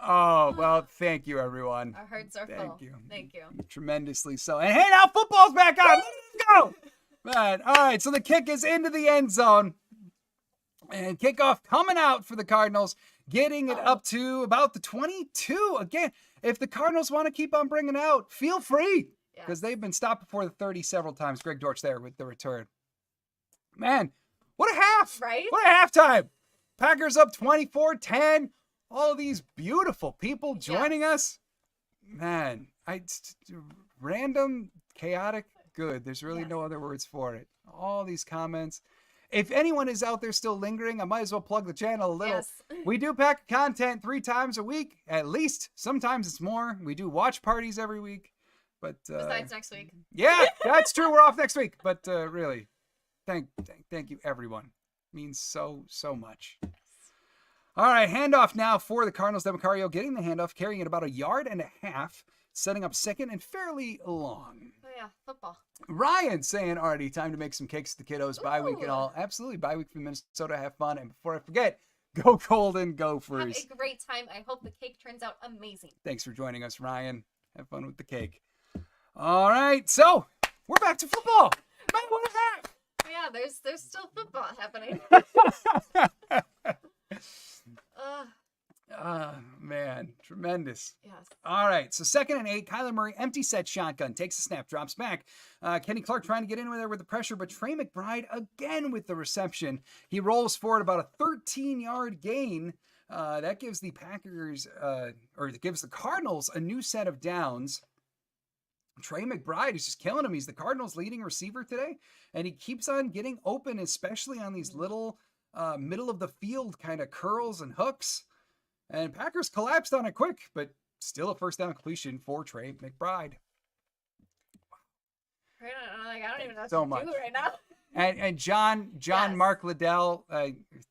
A: Oh, well, thank you, everyone.
B: Our hearts are full. Thank you.
A: Tremendously so. And hey, now football's back on. Let's go. Man, all right, so the kick is into the end zone. And kickoff coming out for the Cardinals, getting it up to about the 22. Again, if the Cardinals want to keep on bringing out, feel free. Because they've been stopped before the 30 several times. Greg Dortch there with the return. Man, what a half.
B: Right?
A: What a halftime. Packers up 24-10. All these beautiful people joining us. Man, random, chaotic good. There's really no other words for it. All these comments. If anyone is out there still lingering, I might as well plug the channel a little.
B: Yes.
A: We do pack content 3 times a week, at least. Sometimes it's more. We do watch parties every week. But
B: besides next week.
A: Yeah, that's true. We're off next week. But really, thank you, everyone. It means so much. All right, handoff now for the Cardinals. Demacario getting the handoff, carrying it about 1.5 yards, setting up second and fairly long.
B: Oh yeah, football.
A: Ryan saying already time to make some cakes to the kiddos. Bye week and
B: Ooh.
A: all. Absolutely, bye week from Minnesota. Have fun. And before I forget, go Golden Gophers.
B: Have a great time. I hope the cake turns out amazing.
A: Thanks for joining us, Ryan. Have fun with the cake. All right, so we're back to football. Man, what a half!
B: Yeah, there's still football happening.
A: Man, tremendous.
B: Yes.
A: All right, so 2nd and 8. Kyler Murray, empty set shotgun, takes a snap, drops back. Kenny Clark trying to get in there with the pressure, but Trey McBride again with the reception. He rolls forward about a 13-yard gain. That gives the Packers, or it gives the Cardinals a new set of downs. Trey McBride is just killing him. He's the Cardinals' leading receiver today, and he keeps on getting open, especially on these little middle of the field kind of curls and hooks. And Packers collapsed on it quick, but still a first down completion for Trey McBride.
B: I don't even know what
A: So
B: to
A: much.
B: do right now.
A: And John
B: Yes.
A: Mark Liddell,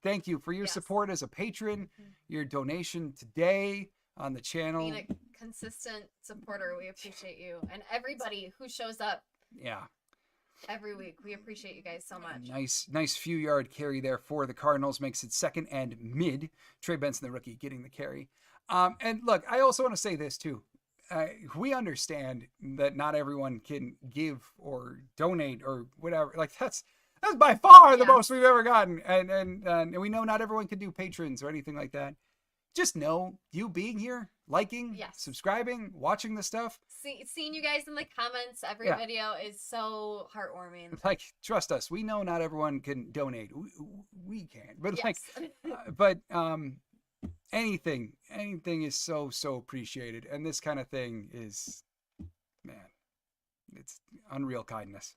A: thank you for your
B: Yes.
A: support as a patron, your donation today on the channel.
B: Being a consistent supporter, we appreciate you. And everybody who shows up
A: Yeah.
B: every week, we appreciate you guys so much.
A: Nice few yard carry there for the Cardinals. Makes it 2nd and mid. Trey Benson, the rookie, getting the carry. And look, I also want to say this too. We understand that not everyone can give or donate or whatever. Like that's by far the most we've ever gotten. And we know not everyone can do patrons or anything like that. Just know you being here, liking, subscribing, watching the stuff.
B: Seeing you guys in the comments every video is so heartwarming.
A: Like, trust us, we know not everyone can donate. We can, but anything is so appreciated, and this kind of thing is, man, it's unreal kindness.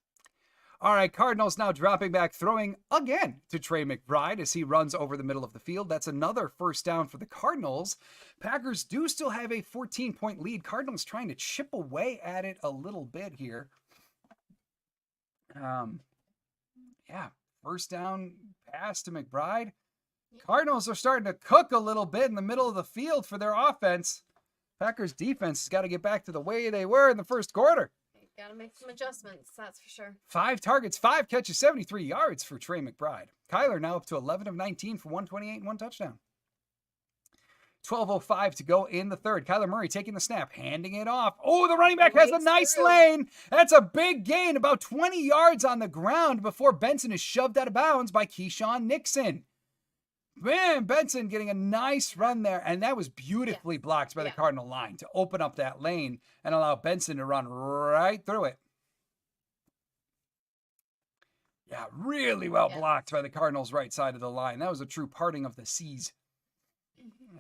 A: All right, Cardinals now dropping back, throwing again to Trey McBride as he runs over the middle of the field. That's another first down for the Cardinals. Packers do still have a 14-point lead. Cardinals trying to chip away at it a little bit here. First down pass to McBride. Cardinals are starting to cook a little bit in the middle of the field for their offense. Packers defense has got to get back to the way they were in the first quarter.
B: Got to make some adjustments, that's for sure.
A: 5 targets, 5 catches, 73 yards for Trey McBride. Kyler now up to 11 of 19 for 128 and 1 touchdown. 12:05 to go in the third. Kyler Murray taking the snap, handing it off. Oh, the running back has a nice lane. That's a big gain, about 20 yards on the ground before Benson is shoved out of bounds by Keyshawn Nixon. Man, Benson getting a nice run there, and that was beautifully blocked by the Cardinal line to open up that lane and allow Benson to run right through it. Yeah, really well blocked by the Cardinals' right side of the line. That was a true parting of the seas.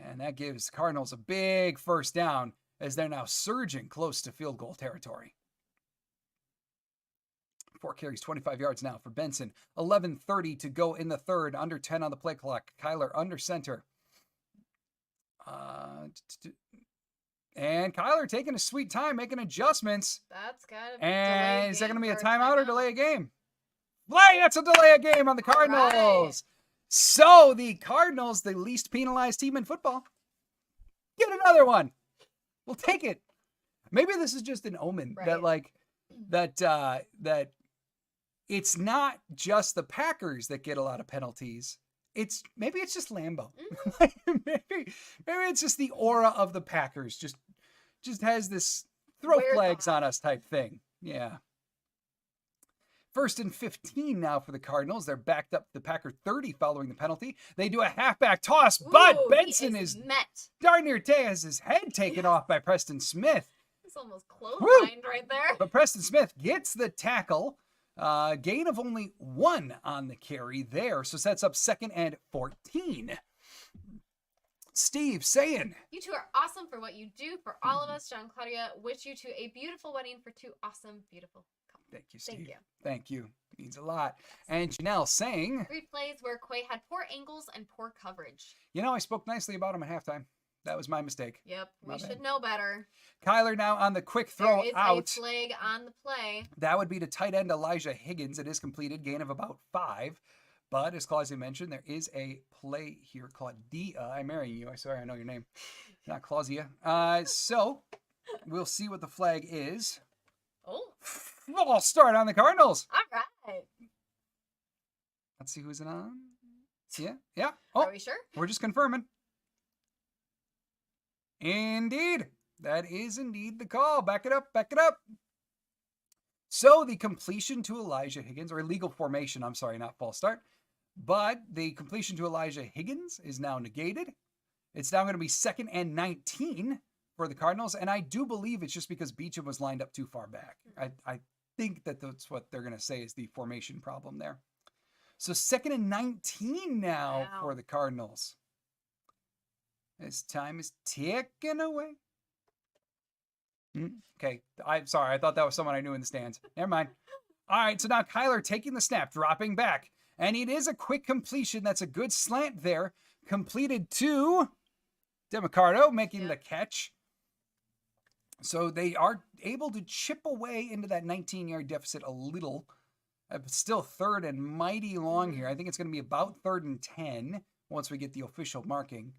A: And that gives Cardinals a big first down as they're now surging close to field goal territory. 4 carries, 25 yards now for Benson. 11:30 to go in the third. Under 10 on the play clock. Kyler under center. And Kyler taking a sweet time, making adjustments.
B: That's got to be
A: And is that going to be a timeout or delay a game? That's a delay a game on the Cardinals. Right. So the Cardinals, the least penalized team in football, get another one. We'll take it. Maybe this is just an omen that it's not just the Packers that get a lot of penalties. Maybe it's just Lambeau. maybe it's just the aura of the Packers just has this throw flags on us type thing. Yeah. 1st and 15 now for the Cardinals. They're backed up to the Packer 30 following the penalty. They do a halfback toss, but Benson is darn near has his head taken off by Preston Smith.
B: It's almost clotheslined right there.
A: But Preston Smith gets the tackle. Gain of only 1 on the carry there. So sets up 2nd and 14. Steve saying,
B: You two are awesome for what you do for all of us. John Claudia, wish you two a beautiful wedding for two awesome, beautiful couples.
A: thank you, Steve.
B: Thank you.
A: Thank you. Means a lot. And Janelle saying,
B: 3 plays where Quay had poor angles and poor coverage.
A: I spoke nicely about him at halftime. That was my mistake.
B: Yep,
A: My
B: we
A: bad.
B: should know better.
A: Kyler now on the quick throw
B: there is
A: out.
B: a flag on the play.
A: That would be to tight end Elijah Higgins. It is completed, gain of about 5. But as Claudia mentioned, there is a play here called I'm marrying you. I'm sorry, I know your name. Not Claudia. So we'll see what the flag is.
B: Oh.
A: We'll start on the Cardinals.
B: All right.
A: Let's see who's it on. Yeah. Oh,
B: Are we sure?
A: we're just confirming. Indeed. That is indeed the call. Back it up. So the completion to Elijah Higgins, or illegal formation, I'm sorry, not false start. But the completion to Elijah Higgins is now negated. It's now going to be 2nd and 19 for the Cardinals. And I do believe it's just because Beecham was lined up too far back. I think that's what they're going to say is the formation problem there. So 2nd and 19 now for the Cardinals. As time is ticking away. Okay, I'm sorry. I thought that was someone I knew in the stands. Never mind. All right, so now Kyler taking the snap, dropping back. And it is a quick completion. That's a good slant there. Completed to DeMarcado, making the catch. So they are able to chip away into that 19-yard deficit a little. Still 3rd and mighty long here. I think it's going to be about 3rd and 10 once we get the official marking.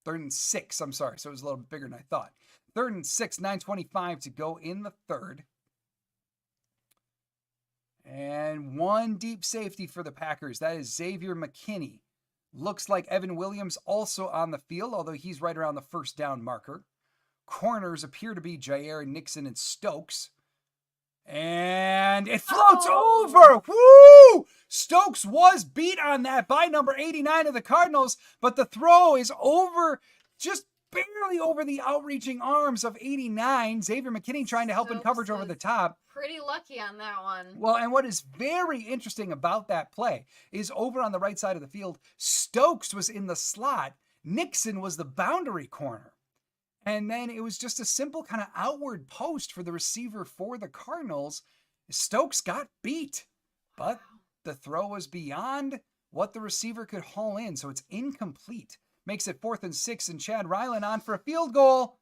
A: 3rd and 6, I'm sorry. So it was a little bigger than I thought. 3rd and 6, 9:25 to go in the 3rd. And one deep safety for the Packers. That is Xavier McKinney. Looks like Evan Williams also on the field, although he's right around the first down marker. Corners appear to be Jair, Nixon, and Stokes. And it floats over. Woo! Stokes was beat on that by number 89 of the Cardinals, but the throw is over, just barely over the outreaching arms of 89. Xavier McKinney trying to help in coverage over the top.
B: Pretty lucky on that one.
A: Well, and what is very interesting about that play is over on the right side of the field, Stokes was in the slot. Nixon was the boundary corner. And then it was just a simple kind of outward post for the receiver for the Cardinals. Stokes got beat, but the throw was beyond what the receiver could haul in, so it's incomplete. Makes it 4th and 6, and Chad Ryland on for a field goal.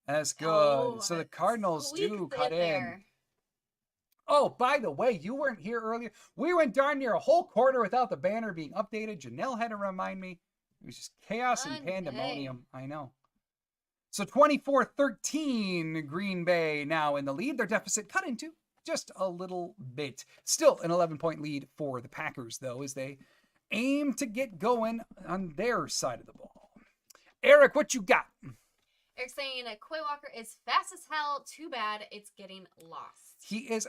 A: That's good. So the Cardinals do cut in. Oh, by the way, you weren't here earlier. We went darn near a whole quarter without the banner being updated. Janelle had to remind me. It was just chaos and pandemonium. I know. So 24-13, Green Bay now in the lead. Their deficit cut into just a little bit. Still an 11-point lead for the Packers, though, as they aim to get going on their side of the ball. Eric, what you got?
B: Eric's saying Quay Walker is fast as hell. Too bad it's getting lost.
A: He is,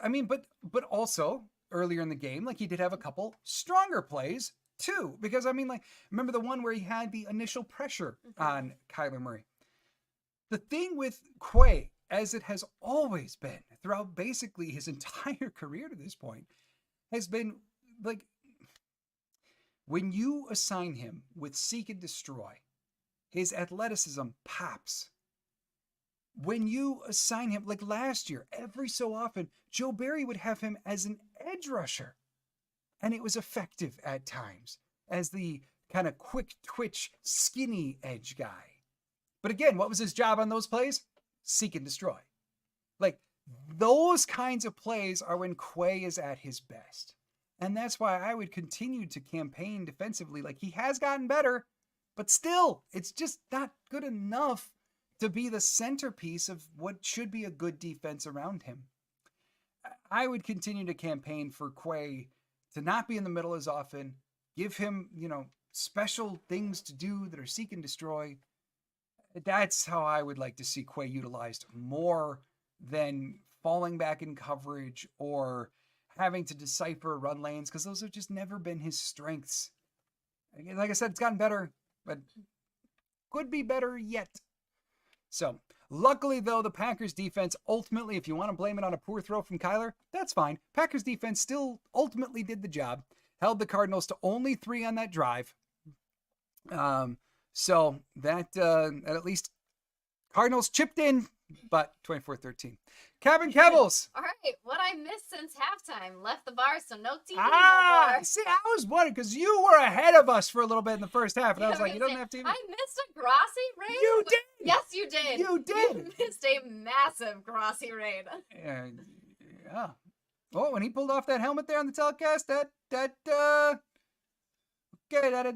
A: but also earlier in the game, like he did have a couple stronger plays too. Because, remember the one where he had the initial pressure on Kyler Murray? The thing with Quay, as it has always been throughout basically his entire career to this point, has been like when you assign him with seek and destroy, his athleticism pops. When you assign him, like last year, every so often, Joe Barry would have him as an edge rusher. And it was effective at times as the kind of quick twitch, skinny edge guy. But again, what was his job on those plays? Seek and destroy. Like, those kinds of plays are when Quay is at his best. And that's why I would continue to campaign defensively. Like, he has gotten better, but still, it's just not good enough to be the centerpiece of what should be a good defense around him. I would continue to campaign for Quay to not be in the middle as often, give him, special things to do that are seek and destroy. That's how I would like to see Quay utilized more than falling back in coverage or having to decipher run lanes, because those have just never been his strengths. Like I said, it's gotten better, but could be better yet. So, luckily, though, the Packers defense ultimately, if you want to blame it on a poor throw from Kyler, that's fine. Packers defense still ultimately did the job. held the Cardinals to only 3 on that drive. So that at least Cardinals chipped in, but 24-13. Cabin Kebbles.
B: All right, what I missed since halftime. Left the bar, so no TV
A: Ah,
B: no more.
A: see, I was wondering because you were ahead of us for a little bit in the first half, and I was
B: Yeah,
A: like, you don't have TV.
B: I missed a Grassi raid.
A: You did.
B: Yes, you did.
A: You did.
B: You missed a massive Grassi raid.
A: Yeah. Oh, when he pulled off that helmet there on the telecast, that had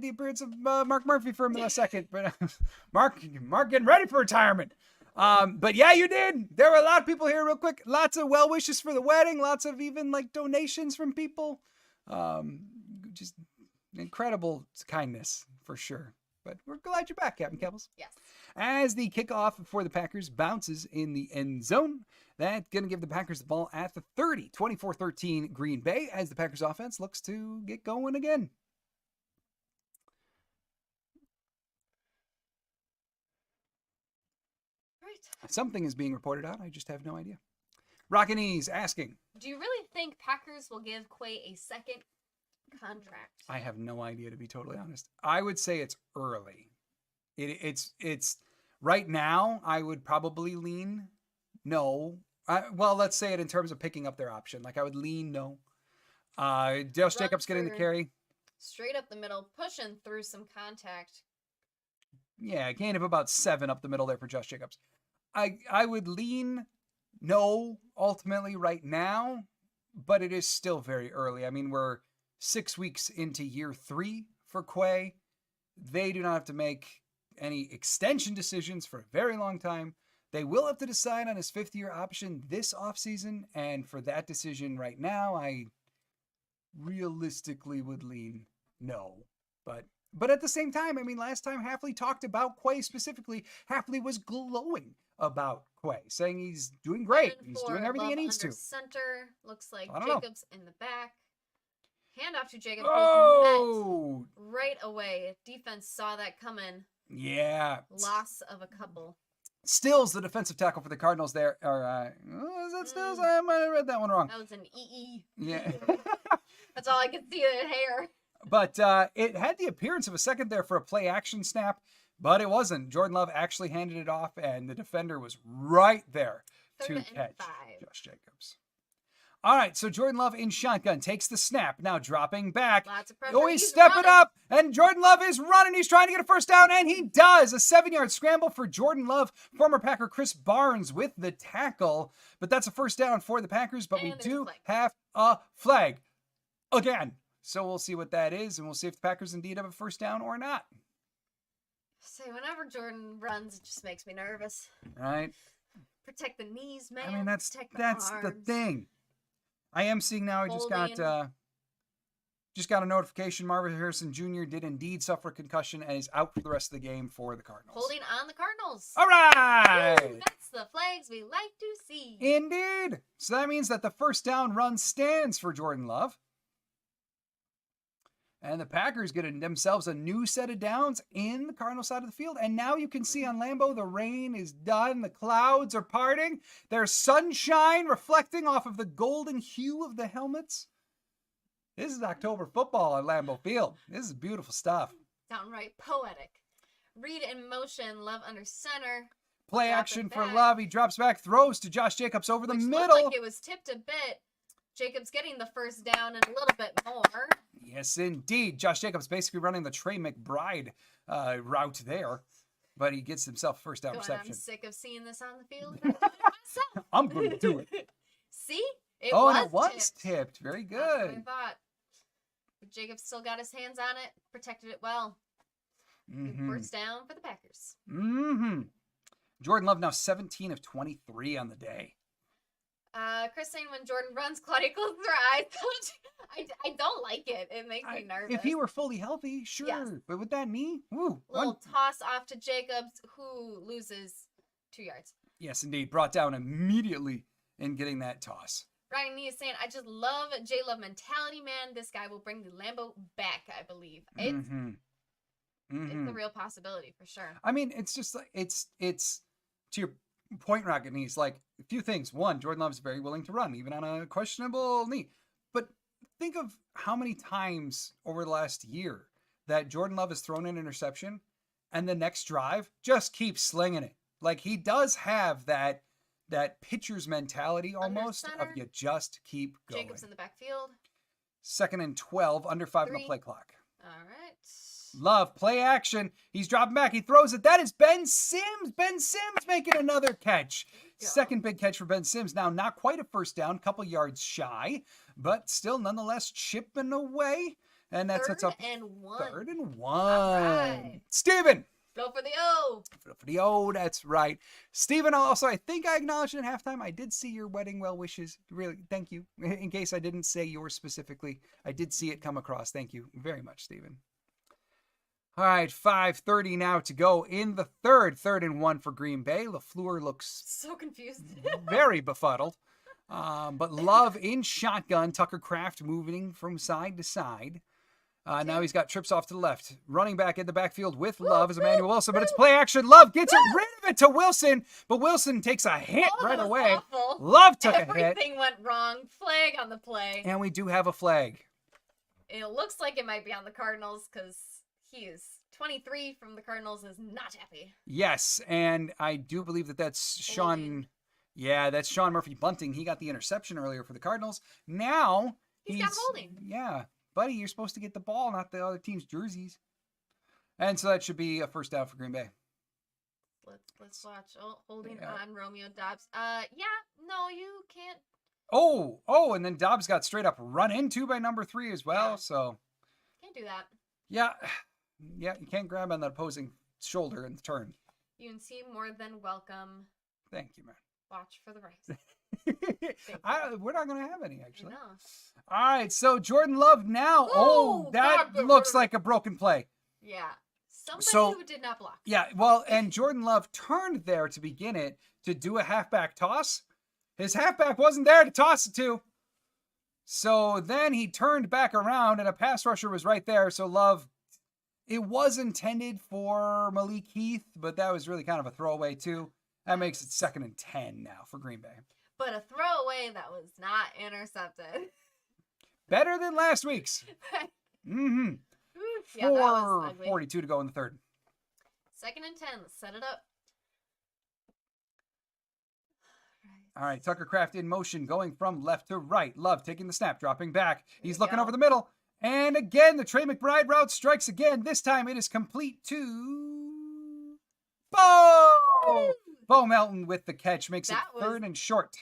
A: the appearance of Mark Murphy for a second, but Mark getting ready for retirement. But yeah, you did. There were a lot of people here real quick. Lots of well wishes for the wedding. Lots of even like donations from people. Just incredible kindness for sure. But we're glad you're back, Captain Kebbles.
B: Yes.
A: As the kickoff for the Packers bounces in the end zone, that's going to give the Packers the ball at the 30. 24-13 Green Bay as the Packers offense looks to get going again. Something is being reported out. I just have no idea. Rockinese asking,
B: do you really think Packers will give Quay a second contract?
A: I have no idea, to be totally honest. I would say it's early. It's right now. I would probably lean no. Well, let's say it in terms of picking up their option. Like I would lean no. Josh Jacobs getting the carry.
B: Straight up the middle, pushing through some contact.
A: Yeah, gain of about 7 up the middle there for Josh Jacobs. I would lean no ultimately right now, but it is still very early. I mean, we're 6 weeks into year 3 for Quay. They do not have to make any extension decisions for a very long time. They will have to decide on his 5th-year option this offseason, and for that decision right now, I realistically would lean no. But at the same time, I mean, last time Hafley talked about Quay specifically, Hafley was glowing about Quay, saying he's doing great. He's doing everything he needs to.
B: Center looks like
A: I don't know.
B: Jacobs in the back. Handoff to Jacobs.
A: Oh!
B: Right away. Defense saw that coming.
A: Yeah.
B: Loss of a couple.
A: Stills, the defensive tackle for the Cardinals there. Or, is that Stills? I might have read that one wrong.
B: That was an EE.
A: Yeah.
B: That's all I could see in hair.
A: But it had the appearance of a second there for a play action snap, but it wasn't. Jordan Love actually handed it off, and the defender was right there to catch Josh Jacobs. All right, so Jordan Love in shotgun takes the snap, now dropping back.
B: Lots of pressure.
A: Oh, he's stepping up, and Jordan Love is running. He's trying to get a first down, and he does. A 7-yard scramble for Jordan Love. Former Packer Chris Barnes with the tackle, but that's a first down for the Packers, but we do have a flag again. So we'll see what that is, and we'll see if the Packers indeed have a first down or not.
B: So whenever Jordan runs, it just makes me nervous.
A: Right?
B: Protect the knees, man.
A: I mean, that's
B: arms.
A: the thing. I am seeing now. I just got a notification. Marvin Harrison Jr. did indeed suffer a concussion and is out for the rest of the game for the Cardinals.
B: Holding on the Cardinals.
A: All right.
B: Ooh, that's the flags we like to see.
A: Indeed. So that means that the first down run stands for Jordan Love. And the Packers getting themselves a new set of downs in the Cardinal side of the field. And now you can see on Lambeau, the rain is done. The clouds are parting. There's sunshine reflecting off of the golden hue of the helmets. This is October football at Lambeau Field. This is beautiful stuff.
B: Downright poetic. Read in motion, Love under center.
A: Play action for Love. He drops back, throws to Josh Jacobs over the middle.
B: Looked like it was tipped a bit. Jacobs getting the first down and a little bit more.
A: Yes, indeed. Josh Jacobs basically running the Trey McBride route there, but he gets himself first down reception.
B: I'm sick of seeing this on the field.
A: I'm going to do it.
B: See? It
A: was tipped. Very good. That's what
B: I thought. But Jacobs still got his hands on it, protected it well. First down for the Packers.
A: Jordan Love now 17 of 23 on the day.
B: Chris saying when Jordan runs, Claudia closes her eyes. I don't like it. It makes me nervous.
A: If he were fully healthy, sure. Yes. But with that knee,
B: little toss off to Jacobs, who loses 2 yards.
A: Yes, indeed. Brought down immediately in getting that toss.
B: Ryan Nee is saying, I just love J-Love mentality, man. This guy will bring the Lambeau back, I believe. It's a real possibility for sure.
A: I mean, it's just like, it's to your point, Rocket Knees, like a few things. One, Jordan Love is very willing to run, even on a questionable knee. But think of how many times over the last year that Jordan Love has thrown an interception and the next drive just keeps slinging it. Like, he does have that pitcher's mentality almost of you just keep going.
B: Jacobs in the backfield.
A: 2nd and 12, under 5 on the play clock.
B: All right.
A: Love, play action. He's dropping back. He throws it. That is Ben Sims. Ben Sims making another catch. Second big catch for Ben Sims. Now, not quite a first down, couple yards shy, but still nonetheless chipping away. And that sets up 3rd and 1. All right. Steven.
B: Go for the O.
A: Go for the O, that's right. Steven, also, I think I acknowledged at halftime. I did see your wedding well wishes. Really, thank you. In case I didn't say yours specifically, I did see it come across. Thank you very much, Steven. All right, 5:30 now to go in the third. 3rd and 1 for Green Bay. LaFleur looks
B: so confused.
A: Very befuddled. But Love in shotgun. Tucker Kraft moving from side to side. Now he's got trips off to the left. Running back in the backfield with Love is Emmanuel Wilson, but it's play action. Love gets rid of it to Wilson, but Wilson takes a hit right away.
B: Awful.
A: Love took a hit.
B: Everything went wrong. Flag on the play.
A: And we do have a flag.
B: It looks like it might be on the Cardinals because he is 23 from the Cardinals is not happy.
A: Yes, and I do believe that's Sean. Yeah, that's Sean Murphy Bunting. He got the interception earlier for the Cardinals. Now
B: he's got holding.
A: Yeah, buddy, you're supposed to get the ball, not the other team's jerseys. And so that should be a first down for Green Bay.
B: Let's watch. Oh, holding on Romeo Doubs. No, you can't.
A: Oh, and then Doubs got straight up run into by number 3 as well.
B: Yeah.
A: So
B: Can't do that.
A: Yeah, you can't grab on the opposing shoulder and turn.
B: UNC more than welcome.
A: Thank you, man.
B: Watch for the rice.
A: We're not going to have any, actually.
B: No.
A: All right, so Jordan Love now. That looks like a broken play.
B: Yeah. Somebody who did not block.
A: Yeah, well, and Jordan Love turned there to begin it to do a halfback toss. His halfback wasn't there to toss it to. So then he turned back around and a pass rusher was right there. So Love, it was intended for Malik Heath, but that was really kind of a throwaway too. That makes it 2nd and 10 now for Green Bay.
B: But a throwaway that was not intercepted.
A: Better than last week's. Mm-hmm.
B: Yeah, that was ugly.
A: 4:42 to go in the third.
B: 2nd and 10. Let's set it up.
A: All right, Tucker Kraft in motion, going from left to right. Love taking the snap, dropping back. He's looking over the middle. And again, the Trey McBride route strikes again. This time it is complete to Bo! Bo Melton with the catch makes it 3rd and short.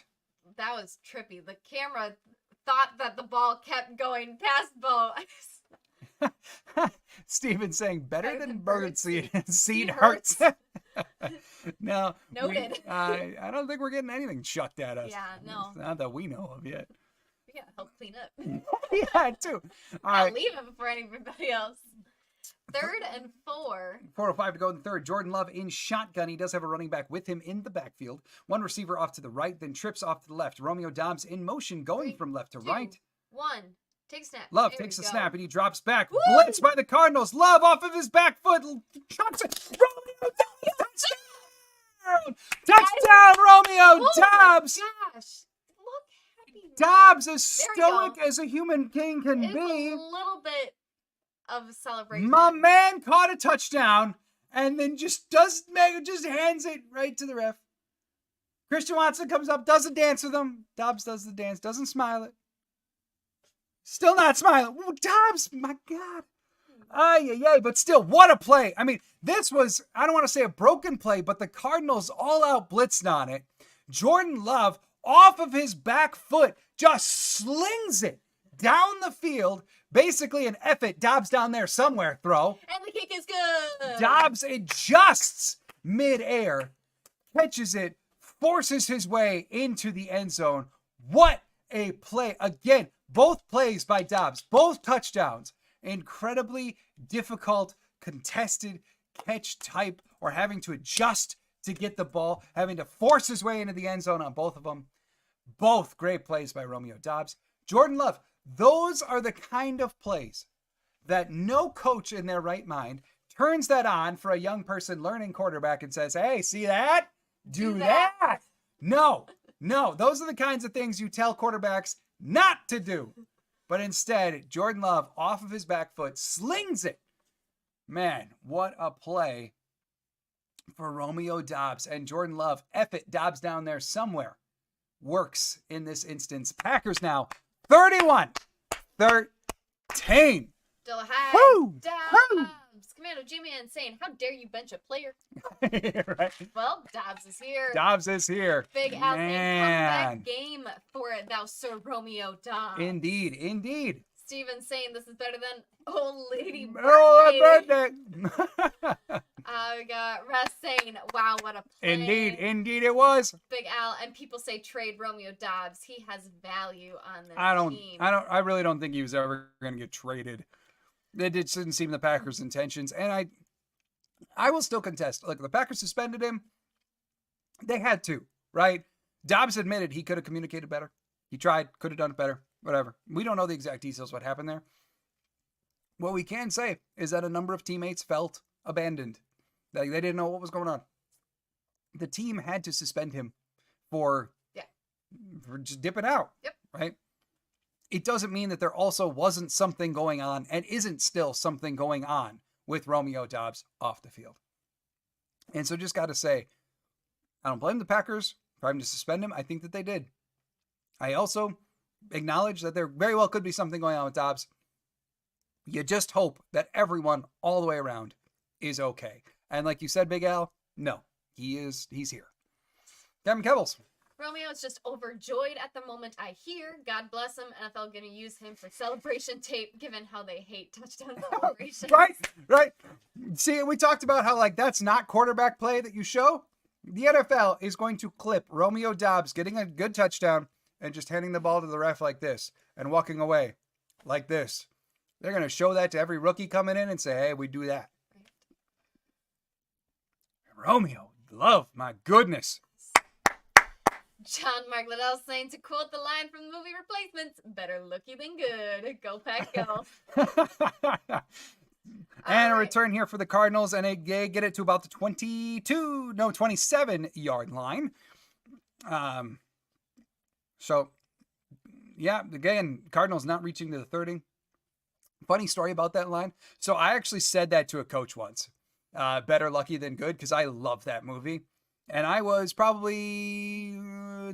B: That was trippy. The camera thought that the ball kept going past Bo.
A: Steven saying better than bird seed. Seed hurts. No.
B: Noted.
A: I don't think we're getting anything chucked at us.
B: Yeah, no.
A: Not that we know of yet.
B: We gotta help clean up.
A: Yeah, too. All right.
B: Leave it before anybody else. 3rd and 4.
A: 4:05 to go in the third. Jordan Love in shotgun. He does have a running back with him in the backfield. One receiver off to the right, then trips off to the left. Romeo Doubs in motion, going from left to right.
B: 1. Take a snap.
A: Love takes a snap and he drops back. Woo! Blitz by the Cardinals. Love off of his back foot. Chucks it. Romeo Doubs. Touchdown! Touchdown, Romeo Doubs.
B: Gosh. Look happy.
A: Doubs as stoic as a human king can be.
B: A little bit of a celebration.
A: My man caught a touchdown and then just hands it right to the ref. Christian Watson comes up, does a dance with him. Doubs does the dance, doesn't smile it. Still not smiling. Ooh, Doubs, my God. But still, what a play. I mean, this was, I don't want to say a broken play, but the Cardinals all out blitzed on it. Jordan Love, off of his back foot, just slings it down the field. Basically an F it, Doubs down there somewhere throw.
B: And the kick is good.
A: Doubs adjusts midair, catches it, forces his way into the end zone. What a play. Again, both plays by Doubs, both touchdowns. Incredibly difficult, contested catch type, or having to adjust to get the ball, having to force his way into the end zone on both of them. Both great plays by Romeo Doubs. Jordan Love, those are the kind of plays that no coach in their right mind turns that on for a young person learning quarterback and says, hey, see that? Do that. No, those are the kinds of things you tell quarterbacks not to do. But instead, Jordan Love, off of his back foot, slings it. Man, what a play for Romeo Doubs. And Jordan Love, F it, Doubs down there somewhere, works in this instance. Packers now 31-13.
B: Still high.
A: Woo!
B: Doubs. Commando Jimmy saying, how dare you bench a player?
A: Right.
B: Well, Doubs is here.
A: Doubs is here.
B: Big Al saying, comeback game for thou Sir Romeo Doubs.
A: Indeed, indeed.
B: Steven saying this is better than Old Lady Birthday.
A: Oh, birthday.
B: We got Russ saying, wow, what a play.
A: Indeed it was.
B: Big Al, and people say trade Romeo Doubs. He has value on this team.
A: I really don't think he was ever going to get traded. It didn't seem the Packers' intentions. And I will still contest. Look, the Packers suspended him. They had to, right? Doubs admitted he could have communicated better. He tried, could have done it better, whatever. We don't know the exact details of what happened there. What we can say is that a number of teammates felt abandoned. They didn't know what was going on. The team had to suspend him for just dipping out.
B: Yep.
A: Right? It doesn't mean that there also wasn't something going on and isn't still something going on with Romeo Doubs off the field. And so just got to say, I don't blame the Packers for having to suspend him. I think that they did. I also acknowledge that there very well could be something going on with Doubs. You just hope that everyone all the way around is okay. And like you said, Big Al, no, he's here. Kevin Kebbles.
B: Romeo is just overjoyed at the moment, I hear. God bless him. NFL going to use him for celebration tape, given how they hate touchdown celebrations.
A: Right. See, we talked about how, like, that's not quarterback play that you show. The NFL is going to clip Romeo Doubs getting a good touchdown and just handing the ball to the ref like this and walking away like this. They're going to show that to every rookie coming in and say, hey, we do that. Right. Romeo, love, my goodness.
B: John Mark Liddell saying, to quote the line from the movie Replacements, better looky than good. Go Pack, go.
A: And a return here for the Cardinals, and they get it to about the 27-yard line. So, yeah, again, Cardinals not reaching to the 30. Funny story about that line. So I actually said that to a coach once. Better lucky than good, because I love that movie. And I was probably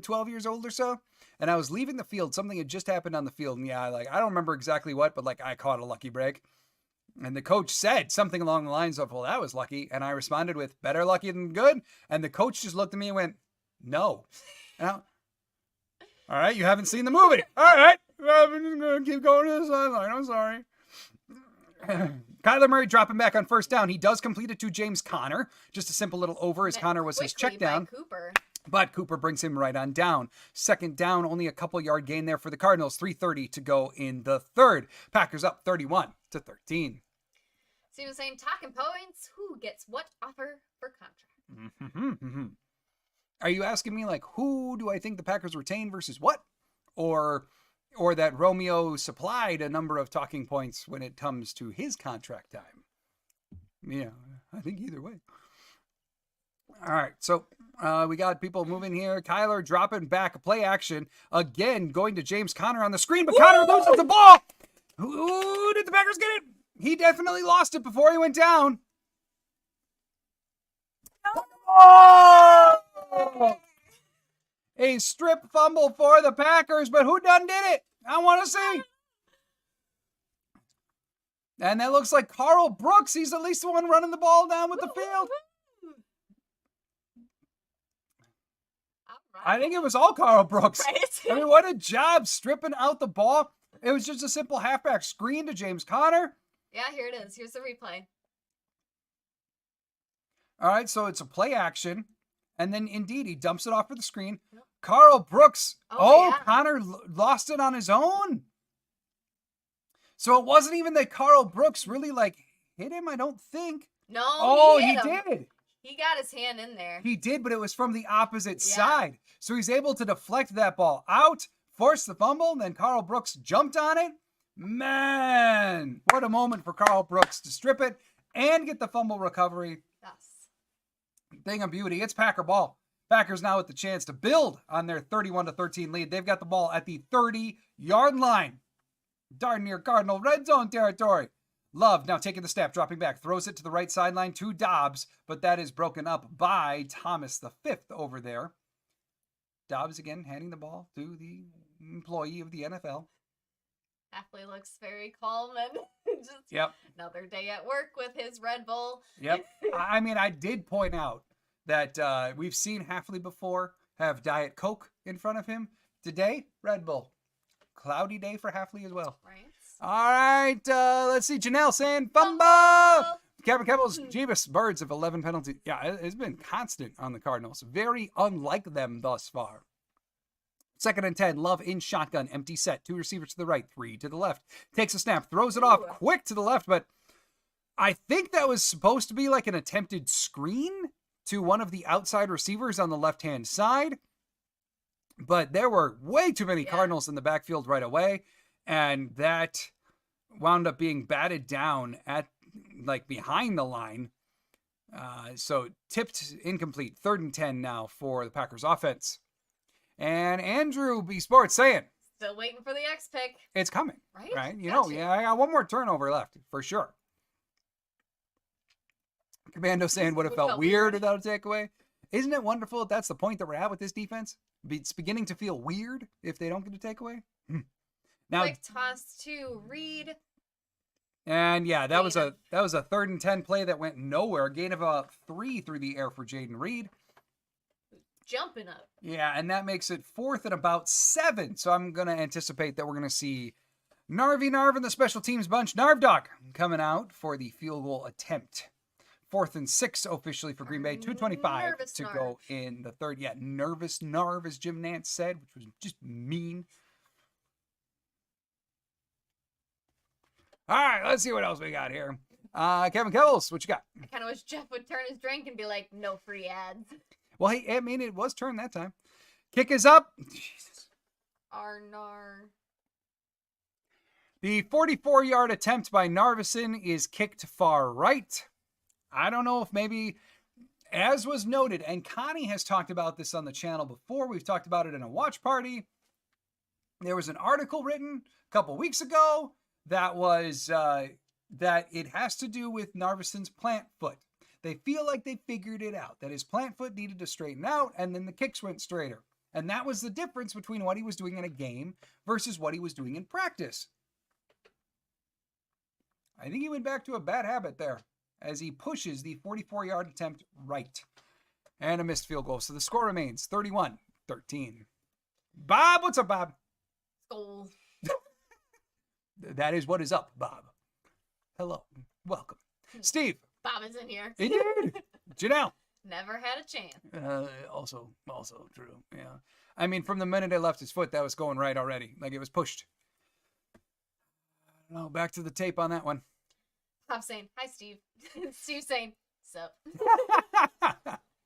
A: 12 years old or so. And I was leaving the field. Something had just happened on the field. And I don't remember exactly what, but I caught a lucky break. And the coach said something along the lines of, well, that was lucky. And I responded with, better lucky than good. And the coach just looked at me and went, no. And all right, you haven't seen the movie. All right. I'm going to keep going to the sideline. I'm sorry. Kyler Murray dropping back on first down. He does complete it to James Conner. Just a simple little over as Conner was his check down. But Cooper brings him right on down. Second down, only a couple yard gain there for the Cardinals. 3:30 to go in the third. Packers up 31-13.
B: So he was saying, talking points, who gets what offer for contract?
A: Mm-hmm. Are you asking me, who do I think the Packers retain versus what? Or that Romeo supplied a number of talking points when it comes to his contract time? Yeah, I think either way. All right, so we got people moving here. Kyler dropping back, a play action. Again, going to James Conner on the screen, but Conner loses the ball. Who did the Packers get it? He definitely lost it before he went down. Oh! A strip fumble for the Packers, but who done did it? I want to see. And that looks like Carl Brooks. He's at least the one running the ball down with the field. I think it was all Carl Brooks.
B: Right?
A: I mean, what a job stripping out the ball. It was just a simple halfback screen to James Conner.
B: Yeah, here it is. Here's the replay.
A: All right, so it's a play action. And then, indeed, he dumps it off for the screen. Yep. Carl Brooks. Yeah. Conner lost it on his own. So it wasn't even that Carl Brooks really, hit him, I don't think.
B: No,
A: he did.
B: He got his hand in there.
A: He did, but it was from the opposite side. So he's able to deflect that ball out, force the fumble, and then Carl Brooks jumped on it. Man, what a moment for Carl Brooks to strip it and get the fumble recovery.
B: Yes.
A: Thing of beauty. It's Packer ball. Packers now with the chance to build on their 31-13 lead. They've got the ball at the 30-yard line. Darn near Cardinal red zone territory. Love now taking the snap, dropping back, throws it to the right sideline to Doubs, but that is broken up by Thomas the fifth over there. Doubs again handing the ball to the employee of the NFL.
B: Hafley looks very calm and just another day at work with his Red Bull.
A: Yep. I mean, I did point out that we've seen Hafley before have Diet Coke in front of him. Today, Red Bull. Cloudy day for Hafley as well.
B: Right.
A: All right, let's see. Janelle saying, Fumble! Kevin Kebble's Jeebus Birds of 11 penalties. Yeah, it's been constant on the Cardinals. Very unlike them thus far. 2nd and 10, Love in shotgun, empty set. 2 receivers to the right, 3 to the left. Takes a snap, throws it off quick to the left, but I think that was supposed to be like an attempted screen to one of the outside receivers on the left-hand side. But there were way too many Cardinals in the backfield right away, and that wound up being batted down at like behind the line. So tipped incomplete. 3rd and 10 now for the Packers offense. And Andrew B. Sports saying,
B: still waiting for the X pick.
A: It's coming.
B: Right?
A: You know, I got one more turnover left for sure. Commando saying would have felt weird without a takeaway. Isn't it wonderful that's the point that we're at with this defense? It's beginning to feel weird if they don't get a takeaway. Now,
B: quick toss to Reed.
A: And yeah, that was a 3rd and 10 play that went nowhere. Gain of about 3 through the air for Jaden Reed.
B: Jumping up.
A: Yeah, and that makes it 4th and about 7. So I'm going to anticipate that we're going to see Narv and the special teams bunch, Narvdoc, coming out for the field goal attempt. 4th and 6 officially for Green Bay. 2:25 to go in the 3rd. Yeah, nervous Narv, as Jim Nantz said, which was just mean. All right, let's see what else we got here. Kevin Kells, what you got?
B: I kind of wish Jeff would turn his drink and be like, no free ads.
A: Well, I mean, it was turned that time. Kick is up. Jesus.
B: Arnar.
A: The 44-yard attempt by Narveson is kicked far right. I don't know if maybe, as was noted, and Connie has talked about this on the channel before. We've talked about it in a watch party. There was an article written a couple weeks ago that was that it has to do with Narveson's plant foot. They feel like they figured it out, that his plant foot needed to straighten out, and then the kicks went straighter. And that was the difference between what he was doing in a game versus what he was doing in practice. I think he went back to a bad habit there as he pushes the 44-yard attempt right. And a missed field goal. So the score remains 31-13. Bob, what's up, Bob?
B: Goal.
A: That is what is up, Bob. Hello. Welcome. Steve.
B: Bob is in here.
A: He did. Janelle.
B: Never had a chance.
A: Also true. Yeah. I mean, from the minute I left his foot, that was going right already. Like it was pushed. I don't know. Back to the tape on that one.
B: Bob saying, hi, Steve. Steve saying, sup.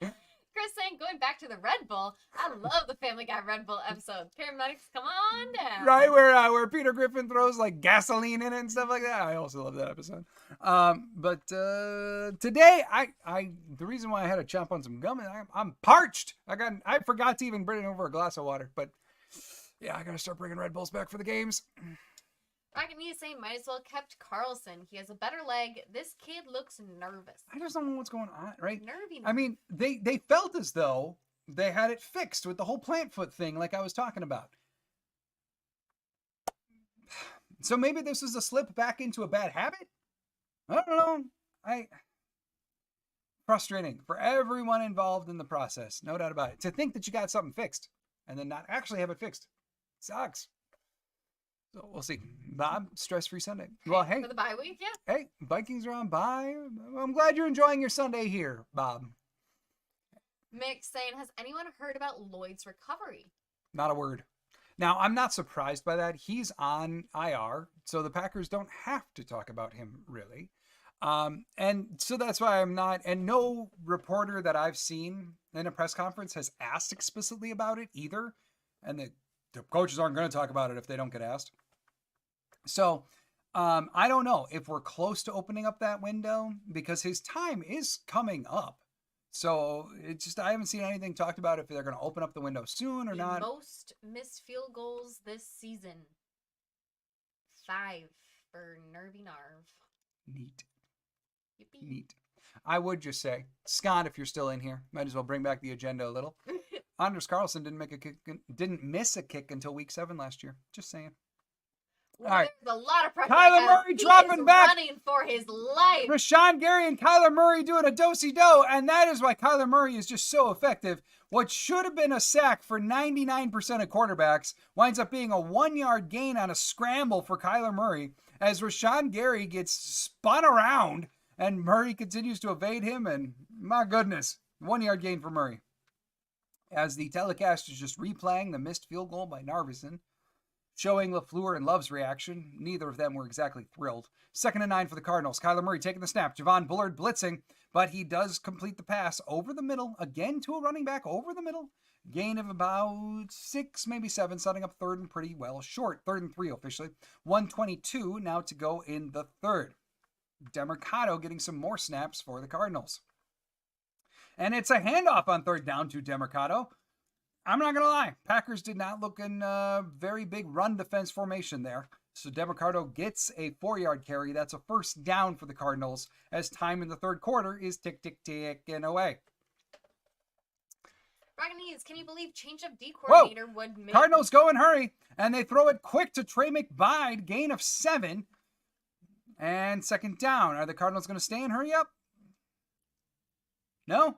B: Chris saying, going back to the Red Bull. I love the Family Guy Red Bull episode. Paramedics, come on down.
A: Right, where Peter Griffin throws like gasoline in it and stuff like that. I also love that episode. But today, the reason why I had to chomp on some gum is I'm parched. I forgot to even bring over a glass of water. But yeah, I gotta start bringing Red Bulls back for the games.
B: Rocket Meat is saying, might as well kept Carlson. He has a better leg. This kid looks nervous.
A: I just don't know what's going on, right?
B: Nervy.
A: I mean, they felt as though they had it fixed with the whole plant foot thing like I was talking about. So maybe this is a slip back into a bad habit? I don't know. Frustrating for everyone involved in the process. No doubt about it. To think that you got something fixed and then not actually have it fixed sucks. So we'll see. Bob, stress-free Sunday. Well, hey.
B: For the bye week, yeah.
A: Hey, Vikings are on bye. I'm glad you're enjoying your Sunday here, Bob.
B: Mick saying, has anyone heard about Lloyd's recovery?
A: Not a word. Now, I'm not surprised by that. He's on IR, so the Packers don't have to talk about him, really. And so that's why I'm not, and no reporter that I've seen in a press conference has asked explicitly about it either. And the coaches aren't going to talk about it if they don't get asked. So I don't know if we're close to opening up that window because his time is coming up. So it's just, I haven't seen anything talked about if they're going to open up the window soon or not.
B: Most missed field goals this season. 5 for Nervy Narv.
A: Neat.
B: Yippee.
A: Neat. I would just say, Scott, if you're still in here, might as well bring back the agenda a little. Anders Carlson didn't miss a kick until week 7 last year. Just saying.
B: Well,
A: all right.
B: There's a lot of pressure.
A: Kyler Murray dropping back.
B: Running for his life.
A: Rashawn Gary and Kyler Murray doing a do-si-do, and that is why Kyler Murray is just so effective. What should have been a sack for 99% of quarterbacks winds up being a 1-yard gain on a scramble for Kyler Murray as Rashawn Gary gets spun around and Murray continues to evade him, and my goodness, 1-yard gain for Murray. As the telecast is just replaying the missed field goal by Narvison, showing LaFleur and Love's reaction. Neither of them were exactly thrilled. 2nd and 9 for the Cardinals. Kyler Murray taking the snap. Javon Bullard blitzing, but he does complete the pass over the middle, again to a running back over the middle. Gain of about 6, maybe 7, setting up 3rd and pretty well short. 3rd and 3 officially. 1:22 now to go in the 3rd. Demercado getting some more snaps for the Cardinals. And it's a handoff on 3rd down to Demercado. I'm not going to lie. Packers did not look in very big run defense formation there. So Demercado gets a 4-yard carry. That's a 1st down for the Cardinals as time in the 3rd quarter is ticking away.
B: Raganese, can you believe change-up D coordinator would make...
A: Cardinals go in hurry, and they throw it quick to Trey McBride. Gain of 7. And 2nd down. Are the Cardinals going to stay and hurry up? No?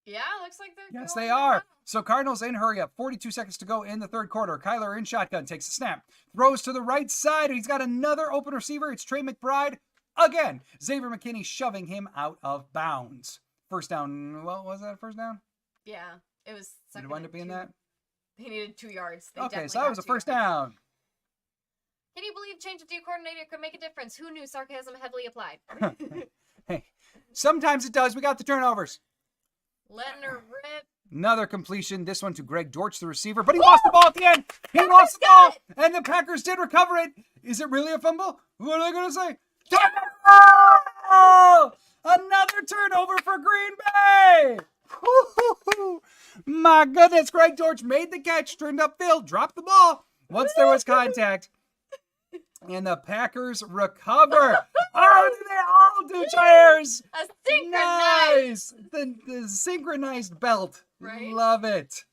B: Yeah, looks like they're
A: Yes,
B: going
A: they are.
B: around.
A: So Cardinals in hurry up. 42 seconds to go in the 3rd quarter. Kyler in shotgun. Takes a snap. Throws to the right side. He's got another open receiver. It's Trey McBride. Again, Xavier McKinney shoving him out of bounds. 1st down. Well, was that a 1st down?
B: Yeah, it was.
A: Did it wind up being that?
B: He needed 2 yards.
A: Okay, so that was a 1st down.
B: Can you believe change of D coordinator could make a difference? Who knew sarcasm heavily applied?
A: Hey, sometimes it does. We got the turnovers.
B: Letting her rip.
A: Another completion. This one to Greg Dortch, the receiver, but he lost the ball at the end. He lost the ball, and the Packers did recover it. Is it really a fumble? What are they going to say? Oh! Another turnover for Green Bay. My goodness, Greg Dortch made the catch, turned upfield, dropped the ball once there was contact. And the Packers recover. Oh, they all do chairs.
B: A synchronized.
A: Nice. The synchronized belt.
B: Right?
A: Love it.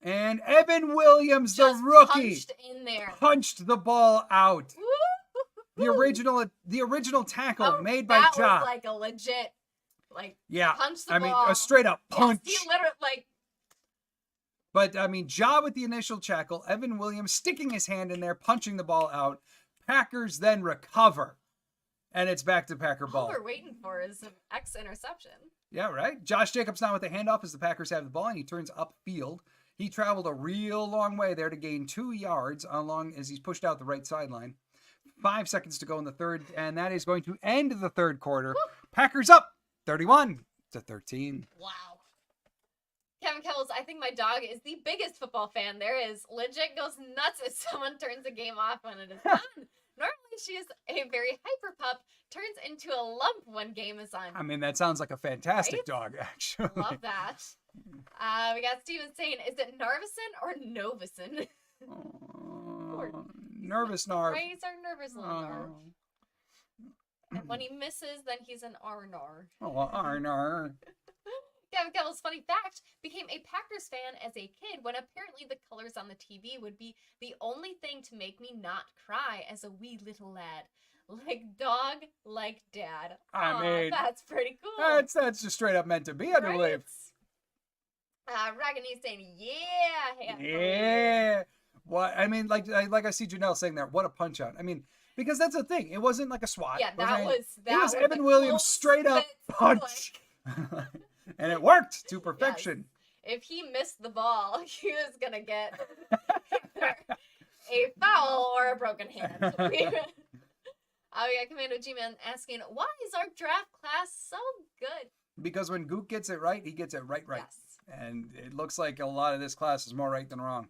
A: And Evan Williams,
B: Just
A: the rookie,
B: punched in there.
A: punched the ball out.
B: Woo!
A: The original tackle made by
B: that
A: Ja.
B: was like a legit, punch the
A: I
B: ball.
A: mean, a straight up punch.
B: Yes, he literally,
A: But, I mean, Ja with the initial tackle, Evan Williams sticking his hand in there, punching the ball out. Packers then recover. And it's back to Packer ball.
B: all we're waiting for is an X interception.
A: Yeah, right? Josh Jacobs now with the handoff as the Packers have the ball, and he turns upfield. He traveled a real long way there to gain 2 yards along as he's pushed out the right sideline. 5 seconds to go in the 3rd, and that is going to end the 3rd quarter.
B: Woo.
A: Packers up 31-13.
B: Wow. Kevin Kells, I think my dog is the biggest football fan there is. Legit goes nuts if someone turns the game off when it is on. Normally she is a very hyper pup, turns into a lump when game is on.
A: I mean, that sounds like a fantastic
B: Right?
A: dog, actually.
B: Love that. We got Steven saying, is it Narvison or Novison?
A: Nervous Narv.
B: Right, he's our nervous little Narv. And when he misses, then he's an Arnar.
A: Oh, Arnar.
B: Kevin Kells, funny fact, became a Packers fan as a kid when apparently the colors on the TV would be the only thing to make me not cry as a wee little lad. Like dog, like dad.
A: I mean,
B: that's pretty cool.
A: That's just straight up meant to be, I believe.
B: Ragany saying, yeah.
A: Yeah. What I mean, like I see Janelle saying there, what a punch out. I mean, because that's the thing. It wasn't like a swat.
B: Yeah, that was
A: it was Evan
B: the
A: Williams straight up punch. And it worked to perfection.
B: Yes. If he missed the ball, he was gonna get a foul or a broken hand. We got Commando G-Man asking, why is our draft class so good?
A: Because when Gook gets it right, he gets it right.
B: Yes.
A: And it looks like a lot of this class is more right than wrong.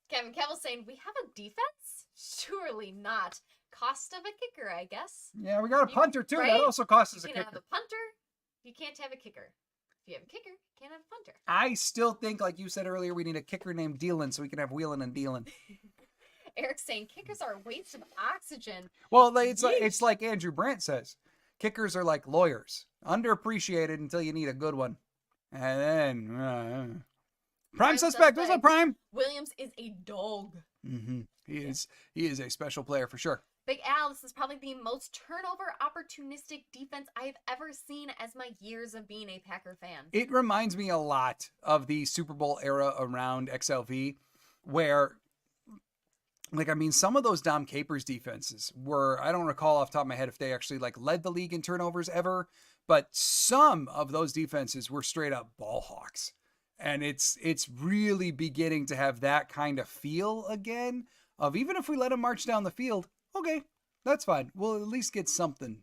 B: Kevin Kevill saying, we have a defense? Surely not. Cost of a kicker, I guess.
A: Yeah, we got a punter too.
B: Right?
A: That also costs us a
B: You
A: kicker.
B: can have a punter. You can't have a kicker. If you have a kicker, you can't have a punter.
A: I still think, like you said earlier, we need a kicker named Dealin so we can have wheeling and dealing.
B: Eric's saying kickers are a waste of oxygen.
A: Well,
B: Yeesh.
A: it's like Andrew Brandt says. Kickers are like lawyers, underappreciated until you need a good one, and then prime suspect. What's up, Prime?
B: Williams is a dog.
A: Mm-hmm. He is a special player for sure.
B: Big Al, this is probably the most turnover opportunistic defense I've ever seen as my years of being a Packer fan.
A: It reminds me a lot of the Super Bowl era around XLV, where, like, I mean, some of those Dom Capers defenses were, I don't recall off the top of my head if they actually like led the league in turnovers ever, but some of those defenses were straight up ball hawks. And it's really beginning to have that kind of feel again of even if we let them march down the field, okay, that's fine. We'll at least get something.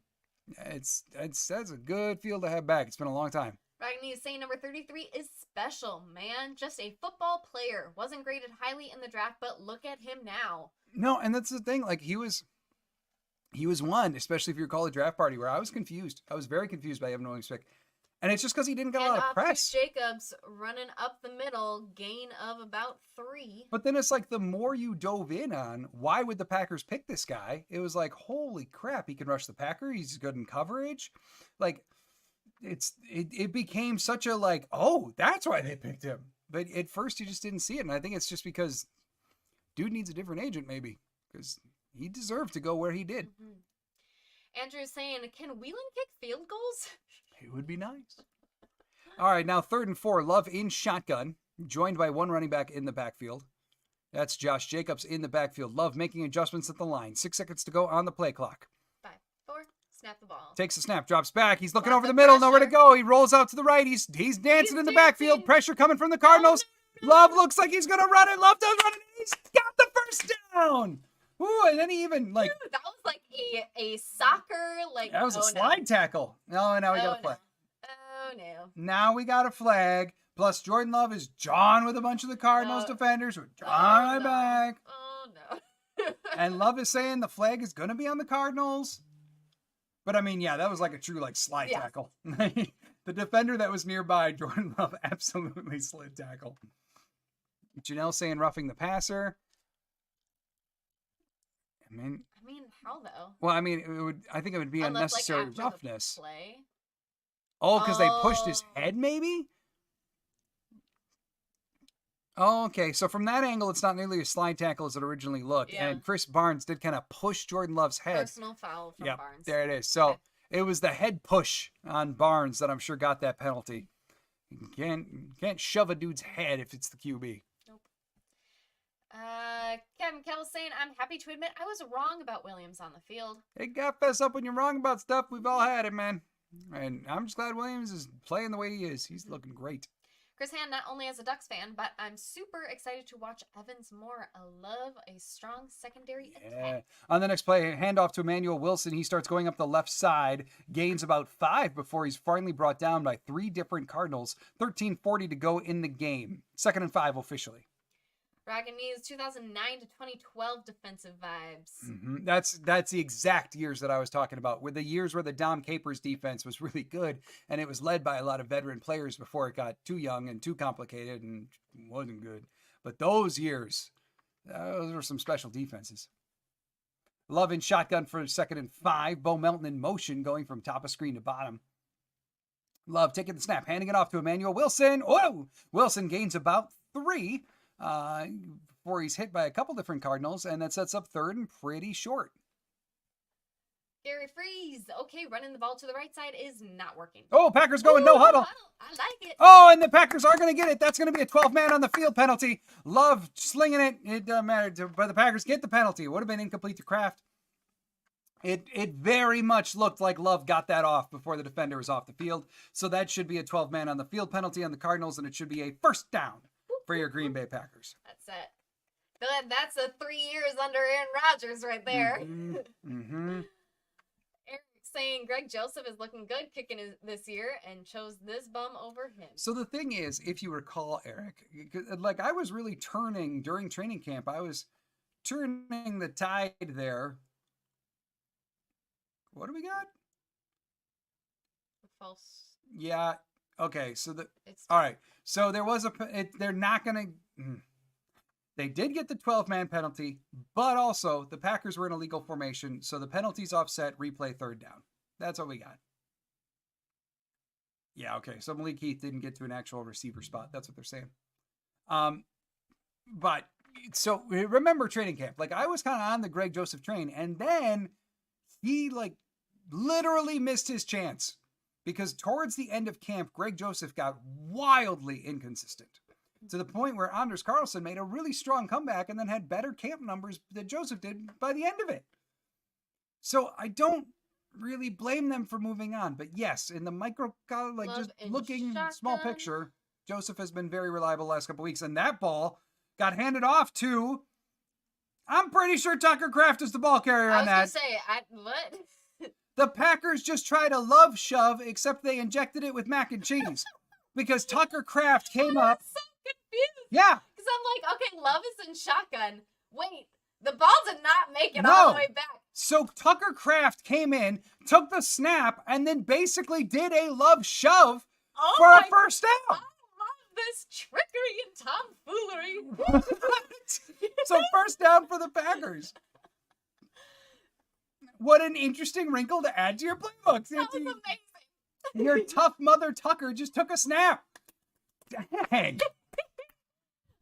A: That's a good feel to have back. It's been a long time.
B: Ragni is saying number 33 is special, man. Just a football player. Wasn't graded highly in the draft, but look at him now.
A: No, and that's the thing. Like he was one, especially if you recall the draft party, where I was confused. I was very confused by Evan Williams' pick. And it's just because he didn't get a lot of press.
B: Jacobs running up the middle, gain of about 3.
A: But then it's like the more you dove in on, why would the Packers pick this guy? It was like, holy crap, he can rush the Packer. He's good in coverage. Like, it became such a like, oh, that's why they picked him. But at first you just didn't see it. And I think it's just because dude needs a different agent maybe. Because he deserved to go where he did.
B: Mm-hmm. Andrew's saying, can Whelan kick field goals?
A: It would be nice. All right, now 3rd and 4. Love in shotgun, joined by one running back in the backfield. That's Josh Jacobs in the backfield. Love making adjustments at the line. 6 seconds to go on the play clock.
B: 5, 4, snap the ball.
A: Takes a snap, drops back. He's looking over the middle, nowhere to go. He rolls out to the right. He's dancing in the backfield. Pressure coming from the Cardinals. Love looks like he's going to run it. Love does run it. He's got the first down. Ooh, and then he even like...
B: Dude, that was like a soccer, like...
A: That was a slide tackle. No, now we got a flag.
B: Oh, no.
A: Now we got a flag. Plus, Jordan Love is John with a bunch of the Cardinals defenders. We're John back.
B: Oh, no.
A: And Love is saying the flag is going to be on the Cardinals. But, I mean, yeah, that was like a true like slide tackle. The defender that was nearby, Jordan Love, absolutely slid tackle. Janelle saying roughing the passer. I mean,
B: how though?
A: Well, I mean, I think it would be unnecessary
B: like
A: roughness.
B: Play.
A: Oh, because they pushed his head, maybe? Oh, okay. So from that angle, it's not nearly a slide tackle as it originally looked. Yeah. And Chris Barnes did kind of push Jordan Love's head.
B: Personal foul from Barnes.
A: There it is. So it was the head push on Barnes that I'm sure got that penalty. You can't shove a dude's head if it's the QB.
B: Kevin Kell saying, I'm happy to admit I was wrong about Williams on the field.
A: Hey, got fess up when you're wrong about stuff. We've all had it, man. And I'm just glad Williams is playing the way he is. He's looking great.
B: Chris Hand, not only as a Ducks fan, but I'm super excited to watch Evans more. I love a strong secondary attack.
A: On the next play, handoff to Emmanuel Wilson. He starts going up the left side, gains about 5 before he's finally brought down by 3 different Cardinals. 13:40 to go in the game. 2nd and 5 officially.
B: Raganee's 2009 to 2012 defensive vibes.
A: Mm-hmm. That's the exact years that I was talking about, were the years where the Dom Capers defense was really good, and it was led by a lot of veteran players before it got too young and too complicated and wasn't good. But those years, those were some special defenses. Love in shotgun for 2nd and 5. Bo Melton in motion, going from top of screen to bottom. Love taking the snap, handing it off to Emmanuel Wilson. Oh, Wilson gains about 3. Before he's hit by a couple different Cardinals, and that sets up 3rd and pretty short.
B: Gary Freeze. Okay, running the ball to the right side is not working.
A: Oh, Packers going no huddle.
B: I like it.
A: Oh, and the Packers are going to get it. That's going to be a 12-man on the field penalty. Love slinging it. It doesn't matter, but the Packers get the penalty. It would have been incomplete to Kraft. It very much looked like Love got that off before the defender was off the field. So that should be a 12-man on the field penalty on the Cardinals, and it should be a 1st down for your Green Bay Packers.
B: That's it. That's a 3 years under Aaron Rodgers right there.
A: Mm-hmm. Mm-hmm.
B: Eric saying Greg Joseph is looking good kicking this year and chose this bum over him.
A: So the thing is, if you recall, Eric, like I was really turning during training camp. I was turning the tide there. What do we got?
B: False.
A: Yeah. Okay. So all right. So there was they're not going to. They did get the 12-man penalty, but also the Packers were in a legal formation, so the penalties offset, replay, third down. That's what we got. Yeah, okay. So Malik Heath didn't get to an actual receiver spot. That's what they're saying. But so remember training camp. Like, I was kind of on the Greg Joseph train, and then he literally missed his chance because towards the end of camp, Greg Joseph got wildly inconsistent to the point where Anders Carlson made a really strong comeback and then had better camp numbers than Joseph did by the end of it. So I don't really blame them for moving on. But yes, in the micro, just looking small picture, Joseph has been very reliable the last couple weeks. And that ball got handed off to, I'm pretty sure Tucker Kraft is the ball carrier on that.
B: I was going to say, what?
A: The Packers just tried a love shove, except they injected it with mac and cheese. Because Tucker Kraft came up.
B: So confused.
A: Yeah.
B: Because I'm like, okay, Love is in shotgun. Wait, the ball did not make it all the way back.
A: So Tucker Kraft came in, took the snap, and then basically did a love shove for a first down.
B: I love this trickery and tomfoolery.
A: So first down for the Packers. What an interesting wrinkle to add to your playbooks.
B: That was amazing.
A: Your tough mother Tucker just took a snap. Dang.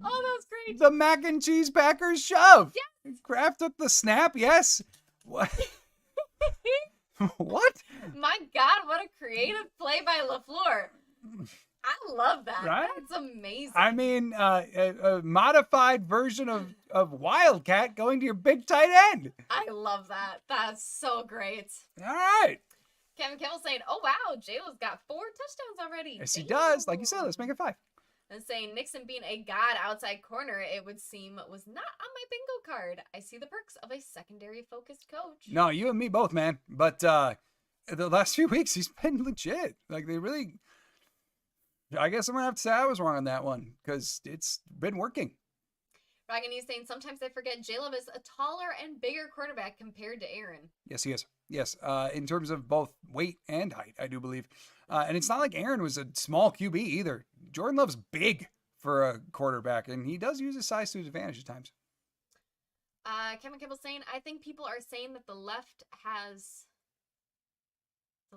B: Oh, that was great.
A: The mac and cheese Packers shove.
B: Yes.
A: Kraft took the snap. Yes. What? What?
B: My God, what a creative play by LaFleur. I love that.
A: Right?
B: That's amazing.
A: I mean, a modified version of Wildcat going to your big tight end.
B: I love that. That's so great.
A: All right.
B: Kevin Kimmel saying, oh, wow, Jayla's got 4 touchdowns already.
A: Yes, he does. Like you said, let's make it 5.
B: And saying Nixon being a god outside corner, it would seem, was not on my bingo card. I see the perks of a secondary focused coach.
A: No, you and me both, man. But the last few weeks, he's been legit. Like, they really... I guess I'm going to have to say I was wrong on that one because it's been working.
B: Ryan, he's saying sometimes I forget J-Love is a taller and bigger quarterback compared to Aaron.
A: Yes, he is. Yes, in terms of both weight and height, I do believe. And it's not like Aaron was a small QB either. Jordan Love's big for a quarterback, and he does use his size to his advantage at times.
B: Kevin Kimball saying, I think people are saying that the left has...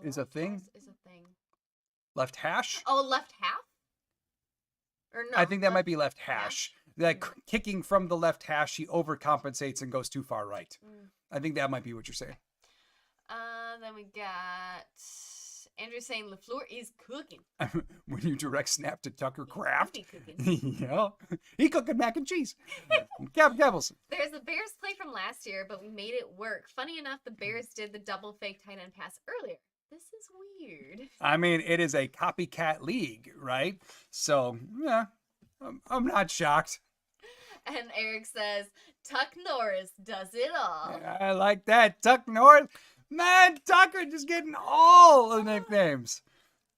A: Is a thing?
B: Is a thing.
A: Left hash?
B: Oh, left half? Or no?
A: I think that might be left hash. Like kicking from the left hash, he overcompensates and goes too far right. I think that might be what you're saying.
B: Then we got Andrew saying LaFleur is cooking.
A: When you direct snap to Tucker Kraft.
B: He cooking.
A: Yeah. He cooking mac and cheese. Gabbles.
B: There's a Bears play from last year, but we made it work. Funny enough, the Bears did the double fake tight end pass earlier. This is weird.
A: I mean, it is a copycat league, right? So, yeah, I'm not shocked.
B: And Eric says, Tuck Norris does it all.
A: I like that. Tuck Norris. Man, Tucker just getting all the nicknames.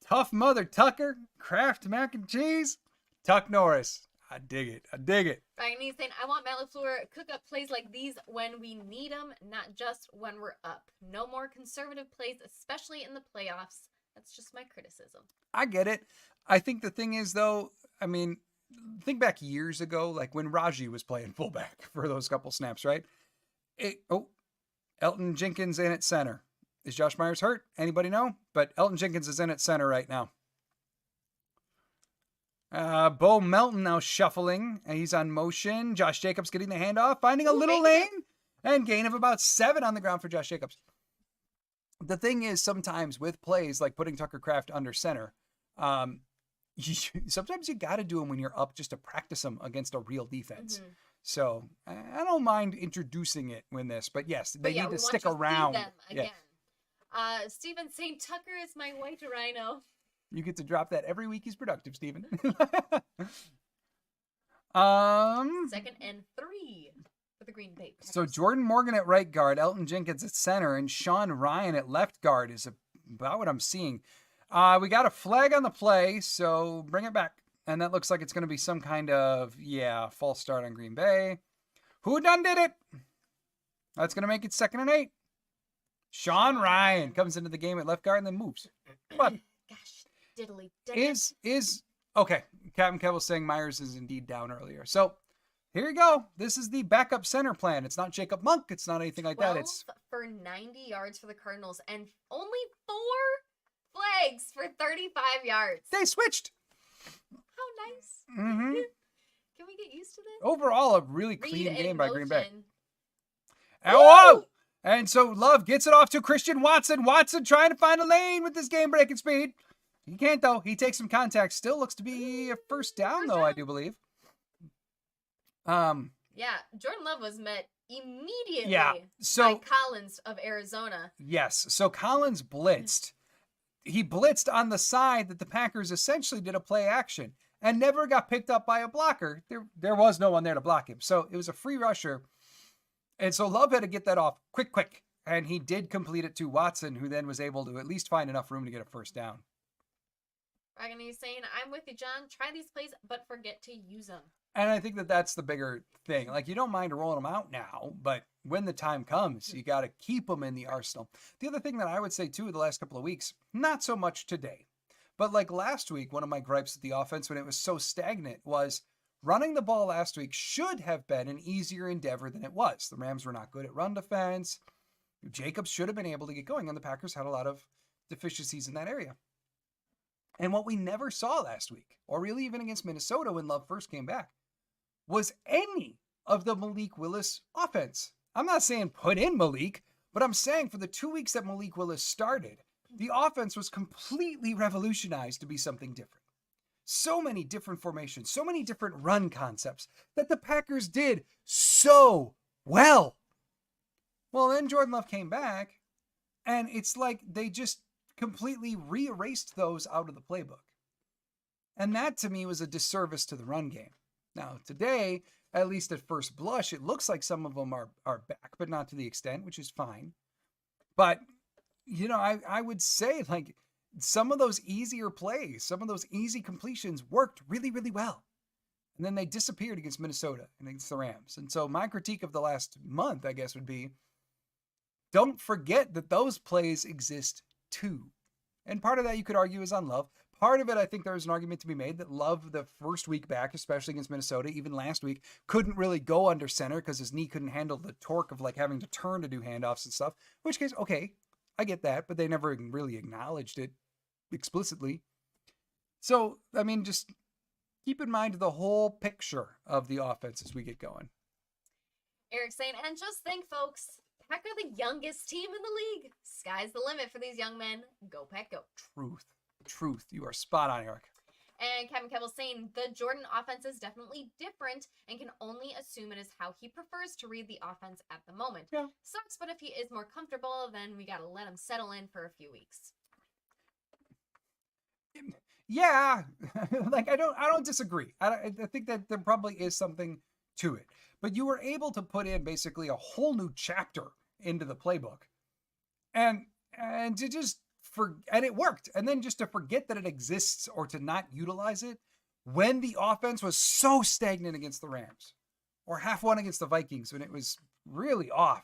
A: Tough Mother Tucker, Kraft Mac and Cheese, Tuck Norris. I dig it. I dig it.
B: Ryan Nee's saying, I want Matt LaFleur cook up plays like these when we need them, not just when we're up. No more conservative plays, especially in the playoffs. That's just my criticism. I
A: get it. I think the thing is, though, I mean, think back years ago, like when Raji was playing fullback for those couple snaps, right? Elton Jenkins in at center. Is Josh Myers hurt? Anybody know? But Elton Jenkins is in at center right now. Bo Melton now shuffling, and he's on motion. Josh Jacobs getting the handoff, finding a little lane, and gain of about 7 on the ground for Josh Jacobs. The thing is, sometimes with plays like putting Tucker Kraft under center, sometimes you got to do them when you're up just to practice them against a real defense. Mm-hmm. So I don't mind introducing it when this, but yes, they need to stick around.
B: Yeah. Steven saying Tucker is my white rhino.
A: You get to drop that every week. He's productive, Steven.
B: 2nd and 3 for the Green Bay Packers.
A: So Jordan Morgan at right guard, Elton Jenkins at center, and Sean Ryan at left guard is about what I'm seeing. We got a flag on the play, so bring it back. And that looks like it's going to be some kind of, false start on Green Bay. Who done did it? That's going to make it 2nd and 8. Sean Ryan comes into the game at left guard and then moves. But
B: gosh, diddly.
A: Is okay. Captain Kev was saying Myers is indeed down earlier. So Here you go. This is the backup center plan. It's not Jacob Monk. It's not anything like that.
B: 12
A: It's
B: for 90 yards for the Cardinals and only 4 flags for 35 yards.
A: they switched.
B: How nice.
A: Mm-hmm.
B: Can we get used to this?
A: Overall, a really
B: Read
A: clean
B: in
A: game by Green Bay.
B: motion.
A: And, whoa! And so Love gets it off to Christian Watson. Watson trying to find a lane with this game-breaking speed. He can't, though. He takes some contact. Still looks to be a first down, though, I do believe.
B: Yeah, Jordan Love was met immediately
A: so
B: by Collins of Arizona.
A: yes, so Collins blitzed. He blitzed on the side that the Packers essentially did a play action and never got picked up by a blocker. There was no one there to block him. So it was a free rusher. And so Love had to get that off quick. And he did complete it to Watson, who then was able to at least find enough room to get a first down.
B: Ragany's saying, I'm with you, John. Try these plays, but forget to use them.
A: And I think that that's the bigger thing. Like, you don't mind rolling them out now, but when the time comes, you got to keep them in the arsenal. The other thing that I would say, too, the last couple of weeks, not so much today, but like last week, one of my gripes with the offense when it was so stagnant was running the ball last week should have been an easier endeavor than it was. The Rams were not good at run defense. Jacobs should have been able to get going, and the Packers had a lot of deficiencies in that area. And what we never saw last week, or really even against Minnesota when Love first came back, was any of the Malik Willis offense. I'm not saying put in Malik, but I'm saying for the 2 weeks that Malik Willis started, the offense was completely revolutionized to be something different. So many different formations, so many different run concepts that the Packers did so well. Well, then Jordan Love came back, and it's like they just completely re-erased those out of the playbook. And that, to me, was a disservice to the run game. Now, today, at least at first blush, it looks like some of them are back, but not to the extent, which is fine. But, you know, I would say, like, some of those easier plays, some of those easy completions worked really, really well. And then they disappeared against Minnesota and against the Rams. And so my critique of the last month, I guess, would be, don't forget that those plays exist too. And part of that you could argue is on Love. Part of it, I think there's an argument to be made that Love, the first week back, especially against Minnesota, even last week, couldn't really go under center because his knee couldn't handle the torque of like having to turn to do handoffs and stuff. In which case, okay, I get that, but they never really acknowledged it explicitly. So, I mean, just keep in mind the whole picture of the offense as we get going.
B: Eric's saying, and just think, folks, Pack are the youngest team in the league. Sky's the limit for these young men. Go Pack, go.
A: Truth. You are spot on, Eric.
B: And Kevin Kebble's saying the Jordan offense is definitely different and can only assume it is how he prefers to read the offense at the moment.
A: Yeah.
B: Sucks, but if he is more comfortable, then we got to let him settle in for a few weeks.
A: Yeah, like I don't disagree. I think that there probably is something to it. But you were able to put in basically a whole new chapter into the playbook. And to just and it worked. And then just to forget that it exists or to not utilize it when the offense was so stagnant against the Rams or half one against the Vikings when it was really off.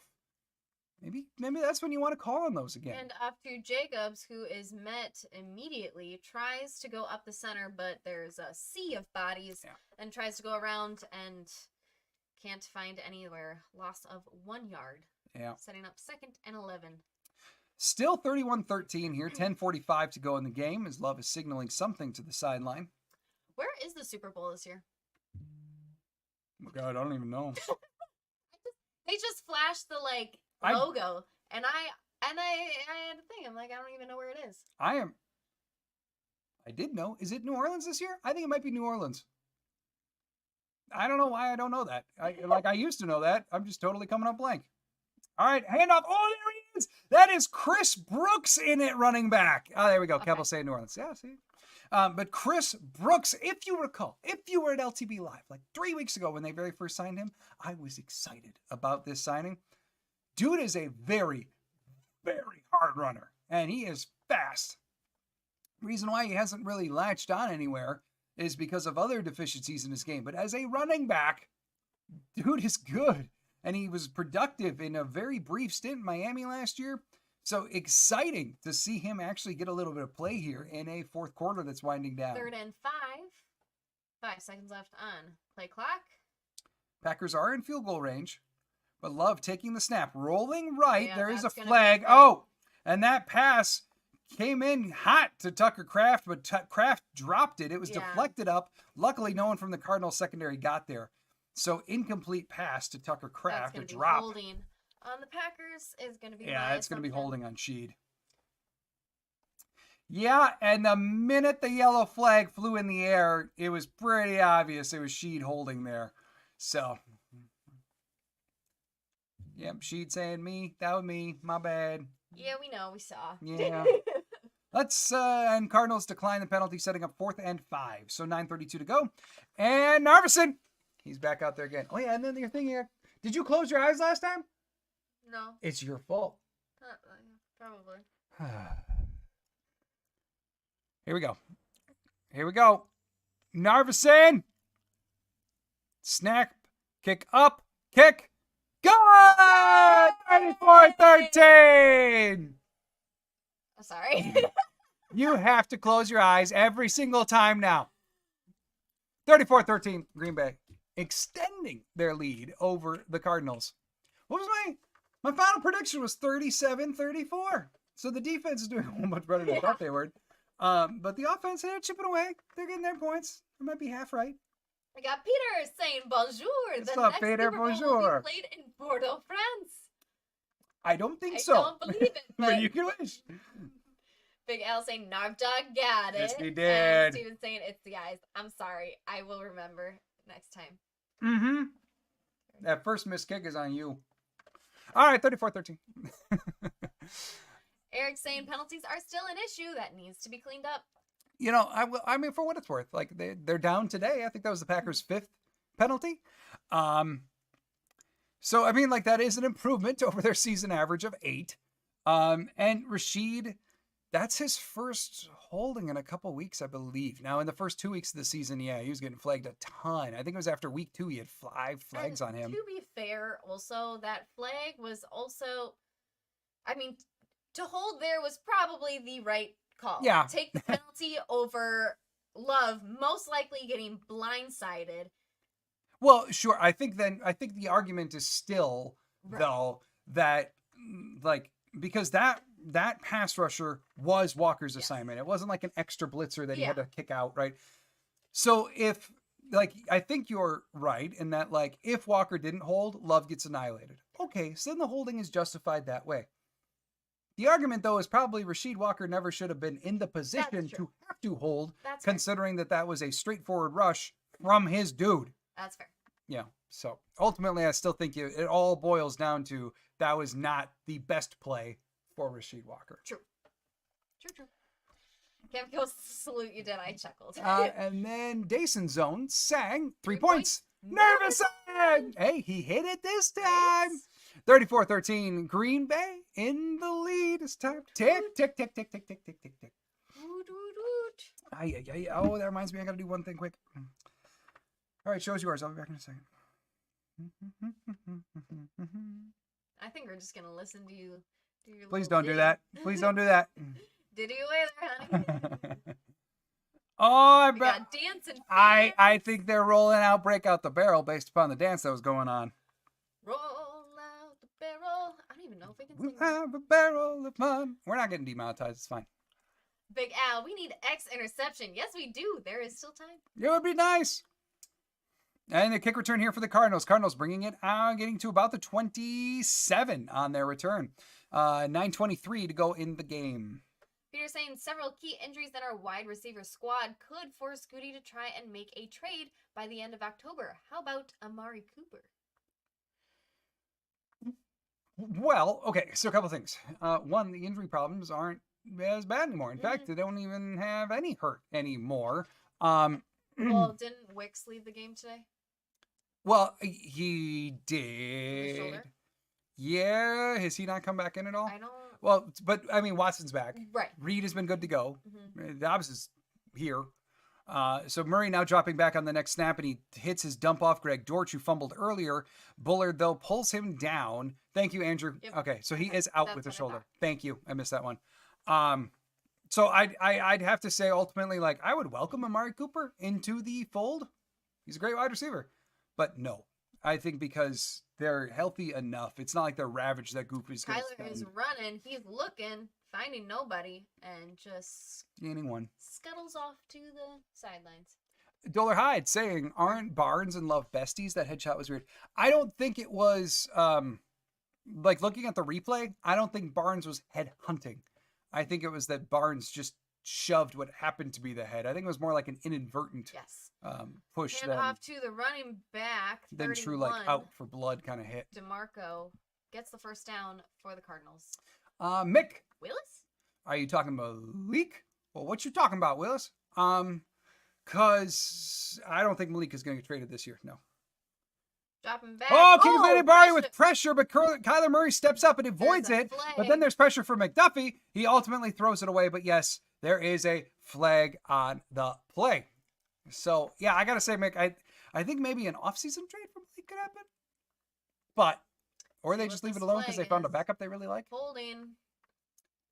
A: Maybe that's when you want to call on those again.
B: And off to Jacobs, who is met immediately, tries to go up the center, but there's a sea of bodies, and tries to go around and can't find anywhere. Loss of 1 yard.
A: Yeah.
B: Setting up 2nd and 11.
A: Still 31-13 here, 10:45 to go in the game as Love is signaling something to the sideline.
B: Where is the Super Bowl this year?
A: Oh God, I don't even know.
B: They just flashed the logo, and I had to think. I'm like, I don't even know where it is.
A: I did know. Is it New Orleans this year? I think it might be New Orleans. I don't know why I don't know that. I used to know that. I'm just totally coming up blank. All right, handoff. Oh, there he is. That is Chris Brooks in it running back. Oh, there we go. Okay. Keppel saying New Orleans. Yeah, see. But Chris Brooks, if you recall, if you were at LTB Live like 3 weeks ago when they very first signed him, I was excited about this signing. Dude is a very, very hard runner, and he is fast. Reason why he hasn't really latched on anywhere is because of other deficiencies in his game. But as a running back, dude is good. And he was productive in a very brief stint in Miami last year. So exciting to see him actually get a little bit of play here in a fourth quarter that's winding down.
B: 3rd and 5. 5 seconds left on play clock.
A: Packers are in field goal range, but Love taking the snap, rolling right.
B: Yeah,
A: There is a
B: that's gonna be
A: flag.
B: big.
A: Oh, and that pass came in hot to Tucker Kraft, but Kraft dropped it. It was deflected up. Luckily, no one from the Cardinals secondary got there. So incomplete pass to Tucker Kraft, a drop.
B: Holding on the Packers is going to be
A: It's going to be
B: assumption.
A: holding on Sheed. Yeah, and the minute the yellow flag flew in the air, it was pretty obvious it was Sheed holding there. So, yep, Sheed saying me. That was me. My bad.
B: Yeah, we know. We saw.
A: Yeah. Let's, and Cardinals decline the penalty, setting up 4th and 5. So 9:32 to go. And Narvison, he's back out there again. Oh, yeah, and then your thing here. Did you close your eyes last time?
B: No.
A: It's your fault.
B: Probably.
A: Here we go. Here we go. Narvison. Snap. Kick up. Kick. Good! 34-13.
B: I'm sorry.
A: You have to close your eyes every single time now. 34-13, Green Bay, extending their lead over the Cardinals. What was my final prediction was 37-34. So the defense is doing a whole much better than I thought they were. But the offense, they're chipping away. They're getting their points. They might be half right.
B: I got Peter saying bonjour.
A: What's
B: The
A: up,
B: next
A: Peter?
B: Super Bowl
A: Bonjour.
B: will be played in Bordeaux, France.
A: I don't think
B: I
A: so.
B: don't believe it,
A: But you can wish.
B: Big Al saying Narv Dog got it.
A: Yes, he
B: And
A: did.
B: Steven saying it's the eyes. I'm sorry. I will remember next time.
A: Mm-hmm. That first missed kick is on you. All right, 34-13.
B: Eric saying penalties are still an issue that needs to be cleaned up.
A: You know, I mean, for what it's worth, like they're down today. I think that was the Packers' 5th penalty. So I mean, like that is an improvement over their season average of 8. And Rashid, that's his first holding in a couple weeks, I believe. Now, in the first 2 weeks of the season, yeah, he was getting flagged a ton. I think it was after week 2 he had 5 flags on him.
B: To be fair, also that flag was also, I mean, to hold there was probably the right call.
A: Yeah.
B: Take the penalty over Love, most likely getting blindsided.
A: Well, sure. I think the argument is still,
B: Right.
A: though, that like because that pass rusher was Walker's assignment. It wasn't like an extra blitzer that he had to kick out, right? So if like I think you're right in that like if Walker didn't hold, Love gets annihilated. Okay, so then the holding is justified that way. The argument, though, is probably Rasheed Walker never should have been in the position to have to hold, considering that was a straightforward rush from his dude.
B: That's fair.
A: Yeah. So ultimately, I still think it all boils down to that was not the best play for Rasheed Walker.
B: True. Can't go salute you, did I? Chuckled.
A: And then Dason Zone sang 3 points. Nervous. Hey, he hit it this time. 34-13, Green Bay in the lead. It's time. Tick, tick, tick, tick, tick, tick, tick, tick, tick. Oh, that reminds me. I got to do one thing quick. All right, show's yours. I'll be back in a second.
B: I think we're just going to listen to you.
A: Please don't do that. Please don't do that.
B: Did you away there, honey?
A: Oh,
B: we got dancing.
A: I think they're rolling out Break Out the Barrel based upon the dance that was going on.
B: Roll out the barrel. I don't even know if we can sing.
A: We'll have a barrel of fun. We're not getting demonetized. It's fine.
B: Big Al, we need X interception. Yes, we do. There is still time.
A: It would be nice. And the kick return here for the Cardinals. Cardinals bringing it getting to about the 27 on their return. 9:23 to go in the game.
B: Peter saying several key injuries in our wide receiver squad could force Scooty to try and make a trade by the end of October. How about Amari Cooper?
A: Well, okay, so a couple things. One, the injury problems aren't as bad anymore. In fact, they don't even have any hurt anymore.
B: Well, didn't Wicks leave the game today?
A: Well, he
B: His
A: did.
B: shoulder?
A: Yeah, has he not come back in at all?
B: I don't.
A: Well, but I mean, Watson's back.
B: Right.
A: Reed has been good to go.
B: Mm-hmm.
A: Doubs is here. So Murray now dropping back on the next snap, and he hits his dump off Greg Dortch, who fumbled earlier. Bullard, though, pulls him down. Thank you, Andrew.
B: Yep.
A: Okay, so he is out
B: That's
A: with the
B: what I
A: shoulder.
B: thought.
A: Thank you. I missed that one. So I'd have to say, ultimately, like, I would welcome Amari Cooper into the fold. He's a great wide receiver. But no, I think because they're healthy enough. It's not like they're ravaged that Goofy's going to
B: Kyler is running. He's looking, finding nobody, and just
A: gaining one.
B: scuttles off to the sidelines.
A: Doler Hyde saying, aren't Barnes and Love besties? That headshot was weird. I don't think it was, like looking at the replay, I don't think Barnes was head hunting. I think it was that Barnes just shoved what happened to be the head. I think it was more like an inadvertent push
B: Hand off to the running back.
A: Than true like out for blood kind of hit.
B: DeMarco gets the first down for the Cardinals.
A: Mick.
B: Willis?
A: Are you talking about Malik? Well, what you talking about, Willis? Because I don't think Malik is going to get traded this year. No.
B: Dropping back.
A: Oh, King Barry with pressure, but Kyler Murray steps up and avoids it.
B: Flag.
A: But then there's pressure for McDuffie. He ultimately throws it away. But yes, there is a flag on the play. So, yeah, I got to say, Mick, I think maybe an offseason trade for Malik could happen. But, or they just leave it alone because they found a backup they really like.
B: Holding.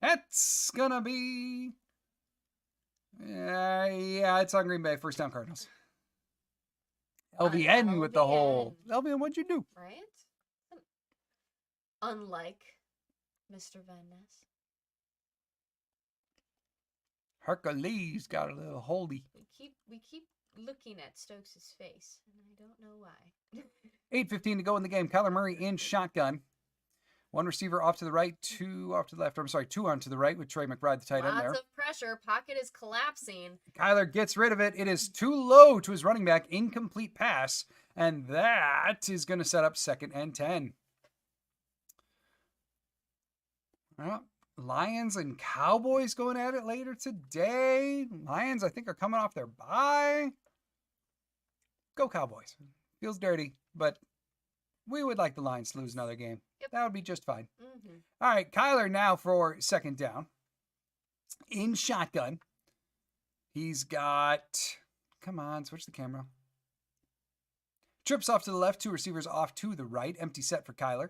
A: That's going to be... yeah, it's on Green Bay. First down Cardinals. LVN with the whole. LVN, what'd you do?
B: Right? Unlike Mr. Van Ness.
A: Hercules got a little holdy.
B: We keep looking at Stokes' face, and I don't know why.
A: 8:15 to go in the game. Kyler Murray in shotgun. One receiver off to the right, two off to the left. I'm sorry, two on to the right with Trey McBride, the tight end there.
B: Lots of pressure. Pocket is collapsing.
A: Kyler gets rid of it. It is too low to his running back. Incomplete pass. And that is going to set up 2nd and 10. Well, Lions and Cowboys going at it later today. Lions, I think, are coming off their bye. Go Cowboys. Feels dirty, but we would like the Lions to lose another game.
B: Yep.
A: That would be just fine.
B: Mm-hmm.
A: All right, Kyler now for 2nd down. In shotgun. He's got... come on, switch the camera. Trips off to the left, 2 receivers off to the right. Empty set for Kyler.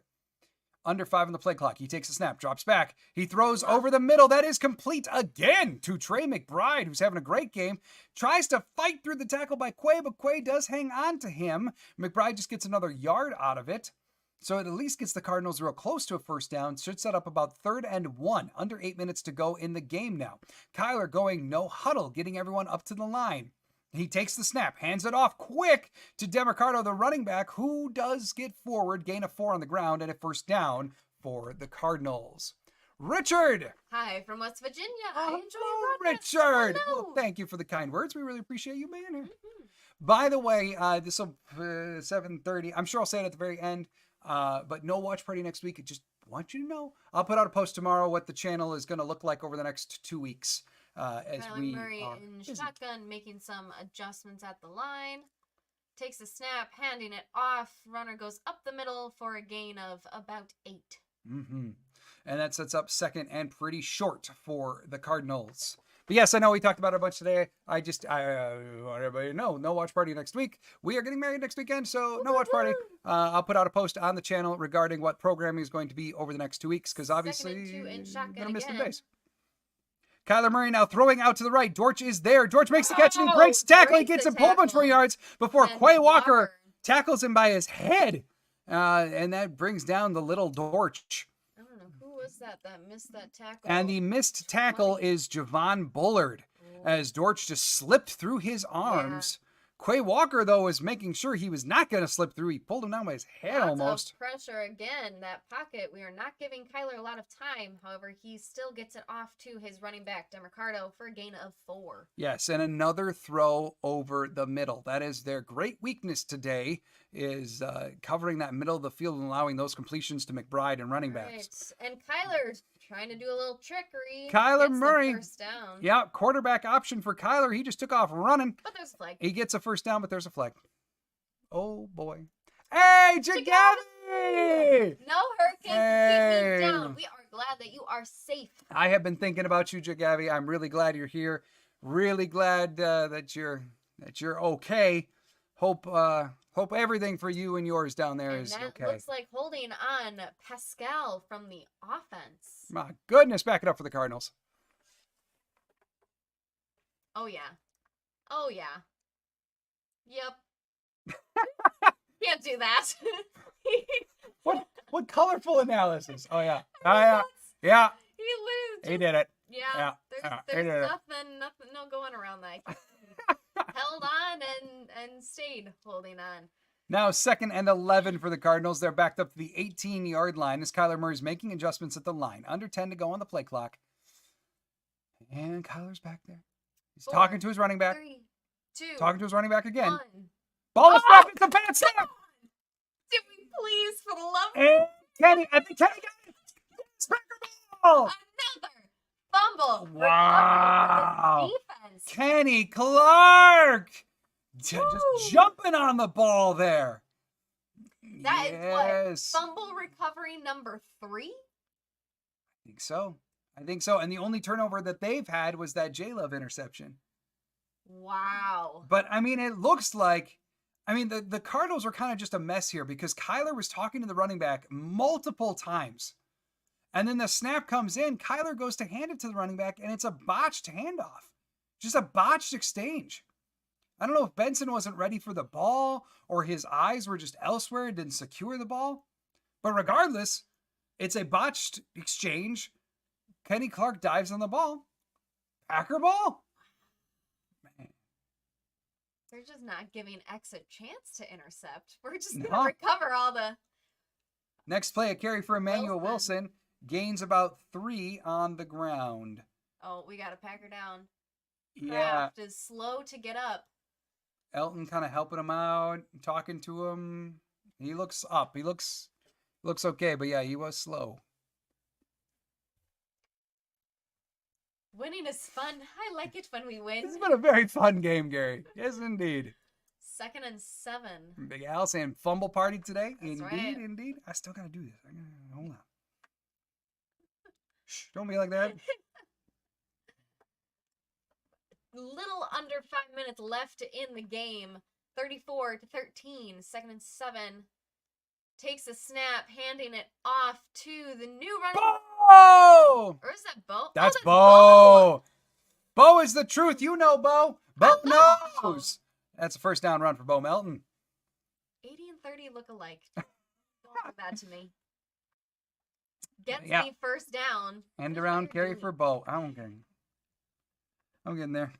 A: Under 5 on the play clock. He takes a snap, drops back. He throws over the middle. That is complete again to Trey McBride, who's having a great game. Tries to fight through the tackle by Quay, but Quay does hang on to him. McBride just gets another yard out of it. So it at least gets the Cardinals real close to a first down. Should set up about 3rd and 1. Under 8 minutes to go in the game now. Kyler going no huddle, getting everyone up to the line. He takes the snap, hands it off quick to DeMarcado, the running back, who does get forward, gain of 4 on the ground, and a first down for the Cardinals. Richard!
B: Hi from West Virginia.
A: Oh,
B: I enjoy your broadcast.
A: Richard!
B: Hello.
A: Well, thank you for the kind words. We really appreciate you being here.
B: Mm-hmm.
A: By the way, this will 7:30. I'm sure I'll say it at the very end, but no watch party next week. I just want you to know. I'll put out a post tomorrow what the channel is going to look like over the next 2 weeks. As
B: Kyler
A: we
B: Murray
A: are
B: in
A: busy.
B: shotgun, making some adjustments at the line. Takes a snap, handing it off. Runner goes up the middle for a gain of about 8.
A: Mm-hmm. And that sets up 2nd and pretty short for the Cardinals. But yes, I know we talked about it a bunch today. I want everybody to know, no watch party next week. We are getting married next weekend, so no watch party. I'll put out a post on the channel regarding what programming is going to be over the next 2 weeks, because obviously
B: Second and 2 in shotgun
A: going to miss
B: again.
A: the days. Kyler Murray now throwing out to the right. Dortch is there. Dortch makes the catch and he breaks the tackle. He gets a whole bunch more yards before
B: And
A: Quay Walker tackles him by his head. And that brings down the little Dortch.
B: I don't know who was that missed that tackle.
A: And the missed tackle is Javon Bullard, as Dortch just slipped through his arms. Quay Walker, though, was making sure he was not going to slip through. He pulled him down by his head
B: Lots
A: almost.
B: of pressure again. That pocket. We are not giving Kyler a lot of time. However, he still gets it off to his running back, DeMarcado, for a gain of 4.
A: Yes, and another throw over the middle. That is their great weakness today, is covering that middle of the field and allowing those completions to McBride and running backs.
B: Right. And Kyler trying to do a little trickery.
A: Kyler
B: Gets
A: Murray.
B: The first down.
A: Yeah, quarterback option for Kyler. He just took off running.
B: But there's a flag.
A: He gets a first down, but there's a flag. Oh, boy. Hey, Jagavi!
B: No hurricane can keep me down. We are glad that you are safe.
A: I have been thinking about you, Jagavi. I'm really glad you're here. Really glad that you're okay. Hope everything for you and yours down there is
B: that
A: okay.
B: looks like holding on Pascal from the offense.
A: My goodness, back it up for the Cardinals.
B: Oh, yeah. Oh, yeah. Yep. Can't do that.
A: What colorful analysis? Oh yeah.
B: I
A: Oh
B: mean,
A: yeah. Yeah.
B: He literally
A: He did it.
B: Yeah,
A: Yeah, he
B: there's
A: did it.
B: nothing, no going around that. Held on and stayed holding on.
A: Now 2nd and 11 for the Cardinals. They're backed up to the 18-yard line as Kyler Murray's making adjustments at the line. Under 10 to go on the play clock. And Kyler's back there. He's
B: 4,
A: talking to his running back.
B: 3, 2,
A: Talking to his running back again.
B: 1.
A: Ball is snapped. It's a bad snap.
B: Did we please, for the love of
A: And Kenny, I think Kenny got it. Smacker ball.
B: another fumble.
A: Wow.
B: Recovery for the defense.
A: Kenny Clark. Just
B: Woo.
A: jumping on the ball there.
B: That
A: yes.
B: is what? Fumble recovery number 3?
A: I think so. And the only turnover that they've had was that J-Love interception.
B: Wow.
A: But, I mean, it looks like, the Cardinals were kind of just a mess here because Kyler was talking to the running back multiple times. And then the snap comes in, Kyler goes to hand it to the running back, and it's a botched handoff. Just a botched exchange. I don't know if Benson wasn't ready for the ball or his eyes were just elsewhere and didn't secure the ball. But regardless, it's a botched exchange. Kenny Clark dives on the ball. Packer ball? Man.
B: They're just not giving X a chance to intercept. We're just going
A: No.
B: to recover all the...
A: Next play, a carry for Emmanuel Wilson. Gains about 3 on the ground.
B: Oh, we got a Packer down.
A: Yeah.
B: Kraft is slow to get up.
A: Elton kind of helping him out, talking to him. He looks up. He looks okay, but yeah, he was slow.
B: Winning is fun. I like it when we win.
A: This has been a very fun game, Gary. Yes, indeed.
B: 2nd and 7.
A: Big Al saying fumble party today.
B: That's
A: indeed,
B: right.
A: indeed. I still got to do this. Hold on. Shh, don't be like that.
B: Little under 5 minutes left in the game. 34-13. 2nd and 7. Takes a snap, handing it off to the new running.
A: Bo!
B: Or is that Bo?
A: That's
B: oh,
A: Bo. Bo is the truth. You know Bo. Bo
B: I know.
A: knows. That's a first down run for Bo Melton.
B: 80 and 30 look alike. Don't do that to me. Gets
A: Yeah.
B: the first down.
A: End around carry for Bo. I'm getting there.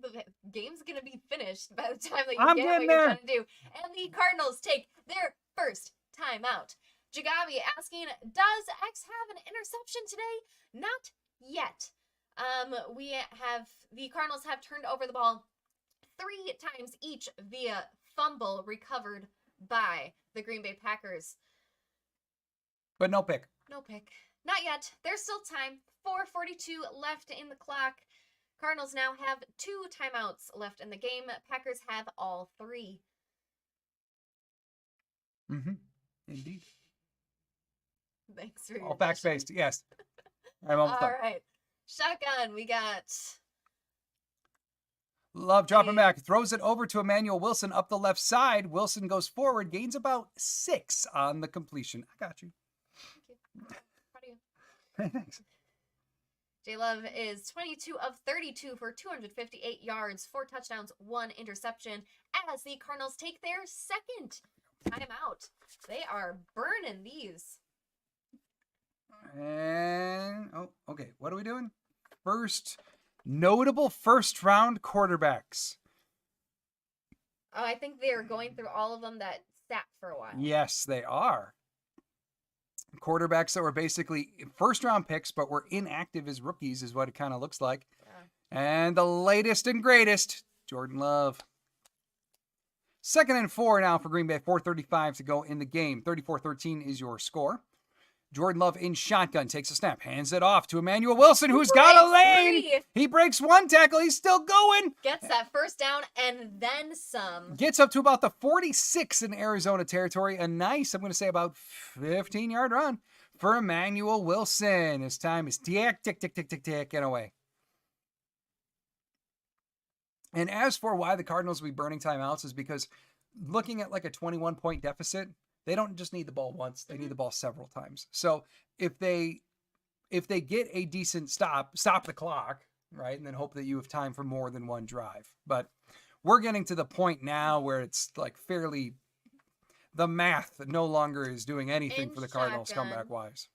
B: The game's going to be finished by the time that you
A: I'm
B: get
A: getting
B: what you're
A: there.
B: trying to do. And the Cardinals take their first timeout. Jagabi asking, does X have an interception today? Not yet. The Cardinals have turned over the ball 3 times each via fumble recovered by the Green Bay Packers.
A: But no pick.
B: No pick. Not yet. There's still time. 4:42 left in the clock. Cardinals now have 2 timeouts left in the game. Packers have all 3.
A: Mm-hmm. Indeed.
B: Thanks for your
A: All facts based. Yes. I'm almost
B: All
A: done.
B: right. Shotgun. We got...
A: Love dropping back. Throws it over to Emmanuel Wilson up the left side. Wilson goes forward. Gains about 6 on the completion. I got you.
B: Thank you. Proud of you.
A: Thanks.
B: J-Love is 22 of 32 for 258 yards, 4 touchdowns, 1 interception as the Cardinals take their second timeout. They are burning these.
A: And, okay. What are we doing? Notable first round quarterbacks.
B: Oh, I think they are going through all of them that sat for a while.
A: Yes, they are. Quarterbacks that were basically first round picks, but were inactive as rookies is what it kind of looks like.
B: Yeah.
A: And the latest and greatest, Jordan Love. 2nd and 4 now for Green Bay. 4:35 to go in the game. 34-13 is your score. Jordan Love in shotgun takes a snap, hands it off to Emmanuel Wilson, who's got a lane.
B: Breaks 3.
A: He breaks 1 tackle. He's still going.
B: Gets that first down and then some.
A: Gets up to about the 46 in Arizona territory. A nice, I'm going to say about 15-yard run for Emmanuel Wilson. His time is tick, tick, tick, tick, tick, tick, and away. And as for why the Cardinals will be burning timeouts is because looking at like a 21-point deficit, they don't just need the ball once, they need the ball several times. So if they get a decent stop the clock, right? And then hope that you have time for more than one drive. But we're getting to the point now where it's like fairly, the math no longer is doing anything for the Cardinals comeback wise.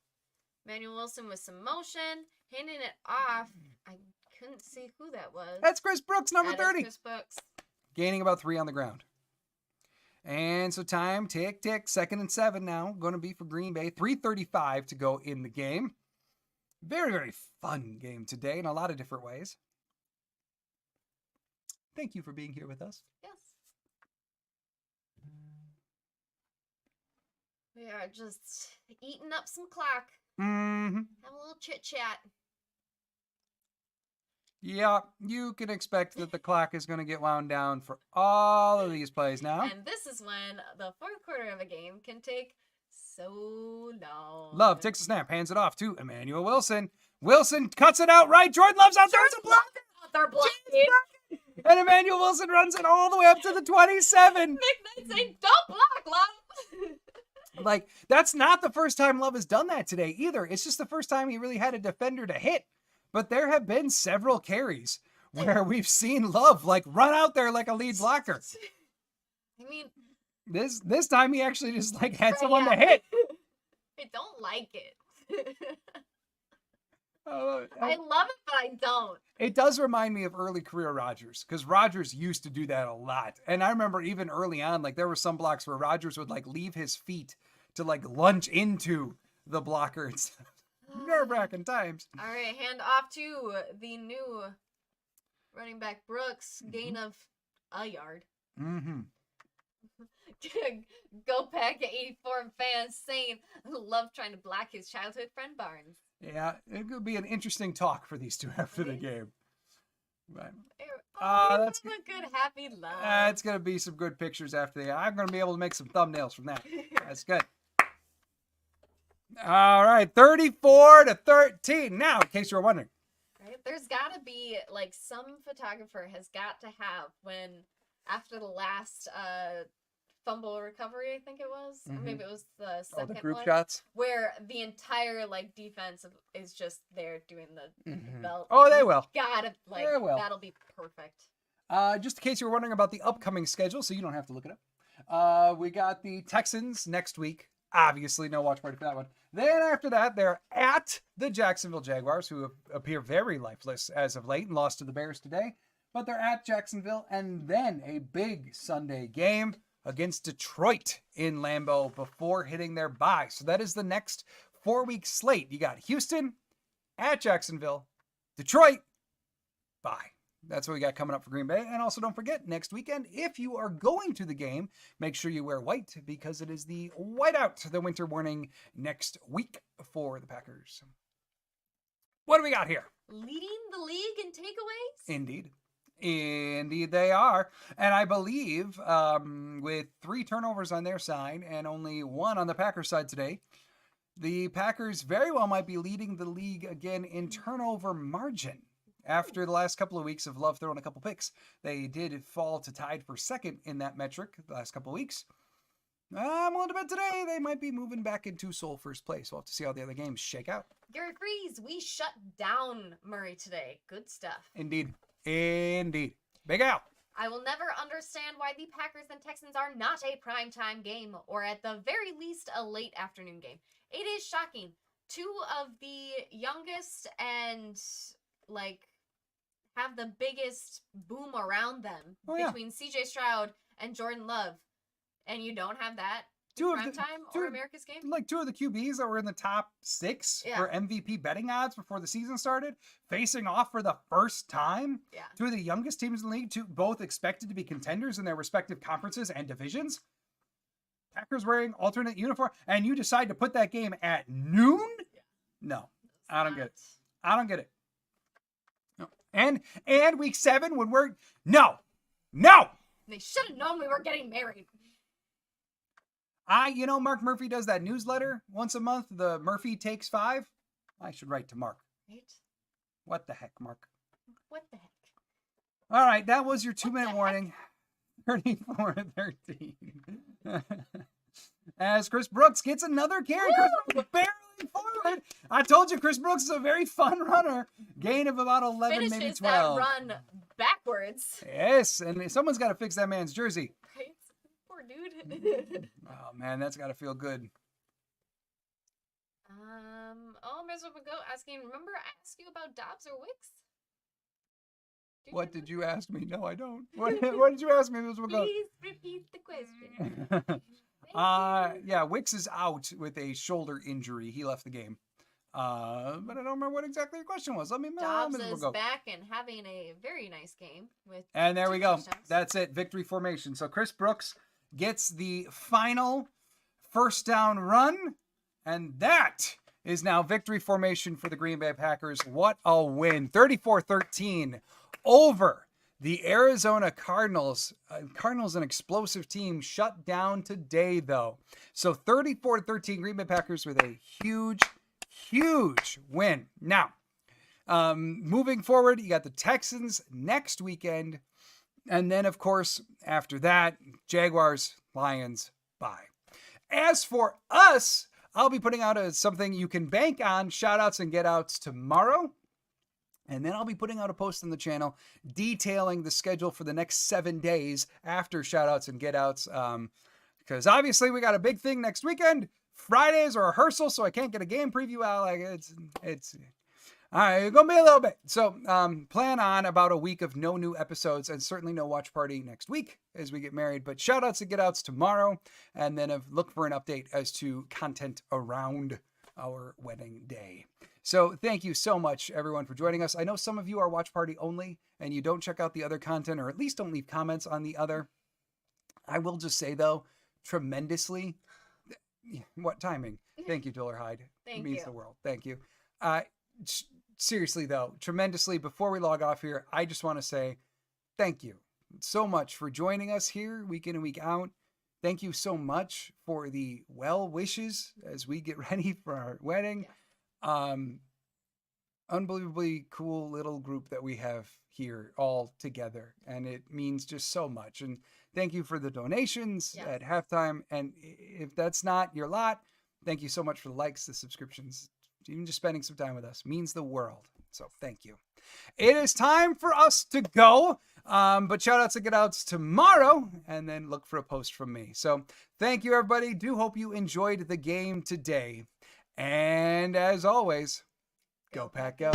B: Manuel Wilson with some motion, handing it off. I couldn't see who that was.
A: That's Chris Brooks, number 30.
B: Chris Brooks.
A: Gaining about 3 on the ground. And so time, tick, tick, 2nd and 7 now. Going to be for Green Bay. 3:35 to go in the game. Very, very fun game today in a lot of different ways. Thank you for being here with us.
B: Yes. We are just eating up some clock.
A: Mm-hmm.
B: Have a little chit chat.
A: Yeah, you can expect that the clock is going to get wound down for all of these plays now.
B: And this is when the fourth quarter of a game can take so long.
A: Love takes a snap, hands it off to Emmanuel Wilson. Wilson cuts it out right. Jordan Love's out there. It's a block.
B: They're blocking.
A: And Emmanuel Wilson runs it all the way up to the 27.
B: McKnight saying, "Don't block, Love."
A: Like, that's not the first time Love has done that today either. It's just the first time he really had a defender to hit. But there have been several carries where we've seen Love like run out there like a lead blocker.
B: I mean,
A: this time he actually just like had someone to hit.
B: I don't like it.
A: I
B: love it, but I don't.
A: It does remind me of early career Rodgers, because Rodgers used to do that a lot. And I remember even early on, like there were some blocks where Rodgers would like leave his feet to like lunge into the blocker. It's nerve-wracking times.
B: All right, hand off to the new running back Brooks. Gain of a yard.
A: Mm-hmm.
B: Go Pack 84 fans saying Love trying to block his childhood friend Barnes.
A: Yeah, it could be an interesting talk for these two after the game. But,
B: that's a good happy Love.
A: it's going to be some good pictures after the game. I'm going to be able to make some thumbnails from that. That's good. All right, 34-13. Now, in case you were wondering.
B: Right? There's got to be, like, some photographer has got to have when, after the last fumble recovery, I think it was, or maybe it was the second
A: the group
B: one,
A: shots,
B: where the entire like defense is just there doing the belt.
A: Oh, they will.
B: Gotta like
A: They will.
B: that'll be perfect.
A: Just in case you were wondering about the upcoming schedule, so you don't have to look it up. We got the Texans next week. Obviously, no watch party for that one. Then after that, they're at the Jacksonville Jaguars, who appear very lifeless as of late and lost to the Bears today. But they're at Jacksonville, and then a big Sunday game against Detroit in Lambeau before hitting their bye. So that is the next 4-week slate. You got Houston, at Jacksonville, Detroit, bye. That's what we got coming up for Green Bay. And also don't forget, next weekend, if you are going to the game, make sure you wear white because it is the whiteout, the winter warning next week for the Packers. What do we got here?
B: Leading the league in takeaways?
A: Indeed. Indeed they are. And I believe with 3 turnovers on their side and only 1 on the Packers side today, the Packers very well might be leading the league again in turnover margin. After the last couple of weeks of Love throwing a couple picks, they did fall to tied for second in that metric the last couple of weeks. I'm willing to bet today they might be moving back into sole first place. We'll have to see how the other games shake out.
B: Garrett agrees. We shut down Murray today. Good stuff.
A: Indeed. Indeed. Big Al.
B: I will never understand why the Packers and Texans are not a primetime game, or at the very least a late afternoon game. It is shocking. 2 of the youngest and like have the biggest boom around them between CJ Stroud and Jordan Love, and you don't have that primetime or America's game?
A: Like 2 of the QBs that were in the top 6 for MVP betting odds before the season started, facing off for the first time.
B: Yeah. 2
A: of the youngest teams in the league, both expected to be contenders in their respective conferences and divisions. Packers wearing alternate uniform, and you decide to put that game at noon? Yeah. No, I don't get it. I don't get it. No. And week 7 when we're no.
B: They should have known we were getting married.
A: Mark Murphy does that newsletter once a month, the Murphy Takes 5. I should write to Mark.
B: Right?
A: What the heck, Mark?
B: What the heck?
A: All right, that was your 2-minute warning. 34-13. As Chris Brooks gets another carry. Chris Brooks barely forward. I told you Chris Brooks is a very fun runner. Gain of about 11,
B: Finishes
A: maybe 12.
B: that run backwards.
A: Yes, and someone's got to fix that man's jersey.
B: Right? Poor dude.
A: Oh man, that's got to feel good.
B: Miserable Goat asking, remember I asked you about Doubs or Wicks?
A: What did you ask me? No, I don't. What did you ask me, Miserable Goat?
B: Please repeat the question.
A: Yeah, Wicks is out with a shoulder injury. He left the game. But I don't remember what exactly your question was. Let me
B: Doubs
A: Miserable
B: is
A: Goat.
B: back and having a very nice game with.
A: And there
B: 2
A: we go.
B: touchdowns.
A: That's it. Victory formation. So Chris Brooks gets the final first down run. And that is now victory formation for the Green Bay Packers. What a win. 34-13 over the Arizona Cardinals. Cardinals, an explosive team, shut down today, though. So 34-13 Green Bay Packers with a huge, huge win. Now, moving forward, you got the Texans next weekend. And then, of course, after that, Jaguars, Lions, bye. As for us, I'll be putting out something you can bank on, shout-outs and get-outs tomorrow. And then I'll be putting out a post on the channel detailing the schedule for the next 7 days after shout-outs and get-outs. Because obviously we got a big thing next weekend. Fridays are rehearsal, so I can't get a game preview out. Like it's all right, it's going to be a little bit. So plan on about a week of no new episodes and certainly no watch party next week as we get married. But shout outs and get outs tomorrow. And then look for an update as to content around our wedding day. So thank you so much, everyone, for joining us. I know some of you are watch party only and you don't check out the other content or at least don't leave comments on the other. I will just say, though, tremendously. What timing? Thank you, Diller Hyde.
B: Thank
A: means
B: you.
A: the world. Thank you. Seriously, though, tremendously, before we log off here, I just want to say thank you so much for joining us here week in and week out. Thank you so much for the well wishes as we get ready for our wedding.
B: Yeah.
A: Unbelievably cool little group that we have here all together, and it means just so much. And thank you for the donations at halftime. And if that's not your lot, thank you so much for the likes, the subscriptions. Even just spending some time with us means the world. So thank you. It is time for us to go. But shout outs and get outs tomorrow and then look for a post from me. So thank you, everybody. Do hope you enjoyed the game today. And as always, go Pack Go.